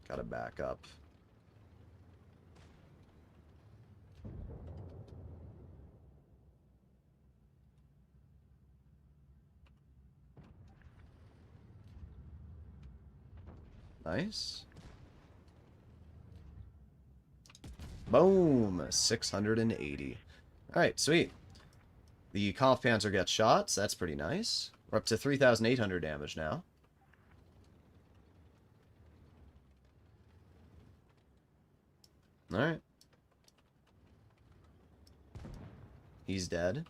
Gotta back up. Nice. Boom! 680. Alright, sweet. The Kampfpanzer gets shot, so that's pretty nice. We're up to 3,800 damage now. Alright. He's dead.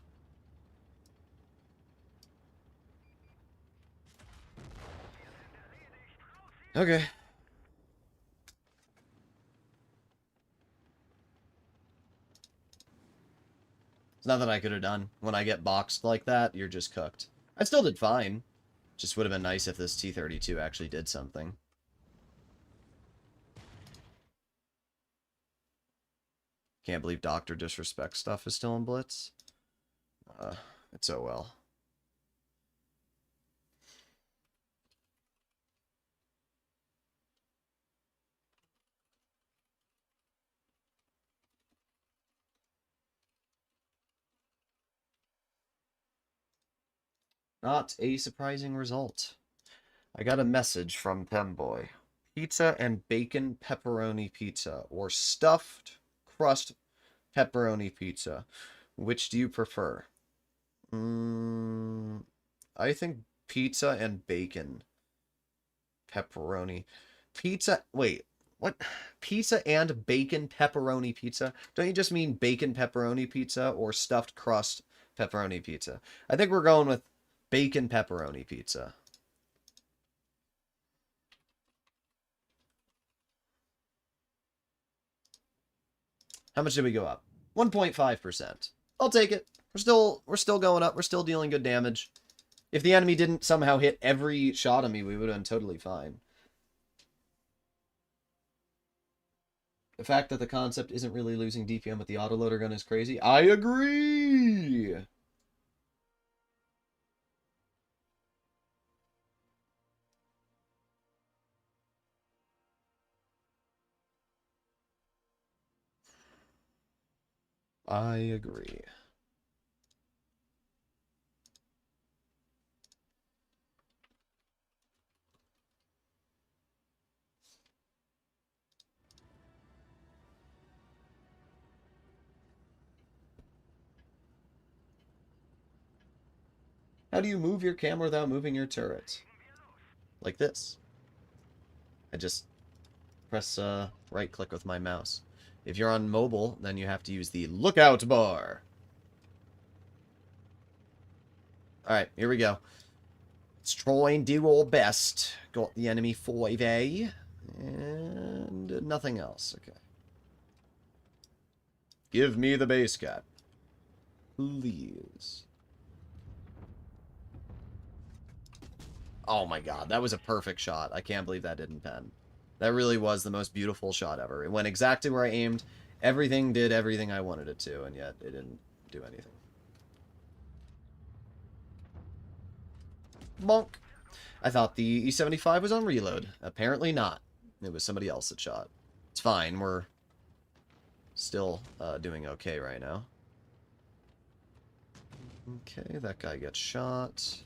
Okay. There's nothing I could have done. When I get boxed like that, you're just cooked. I still did fine. Just would have been nice if this T-32 actually did something. Can't believe Dr. Disrespect stuff is still in Blitz. It's oh well. Not a surprising result. I got a message from Femboy. Pizza and bacon pepperoni pizza, or stuffed crust pepperoni pizza. Which do you prefer? I think pizza and bacon pepperoni. Pizza, wait, what? Pizza and bacon pepperoni pizza? Don't you just mean bacon pepperoni pizza or stuffed crust pepperoni pizza? I think we're going with bacon pepperoni pizza. How much did we go up? 1.5%. I'll take it. We're still going up. We're still dealing good damage. If the enemy didn't somehow hit every shot of me, we would have been totally fine. The fact that the concept isn't really losing DPM with the autoloader gun is crazy. I agree! I agree. How do you move your camera without moving your turret? Like this. I just press right click with my mouse. If you're on mobile, then you have to use the lookout bar. Alright, here we go. Let's try and do our best. Got the enemy 5A. And nothing else. Okay. Give me the base cap. Please. Oh my god, that was a perfect shot. I can't believe that didn't pen. That really was the most beautiful shot ever. It went exactly where I aimed. Everything did everything I wanted it to, and yet it didn't do anything. Bonk. I thought the E75 was on reload. Apparently not. It was somebody else that shot. It's fine. We're still doing okay right now. Okay, that guy gets shot.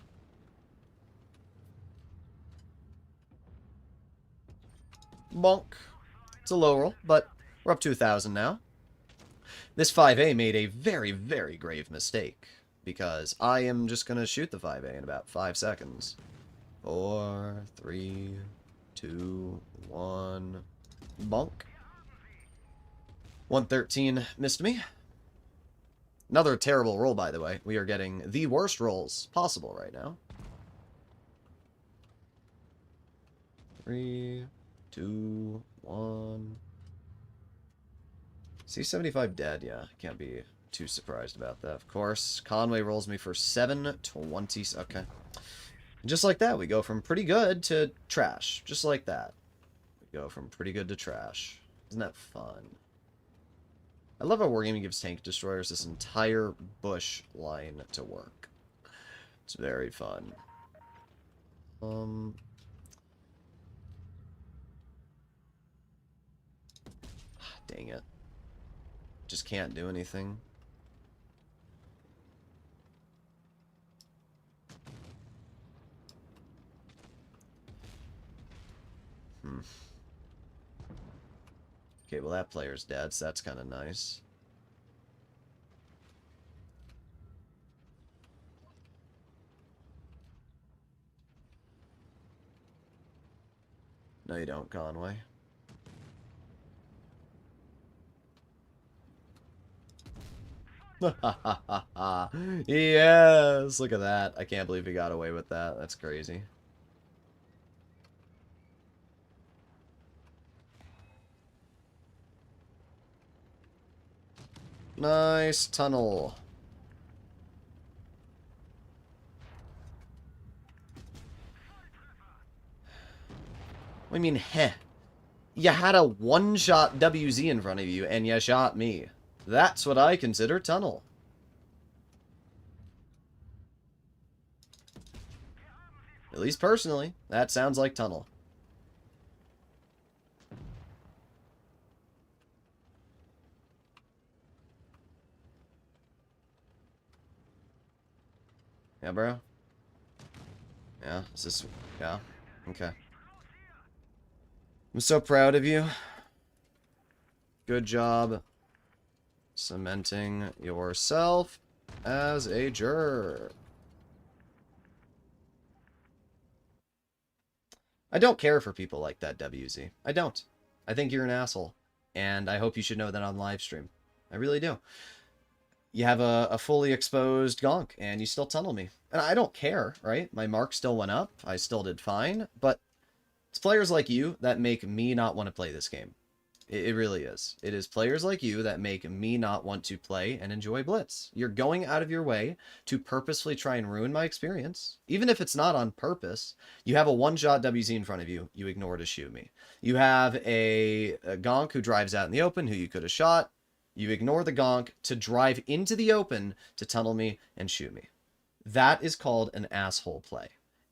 Bonk. It's a low roll, but we're up to 1,000 now. This 5A made a very, very grave mistake, because I am just going to shoot the 5A in about 5 seconds. 4, 3, 2, 1, bonk. 113 missed me. Another terrible roll, by the way. We are getting the worst rolls possible right now. 3, 2, 1. C75 dead, yeah. Can't be too surprised about that, of course. Conway rolls me for 720. Okay. Just like that, we go from pretty good to trash. Just like that. We go from pretty good to trash. Isn't that fun? I love how Wargaming gives tank destroyers this entire bush line to work. It's very fun. Dang it. Just can't do anything. Okay, well that player's dead, so that's kind of nice. No, you don't, Conway. Yes! Look at that. I can't believe he got away with that. That's crazy. Nice tunnel. What do you mean, heh? You had a one-shot WZ in front of you, and you shot me. That's what I consider tunnel. At least personally, that sounds like tunnel. Yeah, bro? Yeah, is this... Yeah, okay. I'm so proud of you. Good job cementing yourself as a jerk. I don't care for people like that, WZ. I don't. I think you're an asshole. And I hope you should know that on live stream. I really do. You have a fully exposed gonk, and you still tunnel me. And I don't care, right? My mark still went up. I still did fine. But it's players like you that make me not want to play this game. It really is. It is players like you that make me not want to play and enjoy Blitz. You're going out of your way to purposefully try and ruin my experience. Even if it's not on purpose. You have a one-shot WZ in front of you. You ignore to shoot me. You have a gonk who drives out in the open who you could have shot. You ignore the gonk to drive into the open to tunnel me and shoot me. That is called an asshole play.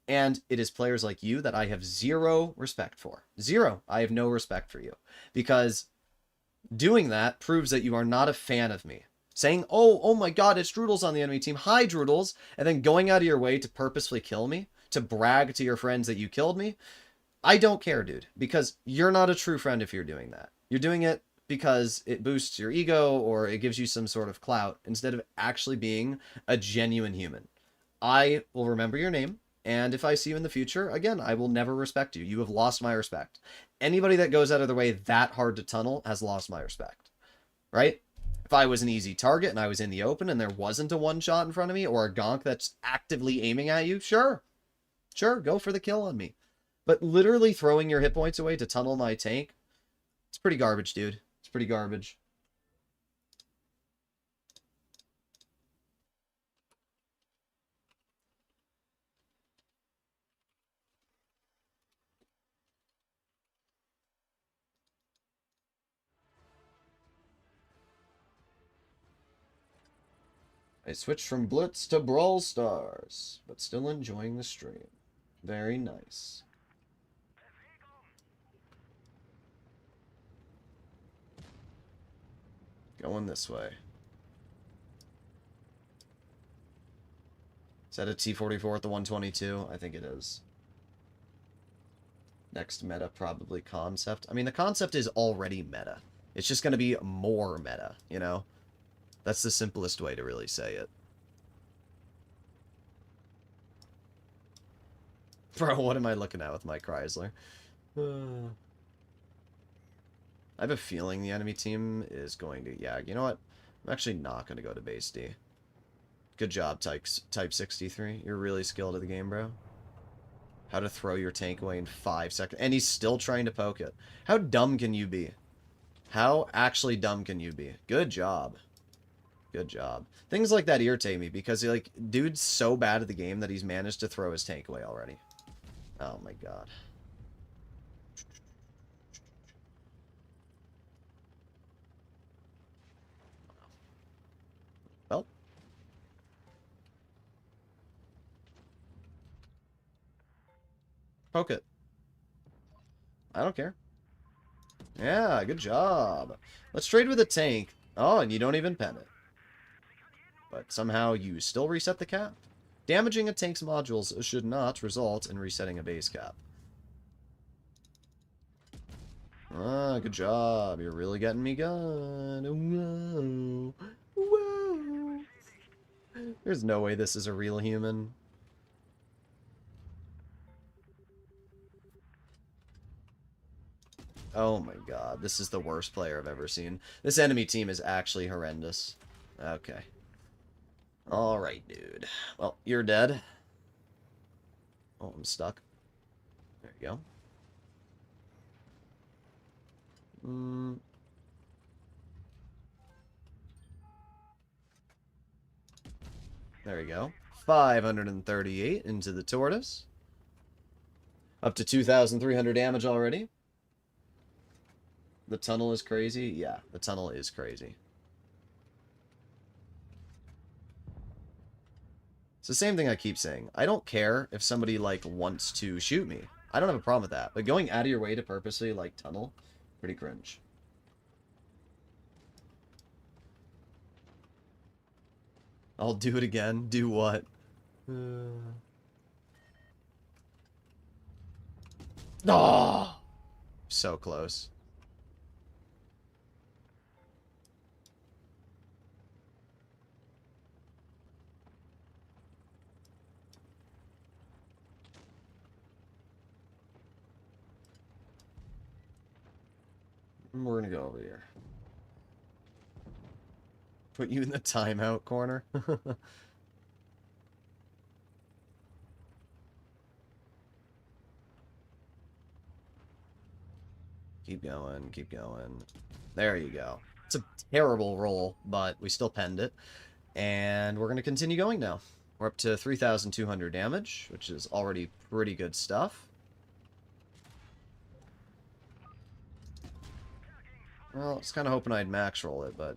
And it is players like you that I have zero respect for. Zero. I have no respect for you. Because doing that proves that you are not a fan of me. Saying, oh my god, it's Droodles on the enemy team. Hi, Droodles. And then going out of your way to purposefully kill me. To brag to your friends that you killed me. I don't care, dude. Because you're not a true friend if you're doing that. You're doing it because it boosts your ego or it gives you some sort of clout instead of actually being a genuine human. I will remember your name. And if I see you in the future, again, I will never respect you. You have lost my respect. Anybody that goes out of their way that hard to tunnel has lost my respect. Right? If I was an easy target and I was in the open and there wasn't a one shot in front of me or a gonk that's actively aiming at you, sure. Sure, go for the kill on me. But literally throwing your hit points away to tunnel my tank, it's pretty garbage, dude. It's pretty garbage. I switched from Blitz to Brawl Stars, but still enjoying the stream. Very nice. Going this way. Is that a T-44 at the 122? I think it is. Next meta, probably concept. I mean, the concept is already meta. It's just going to be more meta, you know? That's the simplest way to really say it. Bro, what am I looking at with my Chrysler? I have a feeling the enemy team is going to... Yeah, you know what? I'm actually not going to go to base D. Good job, Type 63. You're really skilled at the game, bro. How to throw your tank away in 5 seconds. And he's still trying to poke it. How dumb can you be? How actually dumb can you be? Good job. Good job. Things like that irritate me because, like, dude's so bad at the game that he's managed to throw his tank away already. Oh my god. Well. Poke it. I don't care. Yeah, good job. Let's trade with a tank. Oh, and you don't even pen it. But somehow you still reset the cap. Damaging a tank's modules should not result in resetting a base cap. Ah, good job. You're really getting me good. Whoa. Whoa. There's no way this is a real human. Oh my god, this is the worst player I've ever seen. This enemy team is actually horrendous. Okay. Alright, dude. Well, you're dead. Oh, I'm stuck. There you go. There you go. 538 into the tortoise. Up to 2,300 damage already. The tunnel is crazy. Yeah, the tunnel is crazy. It's the same thing I keep saying. I don't care if somebody, like, wants to shoot me. I don't have a problem with that. But going out of your way to purposely, like, tunnel, pretty cringe. I'll do it again. Do what? Oh, so close. We're gonna go over here. Put you in the timeout corner. Keep going, keep going. There you go. It's a terrible roll, but we still penned it. And we're going to continue going now. We're up to 3,200 damage, which is already pretty good stuff. Well, I was kind of hoping I'd max roll it, but...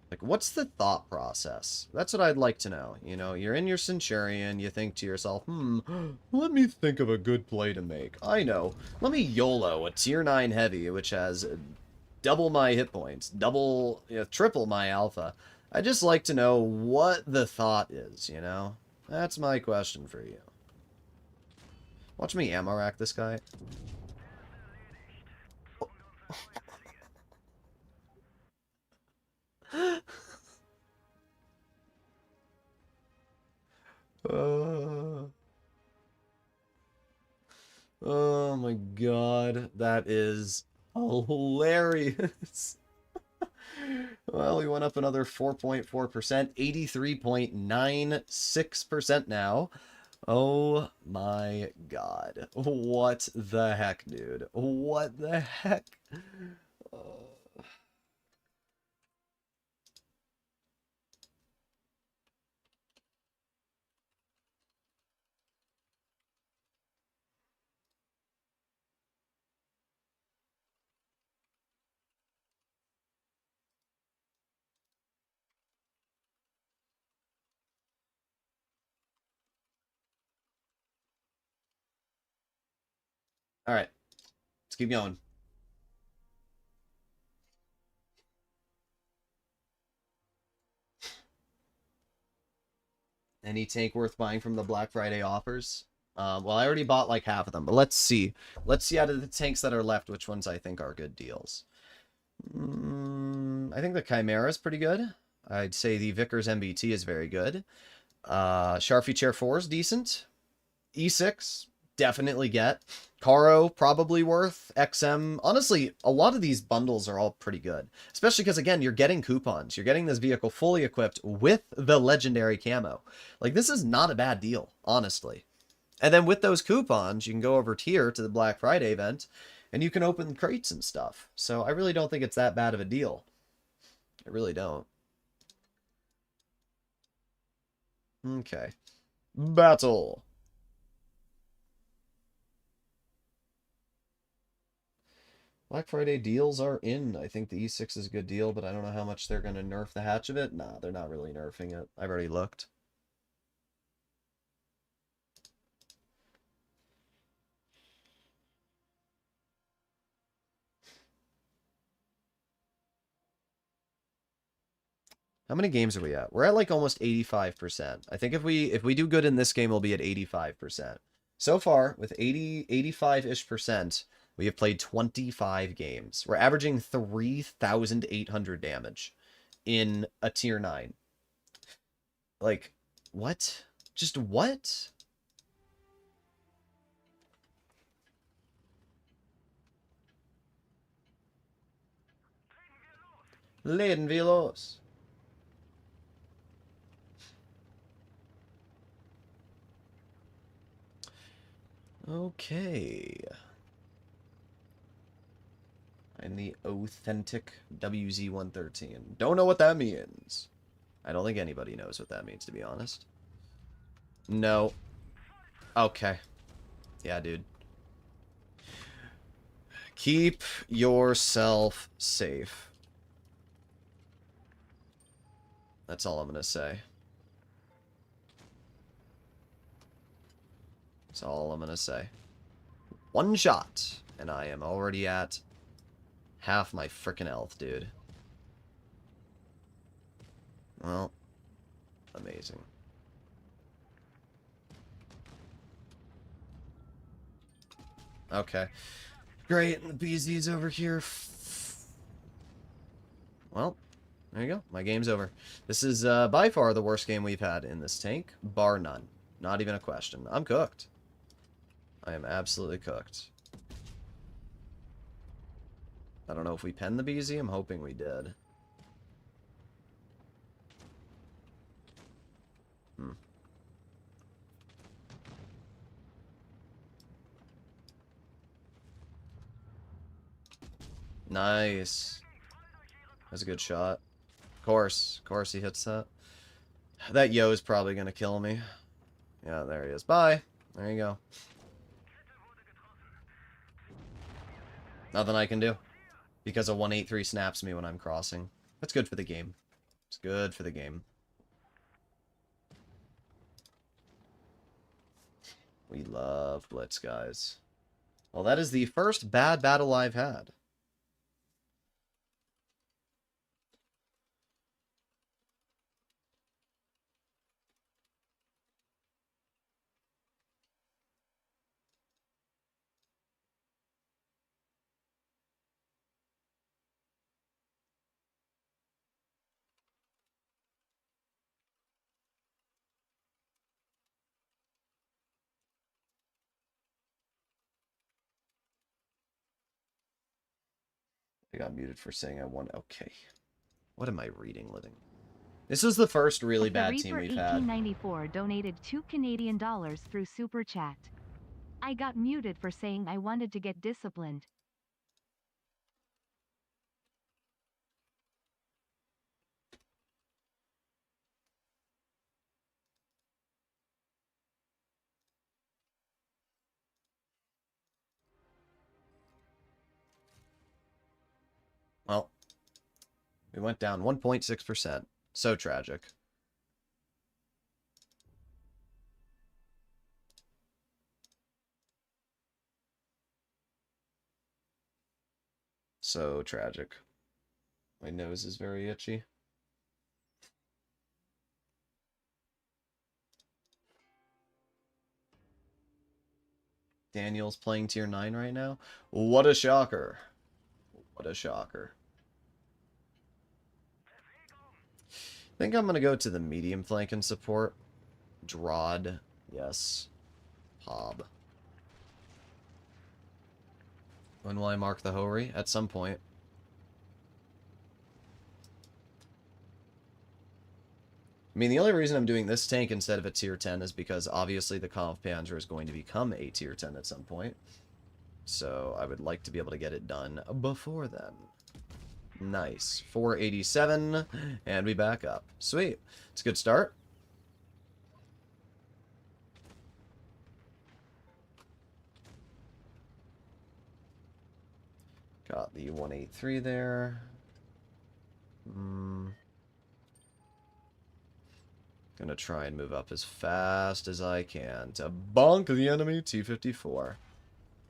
like, what's the thought process? That's what I'd like to know. You know, you're in your Centurion, you think to yourself, let me think of a good play to make. I know. Let me YOLO a tier 9 heavy, which has double my hit points, double, triple my alpha. I just like to know what the thought is, you know? That's my question for you. Watch me ammo rack this guy. Oh my god, that is hilarious. Well, we went up another 4.4%, 83.96% now. Oh my god. What the heck, dude? What the heck? Alright, let's keep going. Any tank worth buying from the Black Friday offers? Well, I already bought like half of them, but let's see. Let's see out of the tanks that are left, which ones I think are good deals. I think the Chimera is pretty good. I'd say the Vickers MBT is very good. Sharfie Chair 4 is decent. E6, definitely get. Caro, probably worth. XM, honestly, a lot of these bundles are all pretty good. Especially because, again, you're getting coupons. You're getting this vehicle fully equipped with the legendary camo. Like, this is not a bad deal, honestly. And then with those coupons, you can go over here to the Black Friday event, and you can open crates and stuff. So I really don't think it's that bad of a deal. I really don't. Okay. Battle. Black Friday deals are in. I think the E6 is a good deal, but I don't know how much they're going to nerf the hatch of it. Nah, they're not really nerfing it. I've already looked. How many games are we at? We're at like almost 85%. I think if we do good in this game, we'll be at 85%. So far, with 85-ish%, we have played 25 games. We're averaging 3,800 damage in a tier 9. Like, what? Just what? Leden wir los. Okay. I'm the authentic WZ-113. Don't know what that means. I don't think anybody knows what that means, to be honest. No. Okay. Yeah, dude. Keep yourself safe. That's all I'm gonna say. That's all I'm gonna say. One shot, and I am already at half my frickin' health, dude. Well, amazing. Okay. Great, and the BZ's over here. Well, there you go. My game's over. This is by far the worst game we've had in this tank, bar none. Not even a question. I'm cooked. I am absolutely cooked. I don't know if we penned the BZ. I'm hoping we did. Nice. That's a good shot. Of course he hits that. That yo is probably going to kill me. Yeah, there he is. Bye. There you go. Nothing I can do. Because a 183 snaps me when I'm crossing. That's good for the game. It's good for the game. We love Blitz, guys. Well, that is the first bad battle I've had. I got muted for saying I won. Okay. What am I reading, living? This is the first really bad team we've had. 1894 donated $2 through Super Chat. I got muted for saying I wanted to get disciplined. Well, we went down 1.6%. So tragic. So tragic. My nose is very itchy. Daniel's playing tier 9 right now. What a shocker. What a shocker. I think I'm going to go to the medium flank and support. Drod. Yes. Hob. When will I mark the Hori? At some point. I mean, the only reason I'm doing this tank instead of a tier 10 is because obviously the Kampfpanzer is going to become a tier 10 at some point. So I would like to be able to get it done before then. Nice. 487, and we back up. Sweet. It's a good start. Got the 183 there. Gonna try and move up as fast as I can to bonk the enemy T-54. Of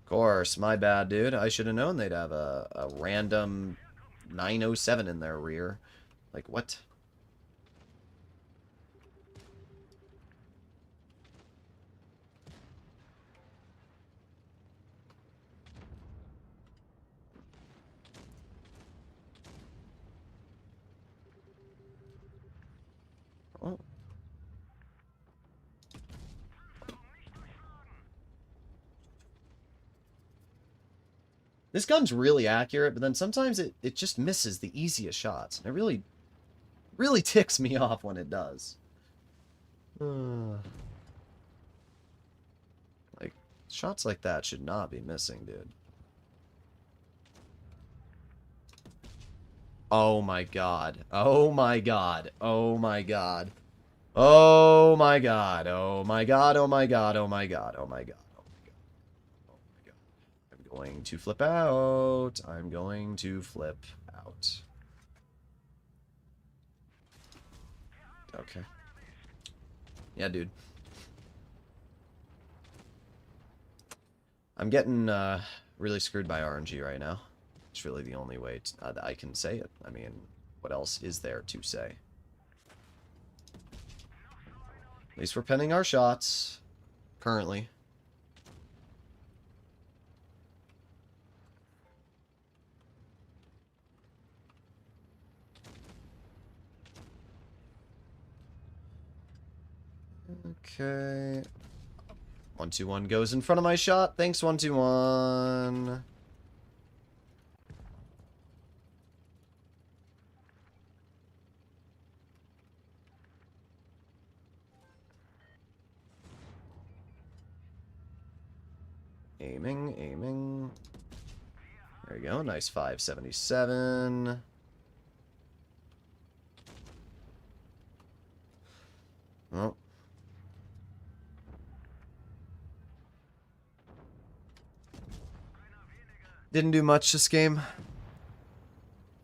course, my bad, dude. I should have known they'd have a random 907 in their rear. Like, what? Oh. This gun's really accurate, but then sometimes it just misses the easiest shots. And it really ticks me off when it does. Like, shots like that should not be missing, dude. Oh my god. Oh my god. Oh my god. Oh my god. Oh my god. Oh my god. Oh my god. Oh my god. Oh my god. Oh my god. I'm going to flip out. I'm going to flip out. Okay. Yeah, dude. I'm getting really screwed by RNG right now. It's really the only way that I can say it. I mean, what else is there to say? At least we're pinning our shots. Currently. Okay. 121 goes in front of my shot. Thanks, 121. Aiming, aiming. There we go. Nice 577. Well. Didn't do much this game.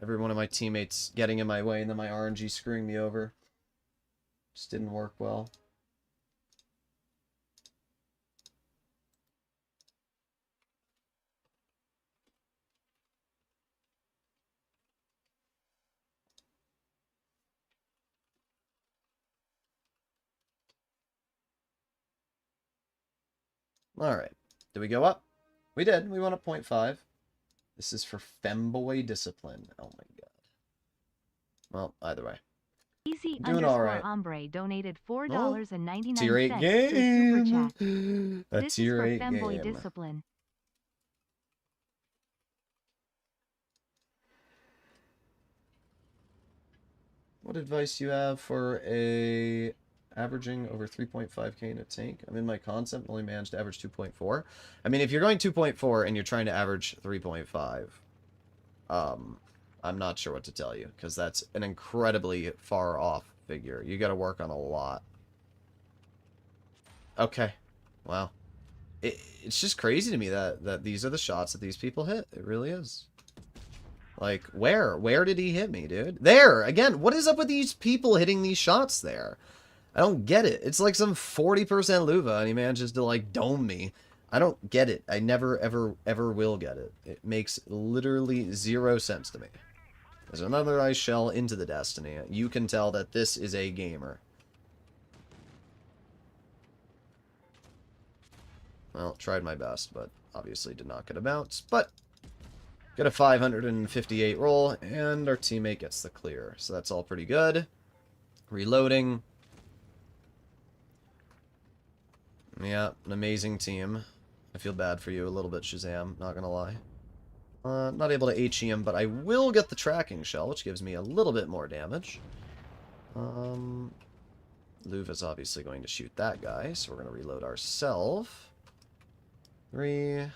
Every one of my teammates getting in my way and then my RNG screwing me over. Just didn't work well. Alright. Did we go up? We did. We went up 0.5. This is for Femboy Discipline. Oh my god. Well, either way. Easy Doing all right. Ombre donated $4.99 Tier 8 through game. Super Chat. A This tier is 8 for Femboy game. Discipline. What advice do you have for a averaging over 3.5k in a tank? I'm in my concept, only managed to average 2.4. I mean, if you're going 2.4 and you're trying to average 3.5, I'm not sure what to tell you, because that's an incredibly far off figure. You got to work on a lot. Okay. Wow. It's just crazy to me that these are the shots that these people hit. It really is. Like, where? Where did he hit me, dude? There! Again, what is up with these people hitting these shots there? I don't get it. It's like some 40% Luva, and he manages to, like, dome me. I don't get it. I never, ever, ever will get it. It makes literally 0 sense to me. There's another ice shell into the Destiny. You can tell that this is a gamer. Well, tried my best, but obviously did not get a bounce. But get a 558 roll, and our teammate gets the clear. So that's all pretty good. Reloading. Yeah, an amazing team. I feel bad for you a little bit, Shazam, not gonna lie. Not able to HE him, but I will get the tracking shell, which gives me a little bit more damage. Luva's obviously going to shoot that guy, so we're going to reload ourselves. 3,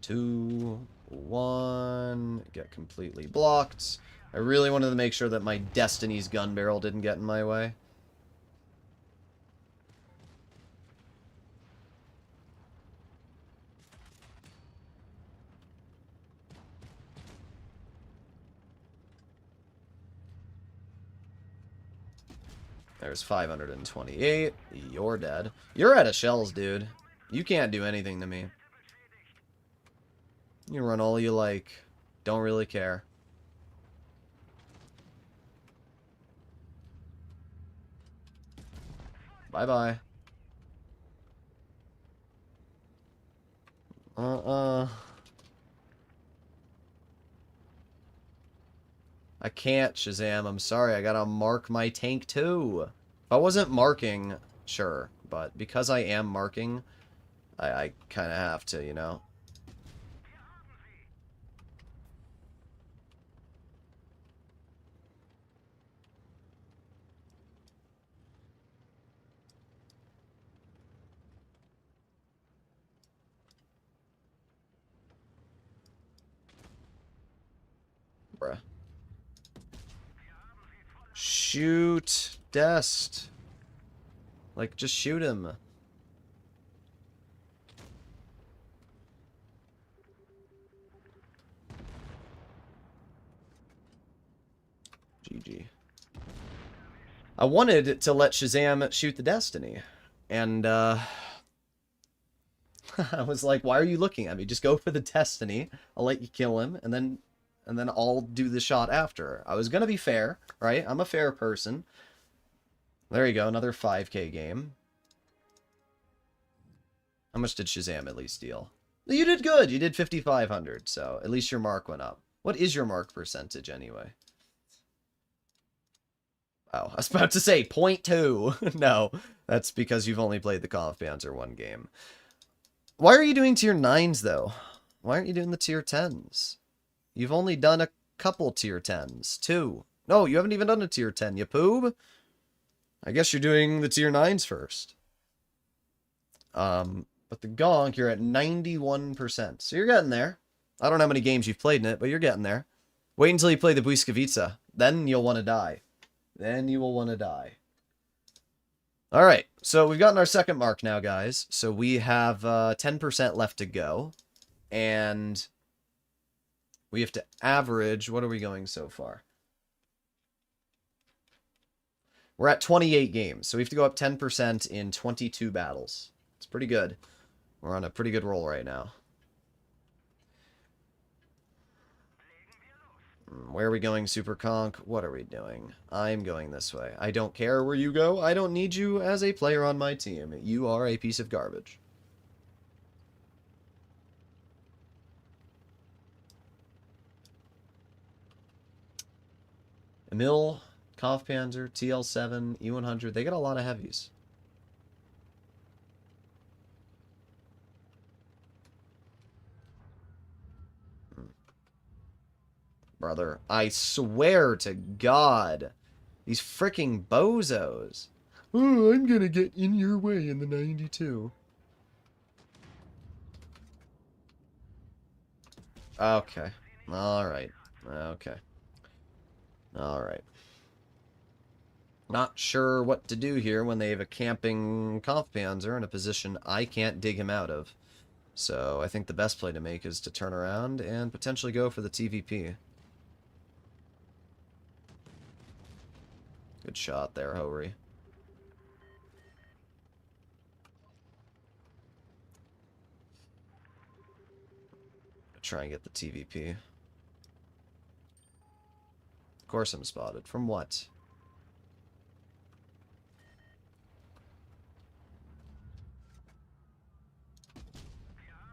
2, 1. Get completely blocked. I really wanted to make sure that my Destiny's gun barrel didn't get in my way. There's 528. You're dead. You're out of shells, dude. You can't do anything to me. You run all you like. Don't really care. Bye-bye. I can't, Shazam. I'm sorry. I gotta mark my tank, too. If I wasn't marking, sure. But because I am marking, I kind of have to, you know? Bruh. Shoot. Dest. Like, just shoot him. GG. I wanted to let Shazam shoot the Destiny. And, I was like, why are you looking at me? Just go for the Destiny. I'll let you kill him, and then I'll do the shot after. I was gonna be fair, right? I'm a fair person. There you go, another 5k game. How much did Shazam at least deal? You did good. You did 5,500, so at least your mark went up. What is your mark percentage anyway? Oh, I was about to say 0.2. No, that's because you've only played the Kampfpanzer one game. Why are you doing tier 9s, though? Why aren't you doing the tier 10s? You've only done a couple tier 10s. 2. No, you haven't even done a tier 10, you poob. I guess you're doing the tier 9s first. But the Gonk, you're at 91%. So you're getting there. I don't know how many games you've played in it, but you're getting there. Wait until you play the Błyskawica. Then you'll want to die. Then you will want to die. Alright, so we've gotten our second mark now, guys. So we have 10% left to go. And we have to average... What are we going so far? We're at 28 games, so we have to go up 10% in 22 battles. It's pretty good. We're on a pretty good roll right now. Where are we going, Super Conk? What are we doing? I'm going this way. I don't care where you go. I don't need you as a player on my team. You are a piece of garbage. Emil, Kampfpanzer, TL7, E100. They got a lot of heavies. Brother, I swear to God. These freaking bozos. Oh, I'm gonna get in your way in the 92. Okay. Alright. Okay. Alright. Not sure what to do here when they have a camping Kampfpanzer in a position I can't dig him out of. So I think the best play to make is to turn around and potentially go for the TVP. Good shot there, Hori. Try and get the TVP. Of course I'm spotted. From what?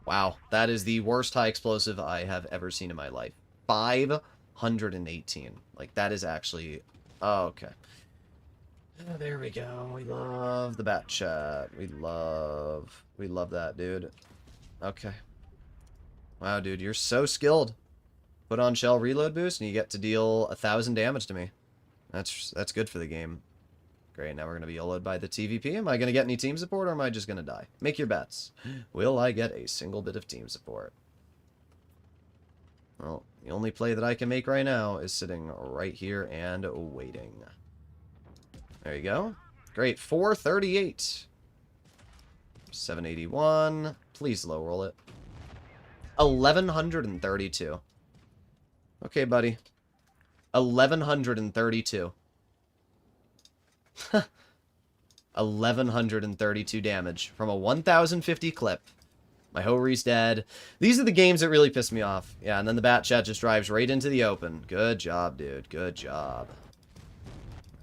Wow, that is the worst high explosive I have ever seen in my life. 518. Like, that is actually... Oh, okay. Oh, there we go. We love the bat chat. We love that, dude. Okay. Wow, dude, you're so skilled. Put on shell reload boost, and you get to deal 1,000 damage to me. That's good for the game. Great, now we're going to be YOLO'd by the TVP. Am I going to get any team support, or am I just going to die? Make your bets. Will I get a single bit of team support? Well, the only play that I can make right now is sitting right here and waiting. There you go. Great, 438. 781. Please low roll it. 1,132. Okay, buddy. 1,132. 1,132 damage from a 1,050 clip. My Hori's dead. These are the games that really piss me off. Yeah, and then the bat chat just drives right into the open. Good job, dude. Good job.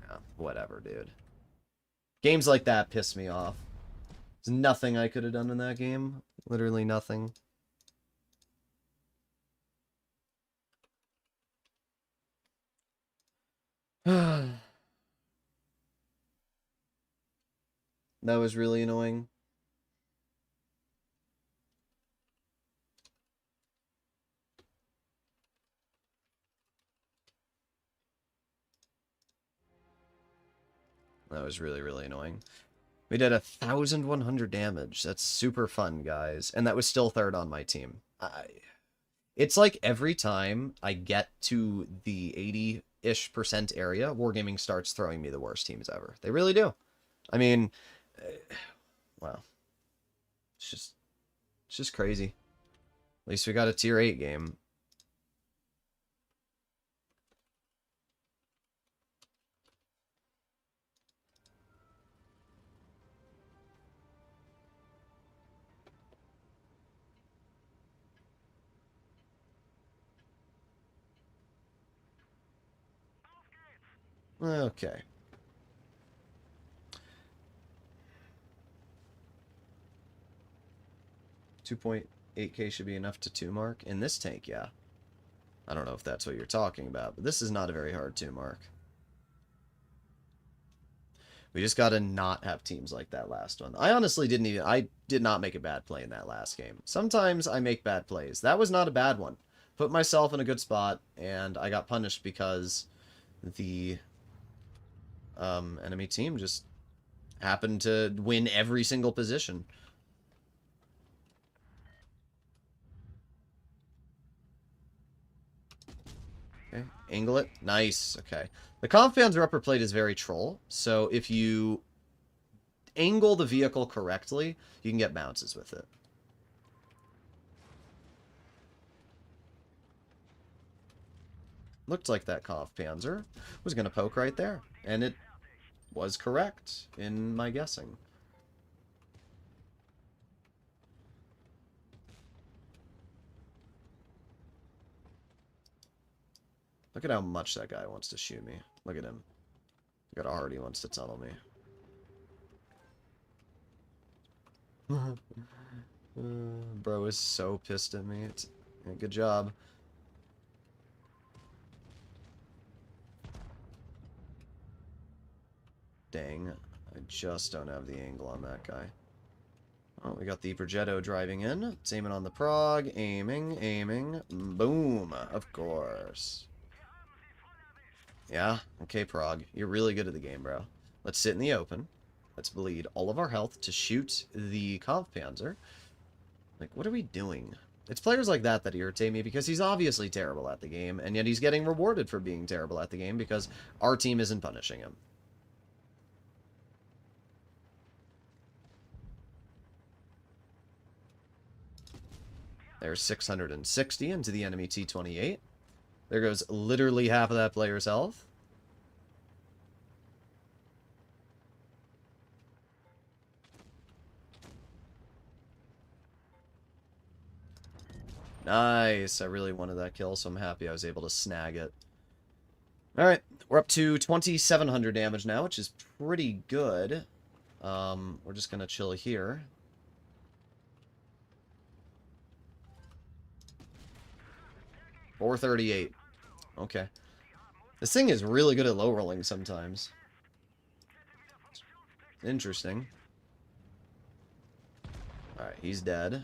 Yeah, whatever, dude. Games like that piss me off. There's nothing I could have done in that game. Literally nothing. That was really annoying. That was really, really annoying. We did 1,100 damage. That's super fun, guys. And that was still third on my team. It's like every time I get to the 80-ish% area, Wargaming starts throwing me the worst teams ever. They really do. I mean, wow. It's just crazy. At least we got a tier 8 game. Okay. $2.8K should be enough to 2 mark. In this tank, yeah. I don't know if that's what you're talking about, but this is not a very hard 2 mark. We just gotta not have teams like that last one. I honestly I did not make a bad play in that last game. Sometimes I make bad plays. That was not a bad one. Put myself in a good spot, and I got punished because the enemy team just happened to win every single position. Okay, angle it. Nice. Okay. The Kampfpanzer upper plate is very troll, so if you angle the vehicle correctly, you can get bounces with it. Looked like that Kampfpanzer was going to poke right there, and it was correct in my guessing. Look at how much that guy wants to shoot me. Look at him. Look at how hard he wants to tunnel me. Bro is so pissed at me. Good job. Dang. I just don't have the angle on that guy. Oh, we got the Progetto driving in. It's aiming on the prog. Aiming, aiming. Boom. Of course. Yeah? Okay, prog. You're really good at the game, bro. Let's sit in the open. Let's bleed all of our health to shoot the Kampfpanzer. Like, what are we doing? It's players like that that irritate me because he's obviously terrible at the game, and yet he's getting rewarded for being terrible at the game because our team isn't punishing him. There's 660 into the enemy T-28. There goes literally half of that player's health. Nice. I really wanted that kill, so I'm happy I was able to snag it. Alright, we're up to 2,700 damage now, which is pretty good. We're just going to chill here. $438. Okay. This thing is really good at low rolling sometimes. Interesting. Alright, he's dead.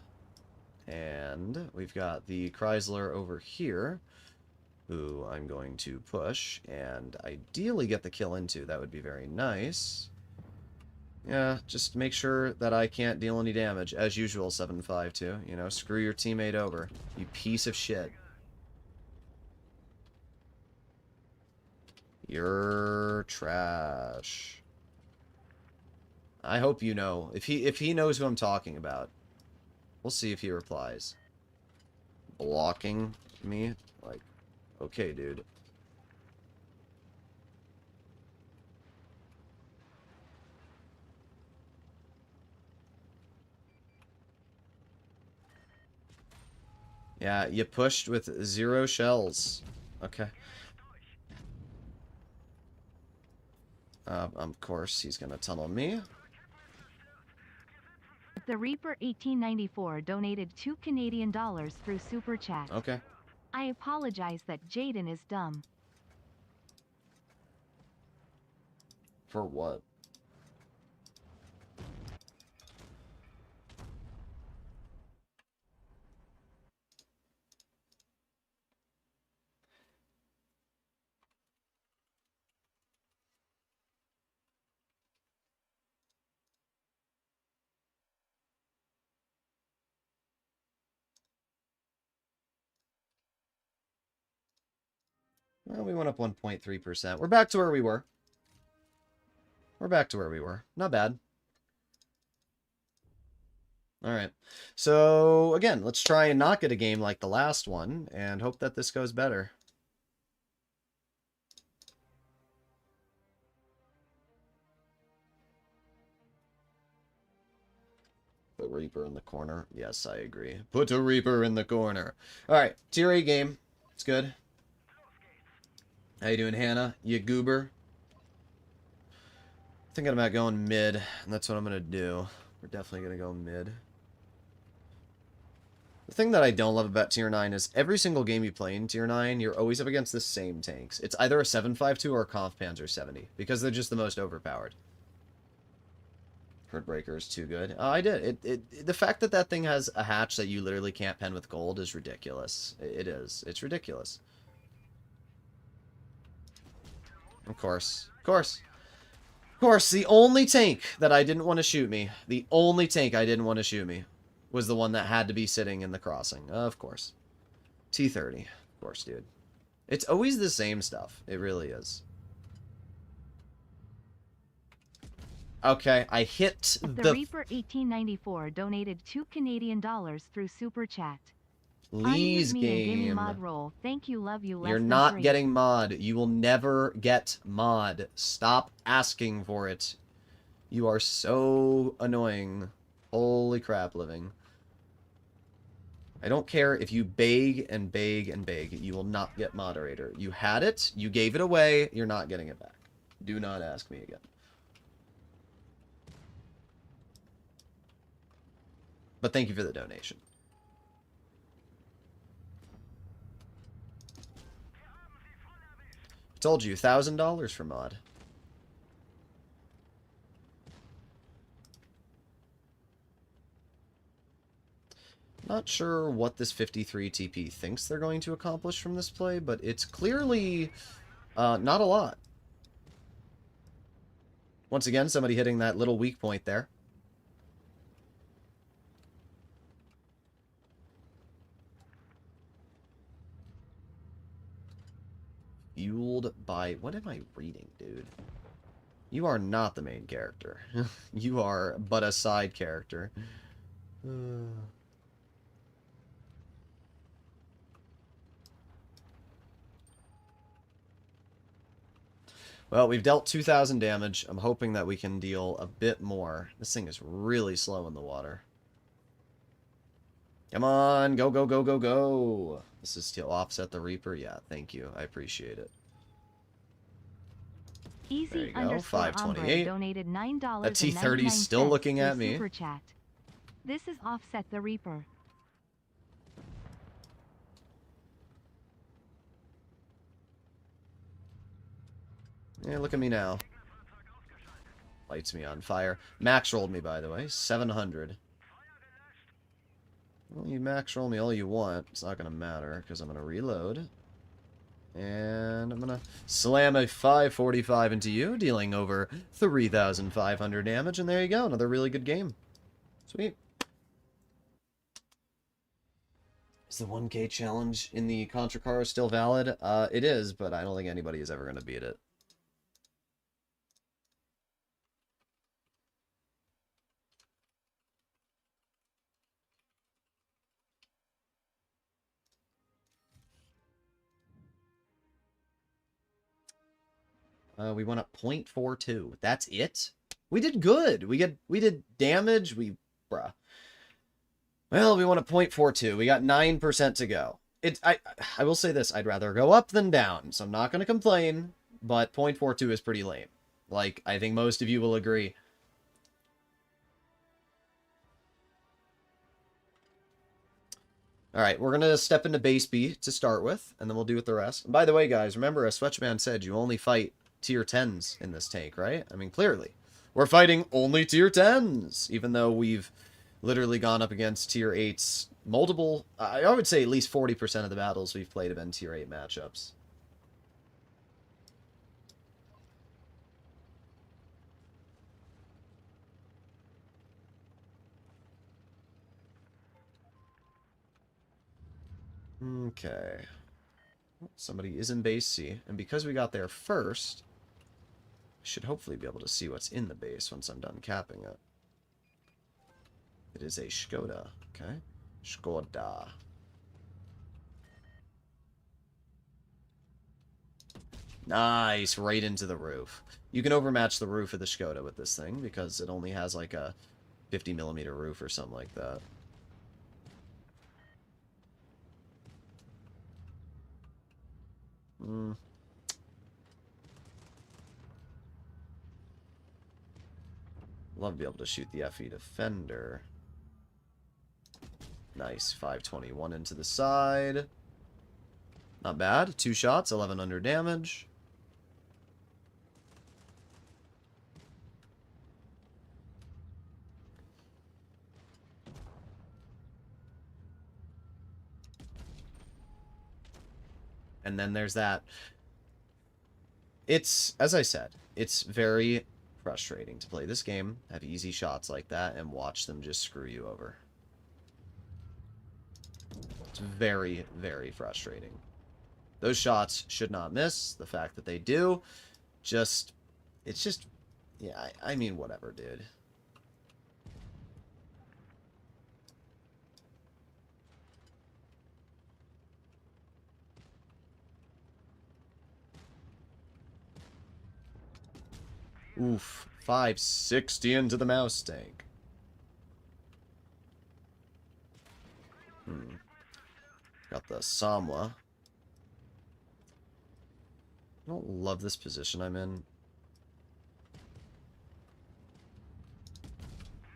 And we've got the Chrysler over here, who I'm going to push, and ideally get the kill into. That would be very nice. Yeah, just make sure that I can't deal any damage. As usual, 752. You know, screw your teammate over. You piece of shit. You're trash. I hope you know. If he knows who I'm talking about. We'll see if he replies. Blocking me? Like, okay, dude. Yeah, you pushed with 0 shells. Okay. Of course, he's gonna tunnel me. The Reaper 1894 donated $2 Canadian through Super Chat. Okay. I apologize that Jaden is dumb. For what? Well, we went up 1.3%. We're back to where we were. We're back to where we were. Not bad. Alright. So, again, let's try and not get a game like the last one, and hope that this goes better. Put Reaper in the corner. Yes, I agree. Put a Reaper in the corner. Alright, tier 8 game. It's good. How you doing, Hannah? You goober? Thinking about going mid, and that's what I'm going to do. We're definitely going to go mid. The thing that I don't love about tier 9 is every single game you play in tier 9, you're always up against the same tanks. It's either a 752 or a Kampfpanzer 70, because they're just the most overpowered. Herd Breaker is too good. Oh, I did. The fact that that thing has a hatch that you literally can't pen with gold is ridiculous. It is. It's ridiculous. Of course. Of course. Of course, the only tank that I didn't want to shoot me, the only tank I didn't want to shoot me, was the one that had to be sitting in the crossing. Of course. T-30. Of course, dude. It's always the same stuff. It really is. Okay, I hit the Reaper 1894 donated $2 through Super Chat. Please, game. Mod roll. Thank you, love you. You're not getting mod. You will never get mod. Stop asking for it. You are so annoying. Holy crap, living. I don't care if you beg and beg and beg. You will not get moderator. You had it. You gave it away. You're not getting it back. Do not ask me again. But thank you for the donation. Told you, $1,000 for mod. Not sure what this 53 TP thinks they're going to accomplish from this play, but it's clearly not a lot. Once again, somebody hitting that little weak point there. Fueled by... What am I reading, dude? You are not the main character. You are but a side character. Well, we've dealt 2,000 damage. I'm hoping that we can deal a bit more. This thing is really slow in the water. Come on, go, go, go, go, go. This is to offset the Reaper. Yeah, thank you. I appreciate it. Easy there you go, 528. Donated $9. That T-30's still looking at me. Super Chat. This is Offset the Reaper. Yeah, look at me now. Lights me on fire. Max rolled me, by the way. 700. Well, you max roll me all you want. It's not going to matter, because I'm going to reload. And I'm going to slam a 545 into you, dealing over 3,500 damage. And there you go. Another really good game. Sweet. Is the 1K challenge in the Contra Car still valid? It is, but I don't think anybody is ever going to beat it. We went up 0.42. That's it? We did good. We did damage. Bruh. Well, we went up 0.42. We got 9% to go. I will say this. I'd rather go up than down, so I'm not going to complain, but 0.42 is pretty lame. Like, I think most of you will agree. Alright, we're going to step into base B to start with, and then we'll do with the rest. And by the way, guys, remember, as Switchman said, you only fight tier 10s in this tank, right? I mean, clearly. We're fighting only tier 10s, even though we've literally gone up against tier 8s multiple... I would say at least 40% of the battles we've played have been tier 8 matchups. Okay. Somebody is in base C, and because we got there first, I should hopefully be able to see what's in the base once I'm done capping it. It is a Skoda, okay? Skoda. Nice, right into the roof. You can overmatch the roof of the Skoda with this thing, because it only has like a 50mm roof or something like that. Love to be able to shoot the FE Defender. Nice, 521 into the side. Not bad. 2 shots, 1100 damage. And then there's that. It's, as I said, it's very frustrating to play this game, have easy shots like that, and watch them just screw you over. It's very, very frustrating. Those shots should not miss. The fact that they do, it's just, yeah, I mean, whatever, dude. Oof, 560 into the mouse tank. Got the Samwa. I don't love this position I'm in.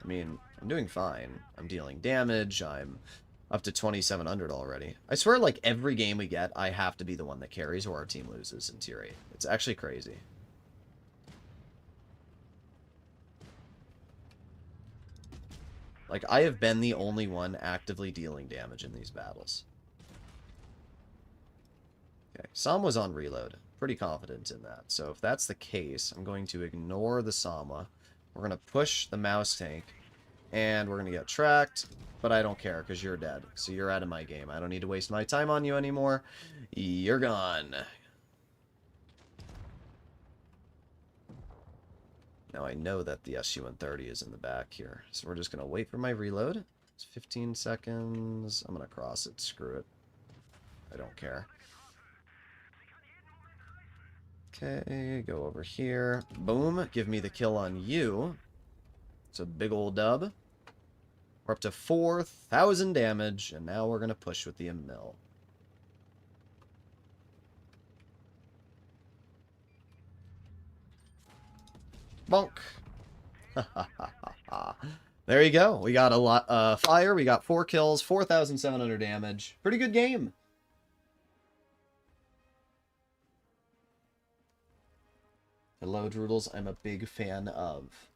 I mean, I'm doing fine. I'm dealing damage. I'm up to 2,700 already. I swear, like, every game we get, I have to be the one that carries or our team loses in Tier 8. It's actually crazy. Like, I have been the only one actively dealing damage in these battles. Okay, Sam was on reload. Pretty confident in that. So if that's the case, I'm going to ignore the Sama. We're going to push the mouse tank. And we're going to get tracked. But I don't care, because you're dead. So you're out of my game. I don't need to waste my time on you anymore. You're gone. Now I know that the SU-130 is in the back here. So we're just going to wait for my reload. It's 15 seconds. I'm going to cross it. Screw it. I don't care. Okay, go over here. Boom. Give me the kill on you. It's a big old dub. We're up to 4,000 damage, and now we're going to push with the mill. Bonk. There you go. We got a lot fire. We got 4 kills, 4,700 damage. Pretty good game. Hello, Droodles. I'm a big fan of.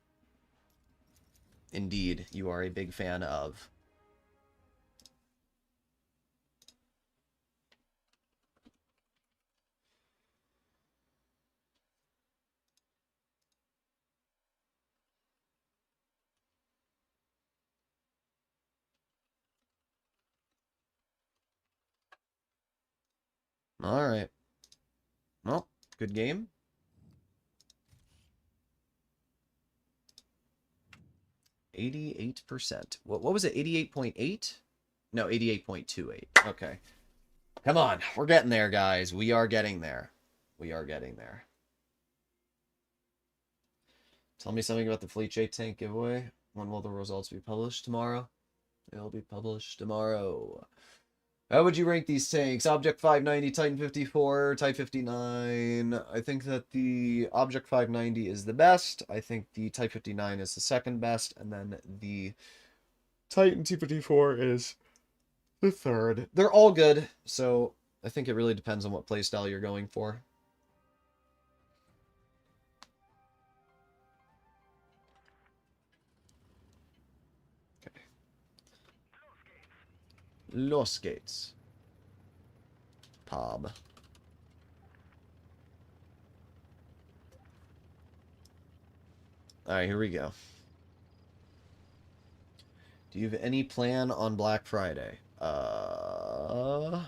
Indeed, you are a big fan of. All right. Well, good game. 88%. What was it? 88.8? No, 88.28. Okay. Come on. We're getting there, guys. We are getting there. We are getting there. Tell me something about the Felice tank giveaway. When will the results be published? Tomorrow? They'll be published tomorrow. How would you rank these tanks? Object 590, Titan 54, Type 59. I think that the Object 590 is the best. I think the Type 59 is the second best. And then the Titan T54 is the third. They're all good. So I think it really depends on what playstyle you're going for. Okay. Los Gates. Pob. Alright, here we go. Do you have any plan on Black Friday? Not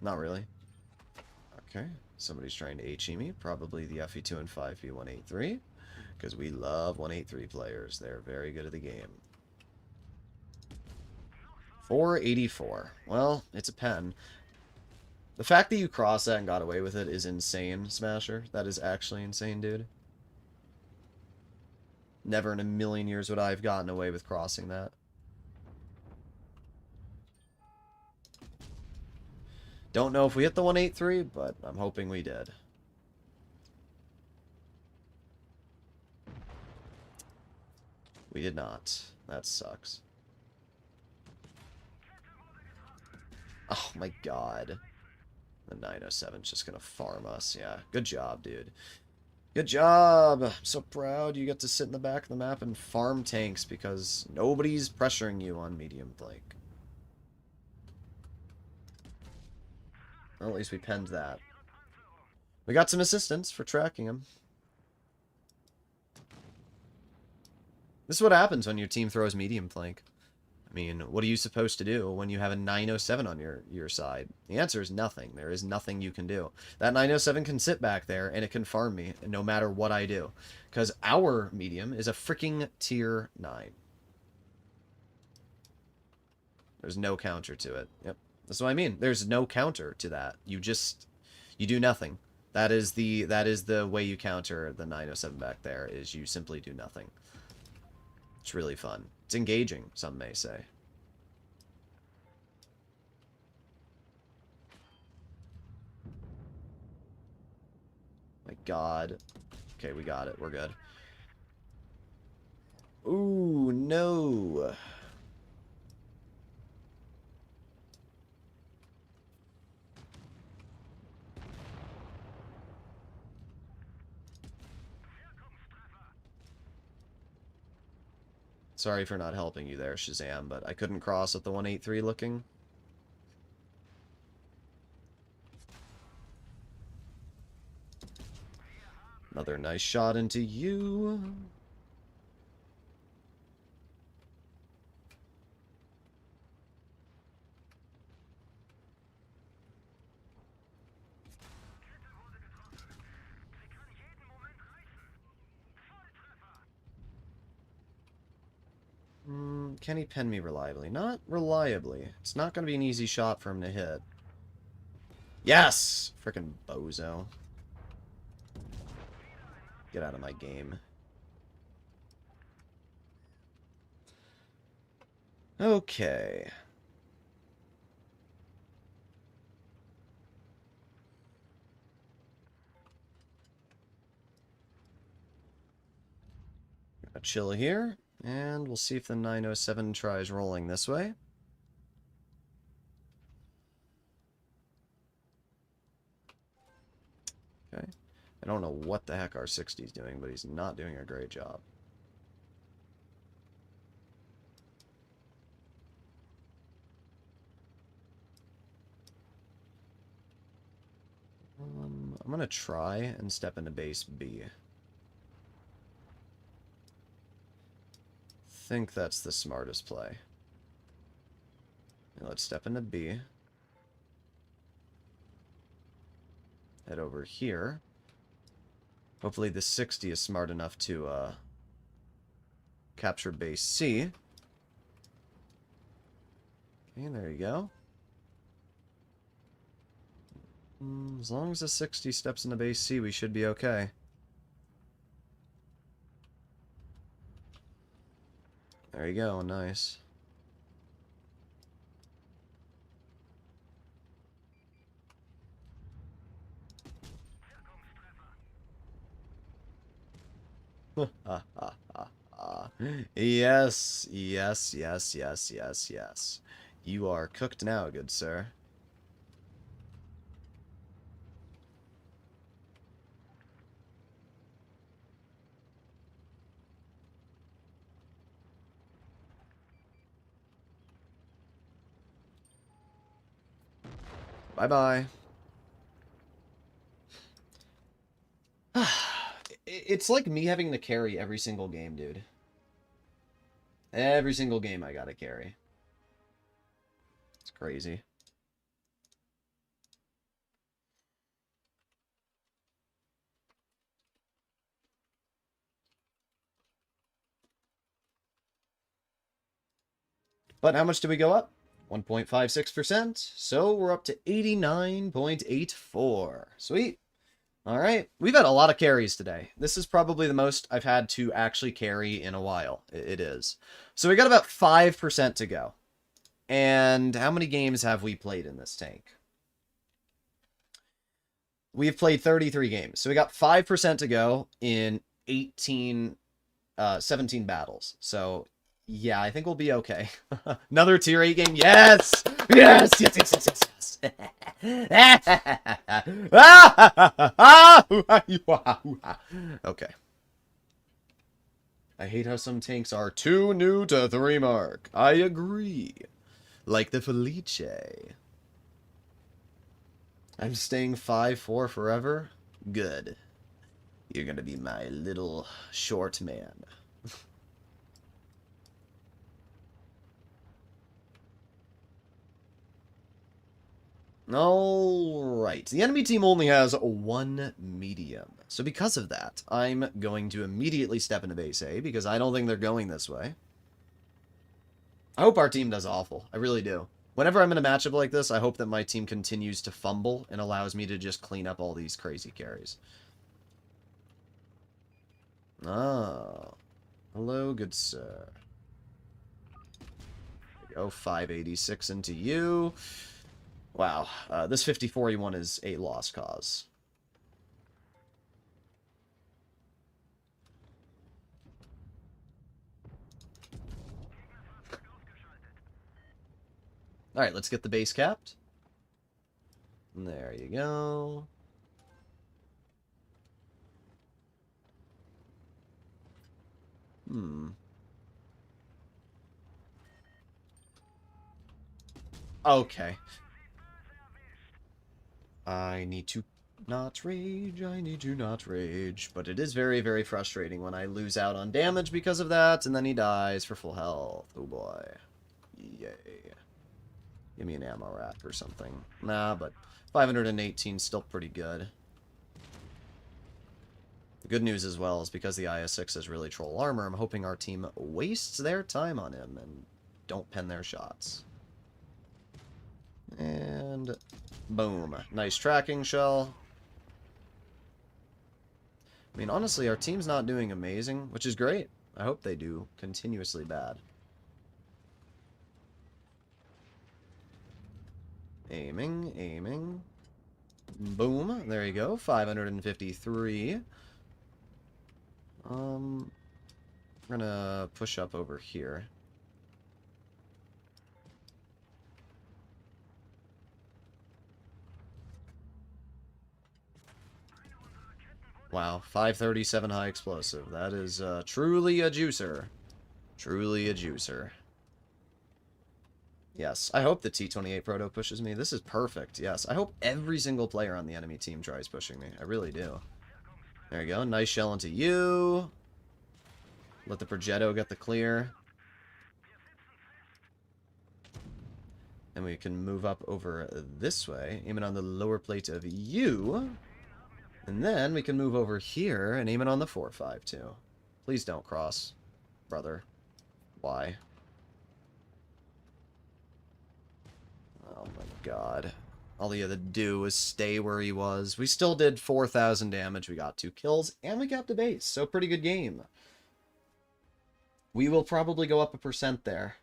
really. Okay. Somebody's trying to HE me. Probably the FE2 and 5V183. Because we love 183 players. They're very good at the game. 484. Well, it's a pen. The fact that you crossed that and got away with it is insane, Smasher. That is actually insane, dude. Never in a million years would I have gotten away with crossing that. Don't know if we hit the 183, but I'm hoping we did. We did not. That sucks. Oh my god. The 907's just gonna farm us. Yeah, good job, dude. Good job! I'm so proud you get to sit in the back of the map and farm tanks because nobody's pressuring you on medium flank. Well, at least we penned that. We got some assistance for tracking him. This is what happens when your team throws medium flank. I mean, what are you supposed to do when you have a 907 on your side? The answer is nothing. There is nothing you can do. That 907 can sit back there, and it can farm me, no matter what I do. Because our medium is a freaking tier 9. There's no counter to it. Yep. That's what I mean. There's no counter to that. You do nothing. That is the way you counter the 907 back there, is you simply do nothing. It's really fun. It's engaging, some may say. My god. Okay, we got it. We're good. Ooh, no. Sorry for not helping you there, Shazam, but I couldn't cross with the 183 looking. Another nice shot into you. Can he pen me reliably? Not reliably. It's not going to be an easy shot for him to hit. Yes! Frickin' bozo. Get out of my game. Okay. Gonna chill here. And we'll see if the 907 tries rolling this way. Okay. I don't know what the heck our 60 is doing, but he's not doing a great job. I'm going to try and step into base B. I think that's the smartest play. Now let's step into B. Head over here. Hopefully the 60 is smart enough to capture base C. Okay, there you go. As long as the 60 steps into base C, we should be okay. There you go, nice. Yes, yes, yes, yes, yes, yes. You are cooked now, good sir. Bye-bye. It's like me having to carry every single game, dude. Every single game I gotta carry. It's crazy. But how much do we go up? 1.56%. So we're up to 89.84. Sweet. All right. We've had a lot of carries today. This is probably the most I've had to actually carry in a while. It is. So we got about 5% to go. And how many games have we played in this tank? We've played 33 games. So we got 5% to go in 17 battles. So yeah, I think we'll be okay. Another tier 8 game. Yes! Yes! Yes, yes, yes, yes, yes. Okay. I hate how some tanks are too new to 3 mark. I agree. Like the Felice. I'm staying 5'4" forever? Good. You're gonna be my little short man. Alright, the enemy team only has one medium. So because of that, I'm going to immediately step into base A, because I don't think they're going this way. I hope our team does awful. I really do. Whenever I'm in a matchup like this, I hope that my team continues to fumble and allows me to just clean up all these crazy carries. Ah. Hello, good sir. There we go, 586 into you. Wow, this 5041 is a lost cause. Alright, let's get the base capped. There you go. Okay. I need to not rage, I need to not rage. But it is very, very frustrating when I lose out on damage because of that, and then he dies for full health. Oh boy. Yay. Give me an ammo rack or something. Nah, but 518 is still pretty good. The good news as well is because the IS-6 is really troll armor, I'm hoping our team wastes their time on him and don't pen their shots. And boom. Nice tracking shell. I mean, honestly, our team's not doing amazing, which is great. I hope they do continuously bad. Aiming, aiming. Boom. There you go. 553. We're gonna push up over here. Wow, 537 high explosive. That is truly a juicer. Truly a juicer. Yes, I hope the T-28 Proto pushes me. This is perfect, yes. I hope every single player on the enemy team tries pushing me. I really do. There you go. Nice shell into you. Let the Progetto get the clear. And we can move up over this way, aiming on the lower plate of you. And then we can move over here and aim it on the 4.52. Please don't cross, brother. Why? Oh my god. All he had to do was stay where he was. We still did 4,000 damage. We got 2 kills, and we capped a base. So pretty good game. We will probably go up a percent there.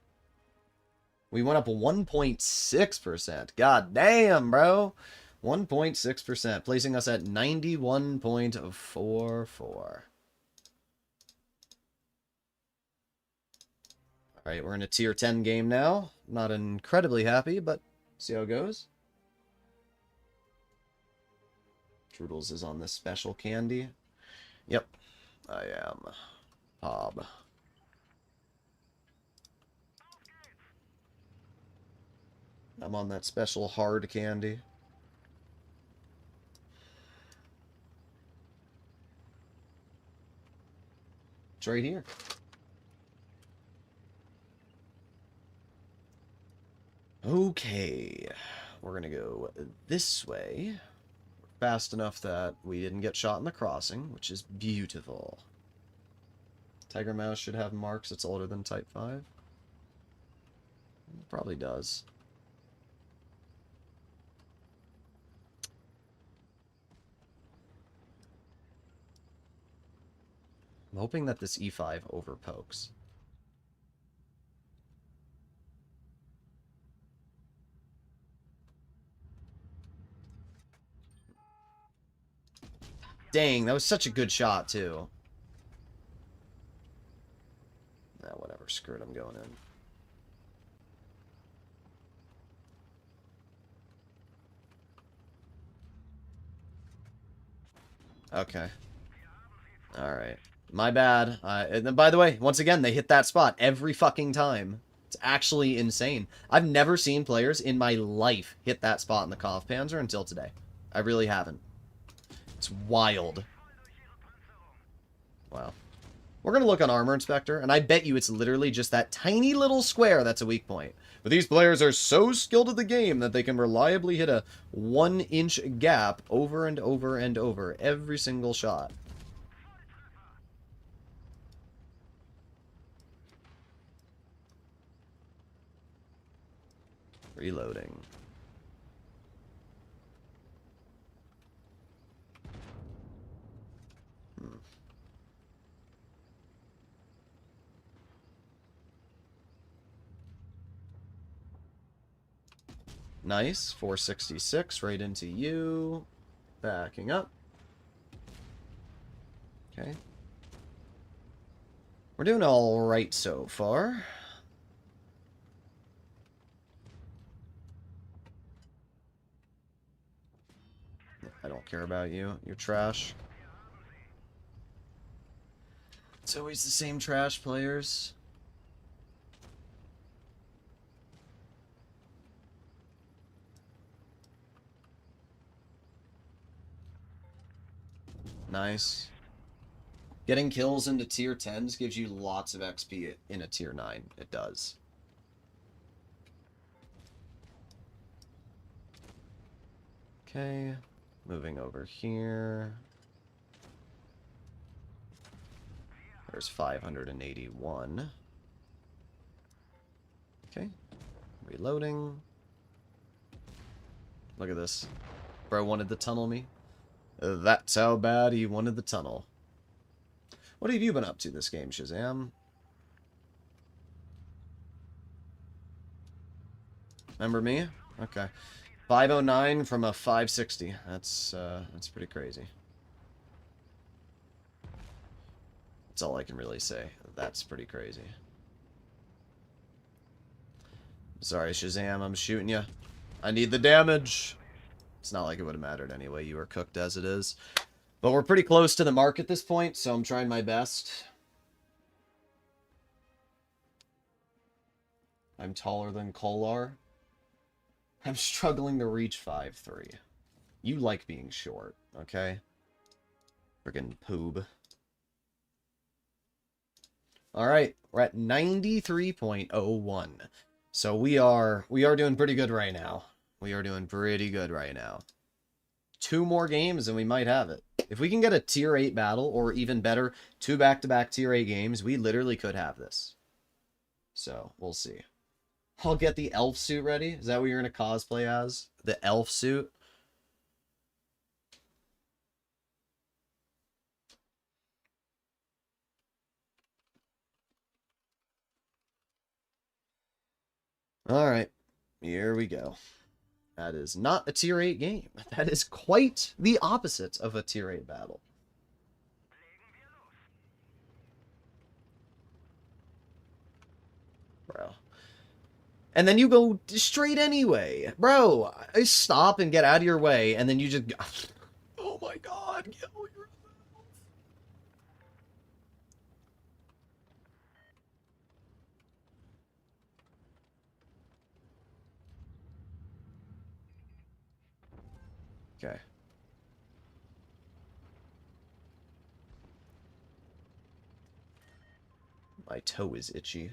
We went up 1.6%. God damn, bro. 1.6%, placing us at 91.44. Alright, we're in a tier 10 game now. Not incredibly happy, but see how it goes. Droodles is on this special candy. Yep, I am. Bob. I'm on that special hard candy. It's right here. Okay, we're gonna go this way. Fast enough that we didn't get shot in the crossing, which is beautiful. Tiger Mouse should have marks that's older than Type 5. It probably does. I'm hoping that this E5 overpokes. Dang, that was such a good shot, too. Nah, whatever. Screw it, I'm going in. Okay. Alright. My bad. And then, by the way, once again, they hit that spot every fucking time. It's actually insane. I've never seen players in my life hit that spot in the Kampfpanzer until today. I really haven't. It's wild. Wow. We're going to look on Armor Inspector, and I bet you it's literally just that tiny little square that's a weak point. But these players are so skilled at the game that they can reliably hit a 1-inch gap over and over and over every single shot. Reloading. Nice. 466 right into you. Backing up. Okay. We're doing all right so far. I don't care about you. You're trash. It's always the same trash players. Nice. Getting kills into tier 10s gives you lots of XP in a tier 9. It does. Okay. Moving over here. There's 581. Okay. Reloading. Look at this. Bro wanted to tunnel me. That's how bad he wanted the tunnel. What have you been up to this game, Shazam? Remember me? Okay. 509 from a 560. That's pretty crazy. That's all I can really say. That's pretty crazy. Sorry, Shazam, I'm shooting you. I need the damage. It's not like it would have mattered anyway. You were cooked as it is. But we're pretty close to the mark at this point, so I'm trying my best. I'm taller than Kolar. I'm struggling to reach 5'3". You like being short, okay? Friggin' poob. Alright, we're at 93.01. So we are doing pretty good right now. We are doing pretty good right now. 2 more games and we might have it. If we can get a tier 8 battle, or even better, 2 back-to-back tier 8 games, we literally could have this. So, we'll see. I'll get the elf suit ready. Is that what you're going to cosplay as? The elf suit? Alright. Here we go. That is not a tier 8 game. That is quite the opposite of a tier 8 battle. Bro. And then you go straight anyway. Bro, I stop and get out of your way, and then you just... Oh my god, kill yourself. Okay. My toe is itchy.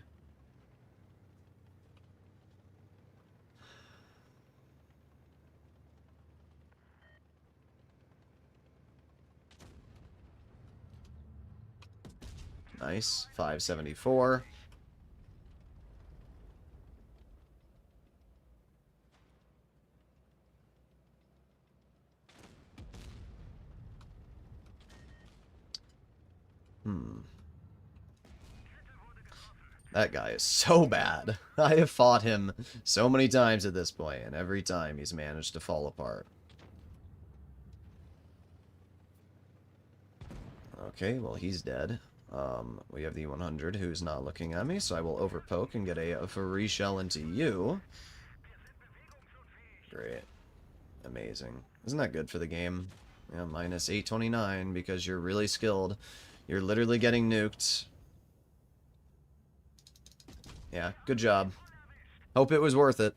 Nice. 574. That guy is so bad. I have fought him so many times at this point, and every time he's managed to fall apart. Okay, well, he's dead. We have the 100 who's not looking at me, so I will overpoke and get a free shell into you. Great. Amazing. Isn't that good for the game? Yeah, minus 829 because you're really skilled. You're literally getting nuked. Yeah, good job. Hope it was worth it.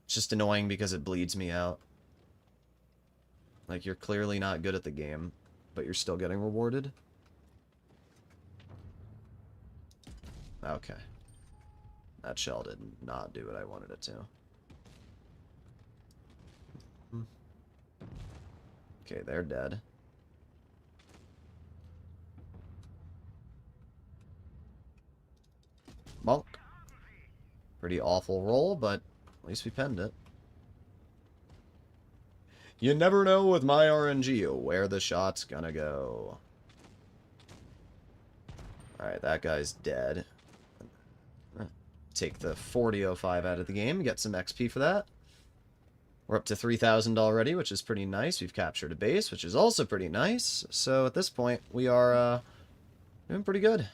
It's just annoying because it bleeds me out. Like, you're clearly not good at the game, but you're still getting rewarded. Okay. That shell did not do what I wanted it to. Okay, they're dead. Monk. Pretty awful roll, but at least we penned it. You never know with my RNG where the shot's gonna go. Alright, that guy's dead. Take the 4005 out of the game, get some XP for that. We're up to 3,000 already, which is pretty nice. We've captured a base, which is also pretty nice. So at this point, we are doing pretty good.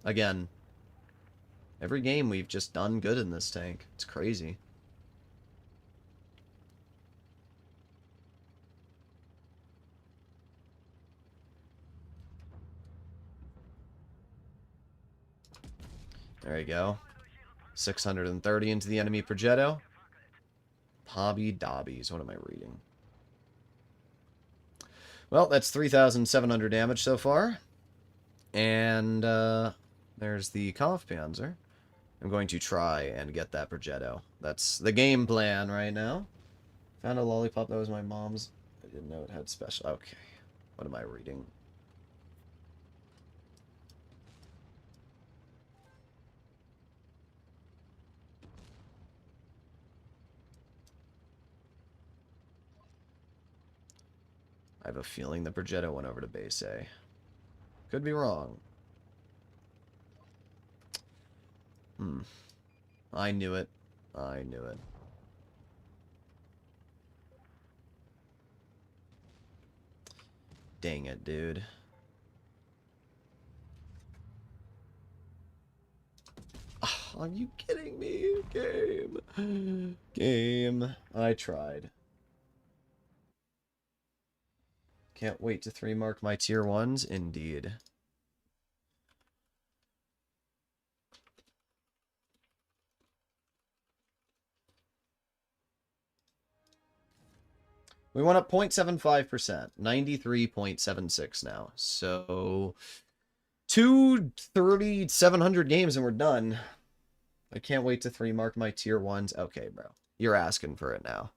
Again, every game we've just done good in this tank. It's crazy. There you go. 630 into the enemy Progetto. Hobby Dobbies. What am I reading? Well, that's 3,700 damage so far. And there's the Kampfpanzer. I'm going to try and get that Progetto. That's the game plan right now. Found a lollipop that was my mom's. I didn't know it had special. Okay. What am I reading? I have a feeling the Progetto went over to base A. Could be wrong. I knew it. I knew it. Dang it, dude. Oh, are you kidding me? Game. Game. I tried. Can't wait to 3-mark my tier 1s. Indeed. We went up 0.75%. 93.76 now. So 2,700 games and we're done. I can't wait to 3-mark my tier 1s. Okay, bro. You're asking for it now.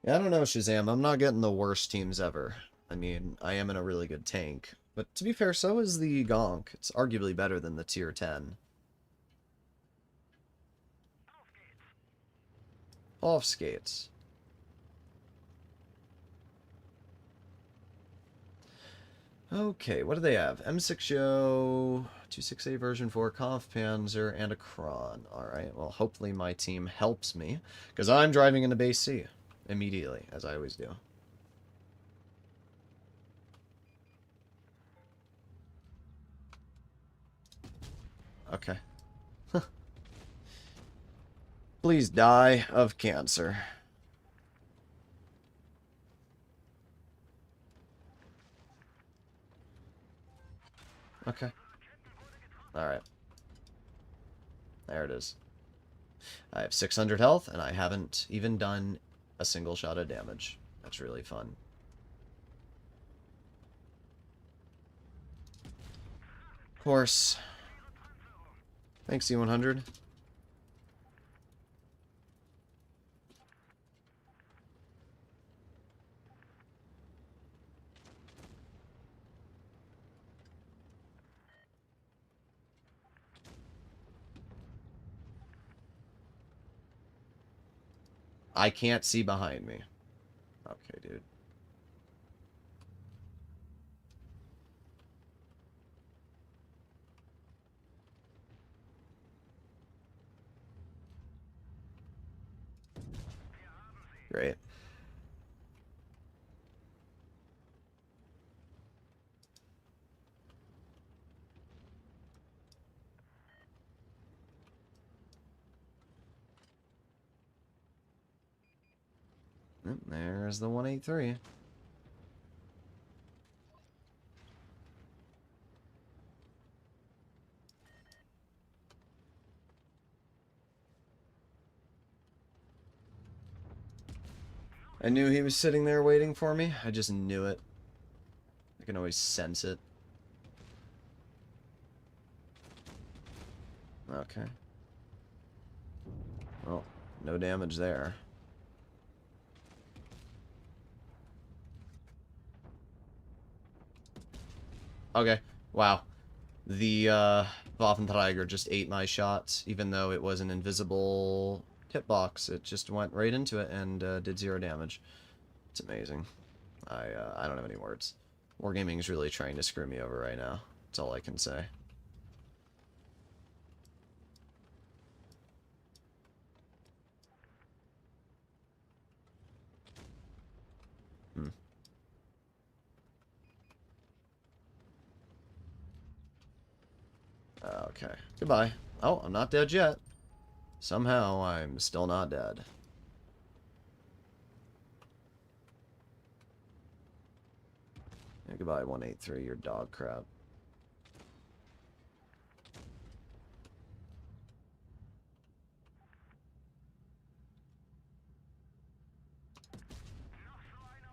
Yeah, I don't know, Shazam. I'm not getting the worst teams ever. I mean, I am in a really good tank. But to be fair, so is the Gonk. It's arguably better than the tier 10. Off skates. Okay, what do they have? M6O, 26A version 4, Kampfpanzer, and a Kron. Alright, well, hopefully my team helps me, because I'm driving into base C immediately, as I always do. Okay. Please die of cancer. Okay. Alright. There it is. I have 600 health, and I haven't even done a single shot of damage. That's really fun. Of course. Thanks, C100. I can't see behind me. Okay, dude. Great. There's the 183. I knew he was sitting there waiting for me. I just knew it. I can always sense it. Okay. Well, no damage there. Okay. Wow. The Waffenträger just ate my shots, even though it was an invisible hitbox. It just went right into it and did 0 damage. It's amazing. I don't have any words. Wargaming is really trying to screw me over right now. That's all I can say. Okay. Goodbye. Oh, I'm not dead yet. Somehow, I'm still not dead. Yeah, goodbye, 183, your dog crap.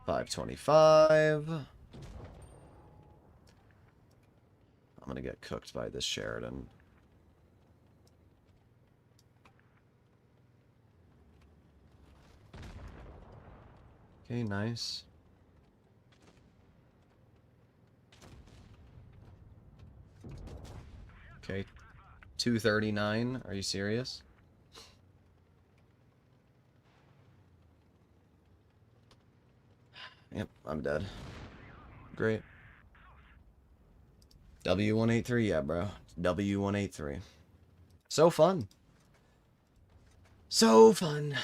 $525. I'm gonna get cooked by this Sheridan. Okay, nice. Okay, 239. Are you serious? Yep, I'm dead. Great. W183, yeah, bro. W183. So fun. So fun.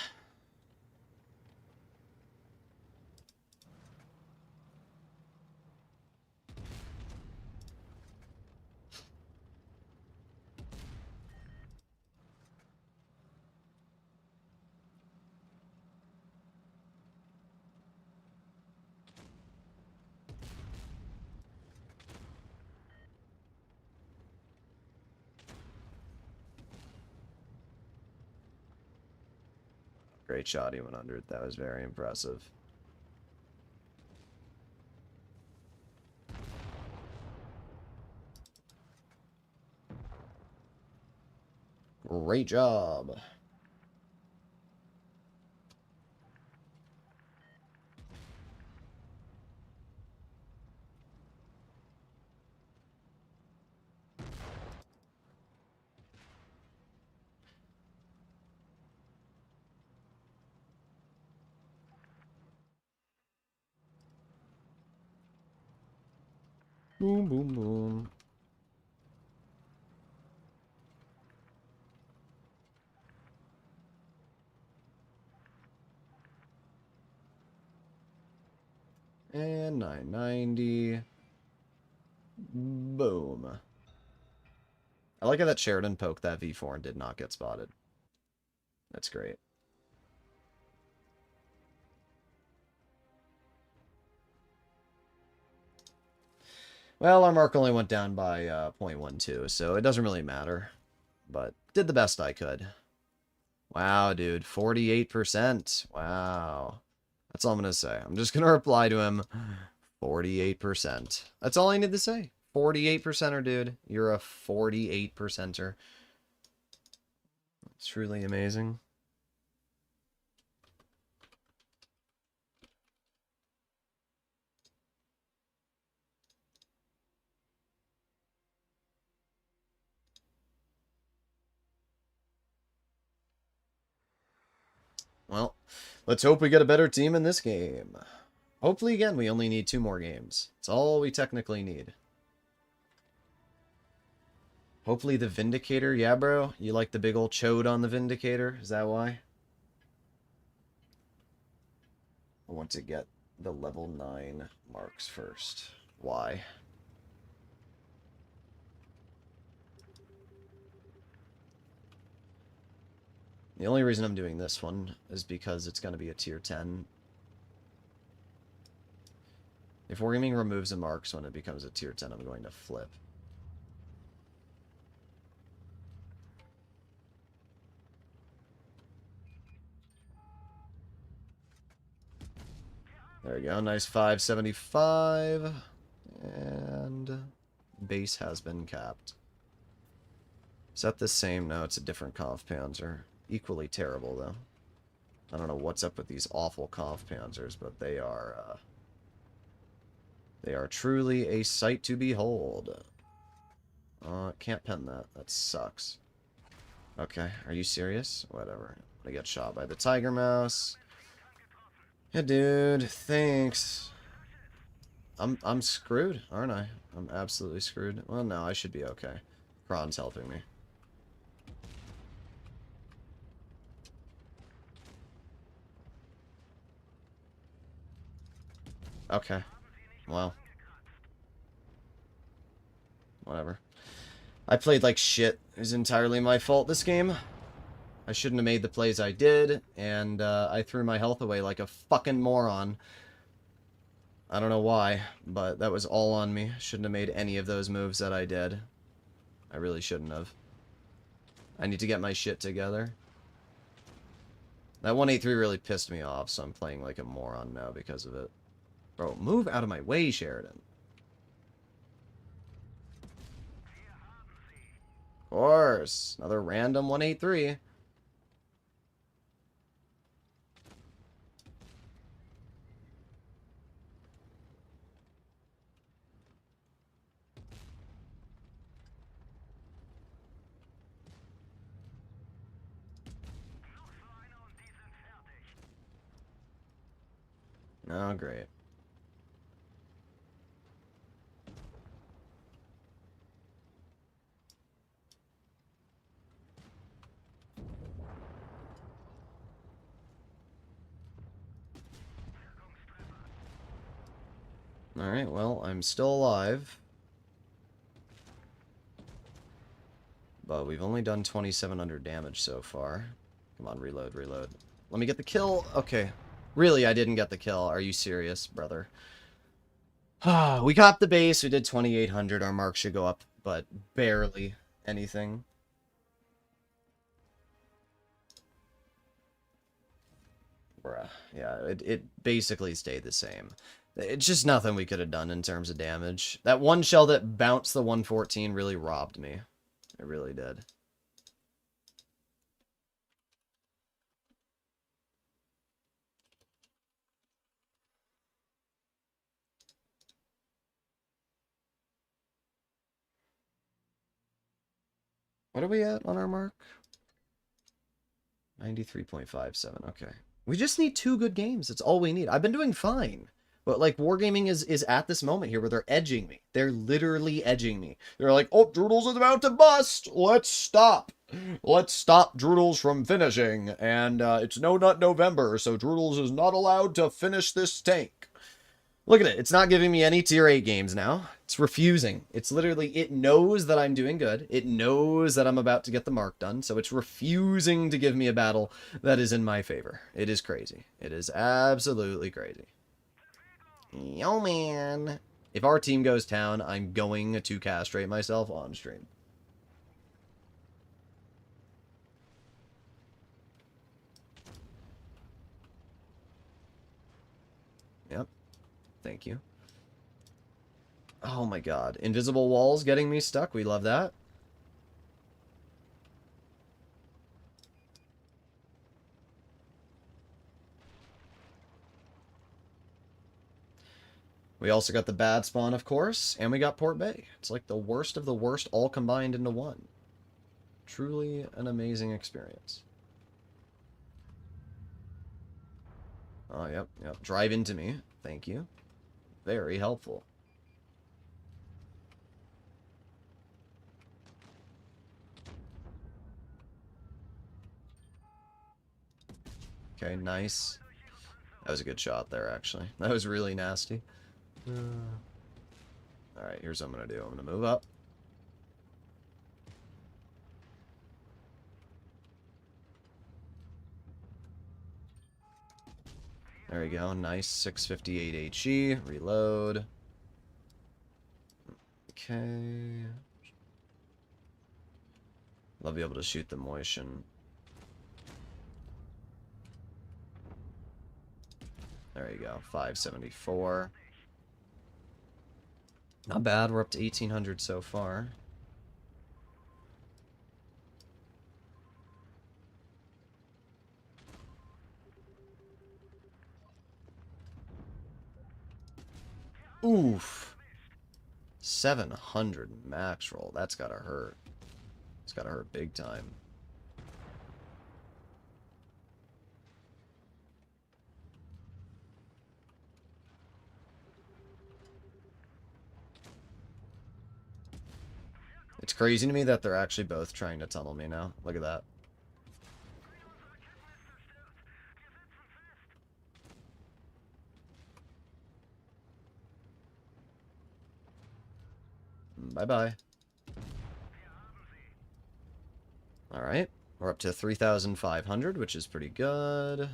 Great shot, he went under it. That was very impressive. Great job. Boom, boom, boom. And 990. Boom. I like how that Sheridan poked that V4 and did not get spotted. That's great. Well, our mark only went down by 0.12, so it doesn't really matter. But did the best I could. Wow, dude. 48%. Wow. That's all I'm going to say. I'm just going to reply to him. 48%. That's all I need to say. 48%er, dude. You're a 48%er. It's truly amazing. Well, let's hope we get a better team in this game. Hopefully, again, we only need 2 more games. That's all we technically need. Hopefully the Vindicator. Yeah, bro? You like the big old chode on the Vindicator? Is that why? I want to get the level 9 marks first. Why? The only reason I'm doing this one is because it's going to be a tier 10 If Wargaming removes the marks when it becomes a tier 10, I'm going to flip. There we go. Nice 575. And base has been capped. Is that the same? No, it's a different Kampfpanzer. Equally terrible, though. I don't know what's up with these awful Kampfpanzers, but they are truly a sight to behold. Can't pen that. That sucks. Okay, are you serious? Whatever. I get shot by the Tiger Mouse. Yeah, dude, thanks. I'm screwed, aren't I? I'm absolutely screwed. Well, no, I should be okay. Kron's helping me. Okay. Well. Whatever. I played like shit. It was entirely my fault this game. I shouldn't have made the plays I did, and I threw my health away like a fucking moron. I don't know why, but that was all on me. Shouldn't have made any of those moves that I did. I really shouldn't have. I need to get my shit together. That 183 really pissed me off, so I'm playing like a moron now because of it. Bro, move out of my way, Sheridan. Of course. Another random 183. Oh, great. Alright, well, I'm still alive. But we've only done 2,700 damage so far. Come on, reload, reload. Let me get the kill. Okay. Really, I didn't get the kill. Are you serious, brother? We got the base. We did 2,800. Our mark should go up, but barely anything. Bruh. Yeah, it basically stayed the same. It's just nothing we could have done in terms of damage. That one shell that bounced the 114 really robbed me. It really did. What are we at on our mark? 93.57. Okay. We just need 2 good games. That's all we need. I've been doing fine. But, like, Wargaming is at this moment here where they're edging me. They're literally edging me. They're like, oh, Droodles is about to bust. Let's stop. Let's stop Droodles from finishing. And it's No Nut November, so Droodles is not allowed to finish this tank. Look at it. It's not giving me any tier 8 games now. It's refusing. It's literally, it knows that I'm doing good. It knows that I'm about to get the mark done. So it's refusing to give me a battle that is in my favor. It is crazy. It is absolutely crazy. Yo, man. If our team goes down, I'm going to castrate myself on stream. Yep. Thank you. Oh my god. Invisible walls getting me stuck. We love that. We also got the bad spawn, of course, and we got Port Bay. It's like the worst of the worst all combined into one. Truly an amazing experience. Oh, yep, yep. Drive into me. Thank you. Very helpful. Okay, nice. That was a good shot there, actually. That was really nasty. Alright, here's what I'm going to do. I'm going to move up. There we go. Nice. 658 HE. Reload. Okay. Love be able to shoot the motion. There you go. 574. Not bad. We're up to 1800 so far. Oof. 700 max roll. That's gotta hurt. It's gotta hurt big time. It's crazy to me that they're actually both trying to tunnel me now. Look at that. Bye-bye. Alright. We're up to 3,500, which is pretty good.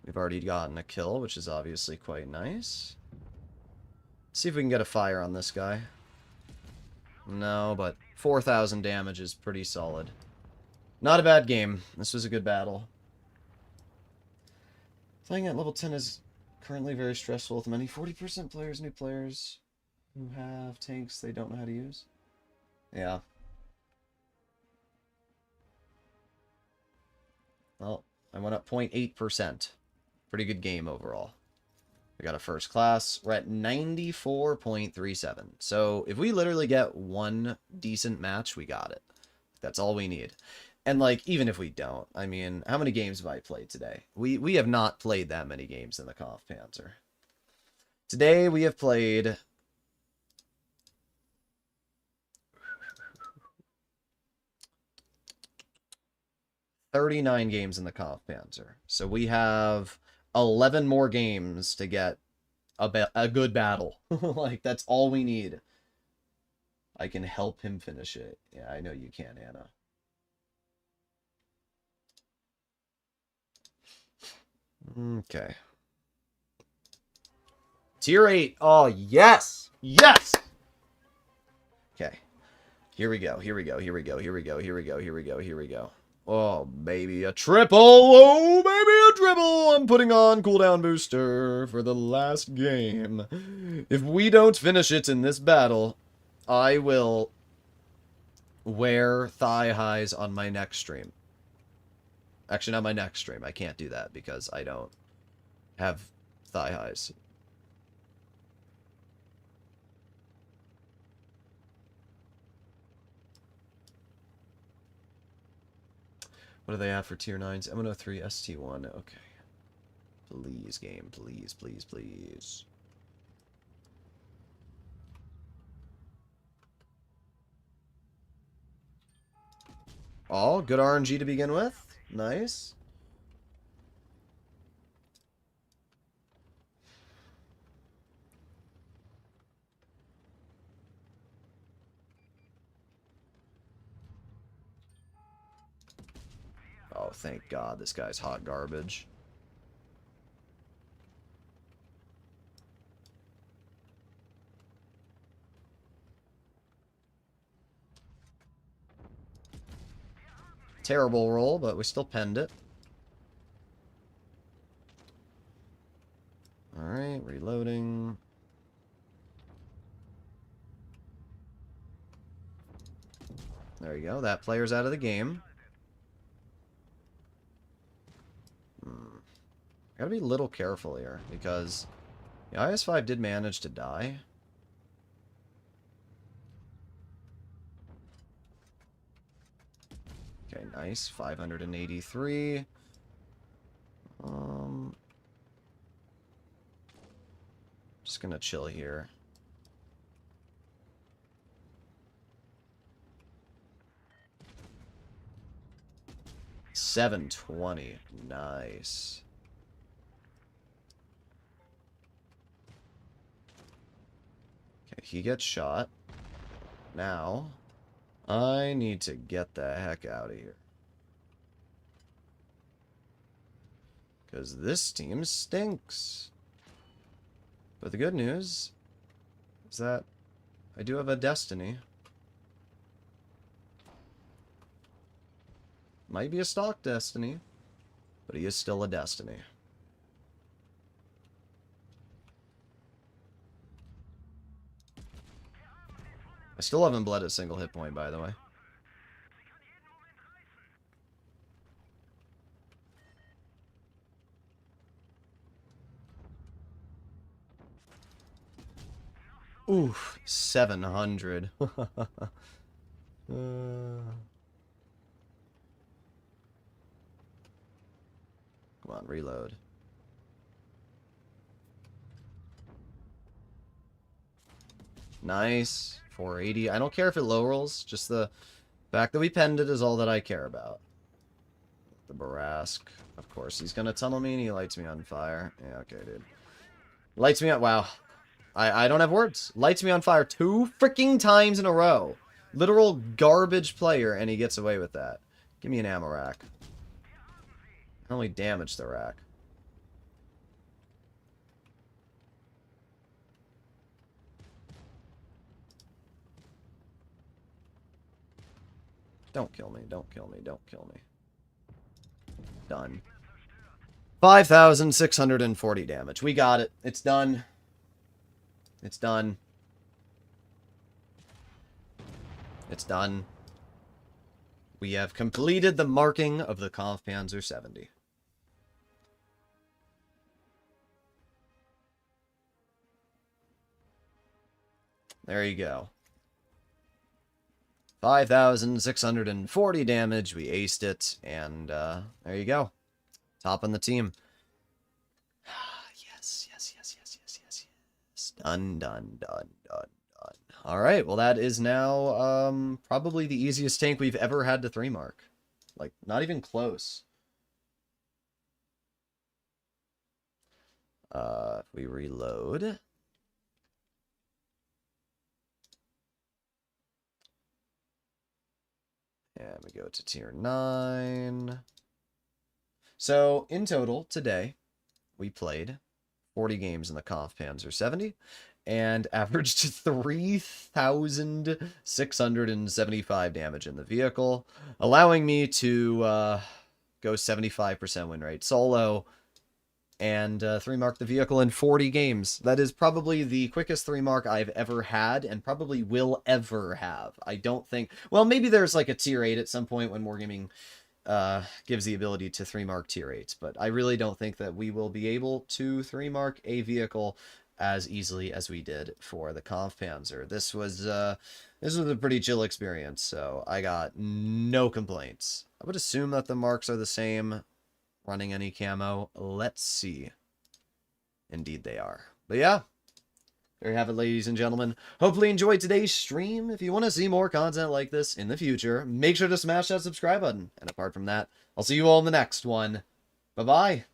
We've already gotten a kill, which is obviously quite nice. Let's see if we can get a fire on this guy. No, but 4,000 damage is pretty solid. Not a bad game. This was a good battle. Playing at level 10 is currently very stressful with many 40% players, new players who have tanks they don't know how to use. Yeah. Well, I went up 0.8%. Pretty good game overall. We got a first class. We're at 94.37. So if we literally get one decent match, we got it. That's all we need. And, like, even if we don't, I mean, how many games have I played today? We have not played that many games in the Kampfpanzer. Today we have played 39 games in the Kampfpanzer. So we have 11 more games to get a good battle. Like, that's all we need. I can help him finish it. Yeah, I know you can, Anna. Okay. Tier 8. Oh, yes! Yes! Okay. Here we go. Here we go. Here we go. Here we go. Here we go. Here we go. Here we go. Oh, baby, a triple! Oh, baby, a triple! I'm putting on cooldown booster for the last game. If we don't finish it in this battle, I will wear thigh highs on my next stream. Actually, not my next stream. I can't do that because I don't have thigh highs. What do they have for tier 9s? M103, ST1. Okay. Please, game. Please, please, please. Oh, good RNG to begin with. Nice. Oh, thank God. This guy's hot garbage. Terrible roll, but we still penned it. Alright, reloading. There you go. That player's out of the game. Gotta be a little careful here, because the IS-5 did manage to die. Okay, nice. 583. Just gonna chill here. $720. Nice. Okay, he gets shot. Now, I need to get the heck out of here. Because this team stinks. But the good news is that I do have a destiny. Might be a stock destiny, but he is still a destiny. I still haven't bled a single hit point, by the way. Oof, 700. Come on, reload. Nice. 480. I don't care if it low rolls. Just the fact that we penned it is all that I care about. The Barask. Of course, he's going to tunnel me and he lights me on fire. Yeah, okay, dude. Lights me on... Wow. I don't have words. Lights me on fire 2 freaking times in a row. Literal garbage player, and he gets away with that. Give me an ammo rack. I only damaged the rack. Don't kill me, don't kill me, don't kill me. Done. 5,640 damage. We got it. It's done. It's done. It's done. We have completed the marking of the Kampfpanzer 70. There you go. 5,640 damage. We aced it. And there you go. Top on the team. Yes, yes, yes, yes, yes, yes, yes. Done, done, done, done, done. Alright, well that is now probably the easiest tank we've ever had to 3 mark. Like, not even close. If we reload... And we go to tier 9. So, in total, today, we played 40 games in the Kampfpanzer 70 and averaged 3,675 damage in the vehicle, allowing me to go 75% win rate solo and 3-mark the vehicle in 40 games. That is probably the quickest 3-mark I've ever had and probably will ever have. I don't think... Well, maybe there's like a tier 8 at some point when Wargaming gives the ability to 3-mark tier 8s, but I really don't think that we will be able to 3-mark a vehicle as easily as we did for the Kampfpanzer. This was a pretty chill experience, so I got no complaints. I would assume that the marks are the same running any camo. Let's see. Indeed they are. But yeah, there you have it, ladies and gentlemen. Hopefully you enjoyed today's stream. If you want to see more content like this in the future, make sure to smash that subscribe button. And apart from that, I'll see you all in the next one. Bye-bye.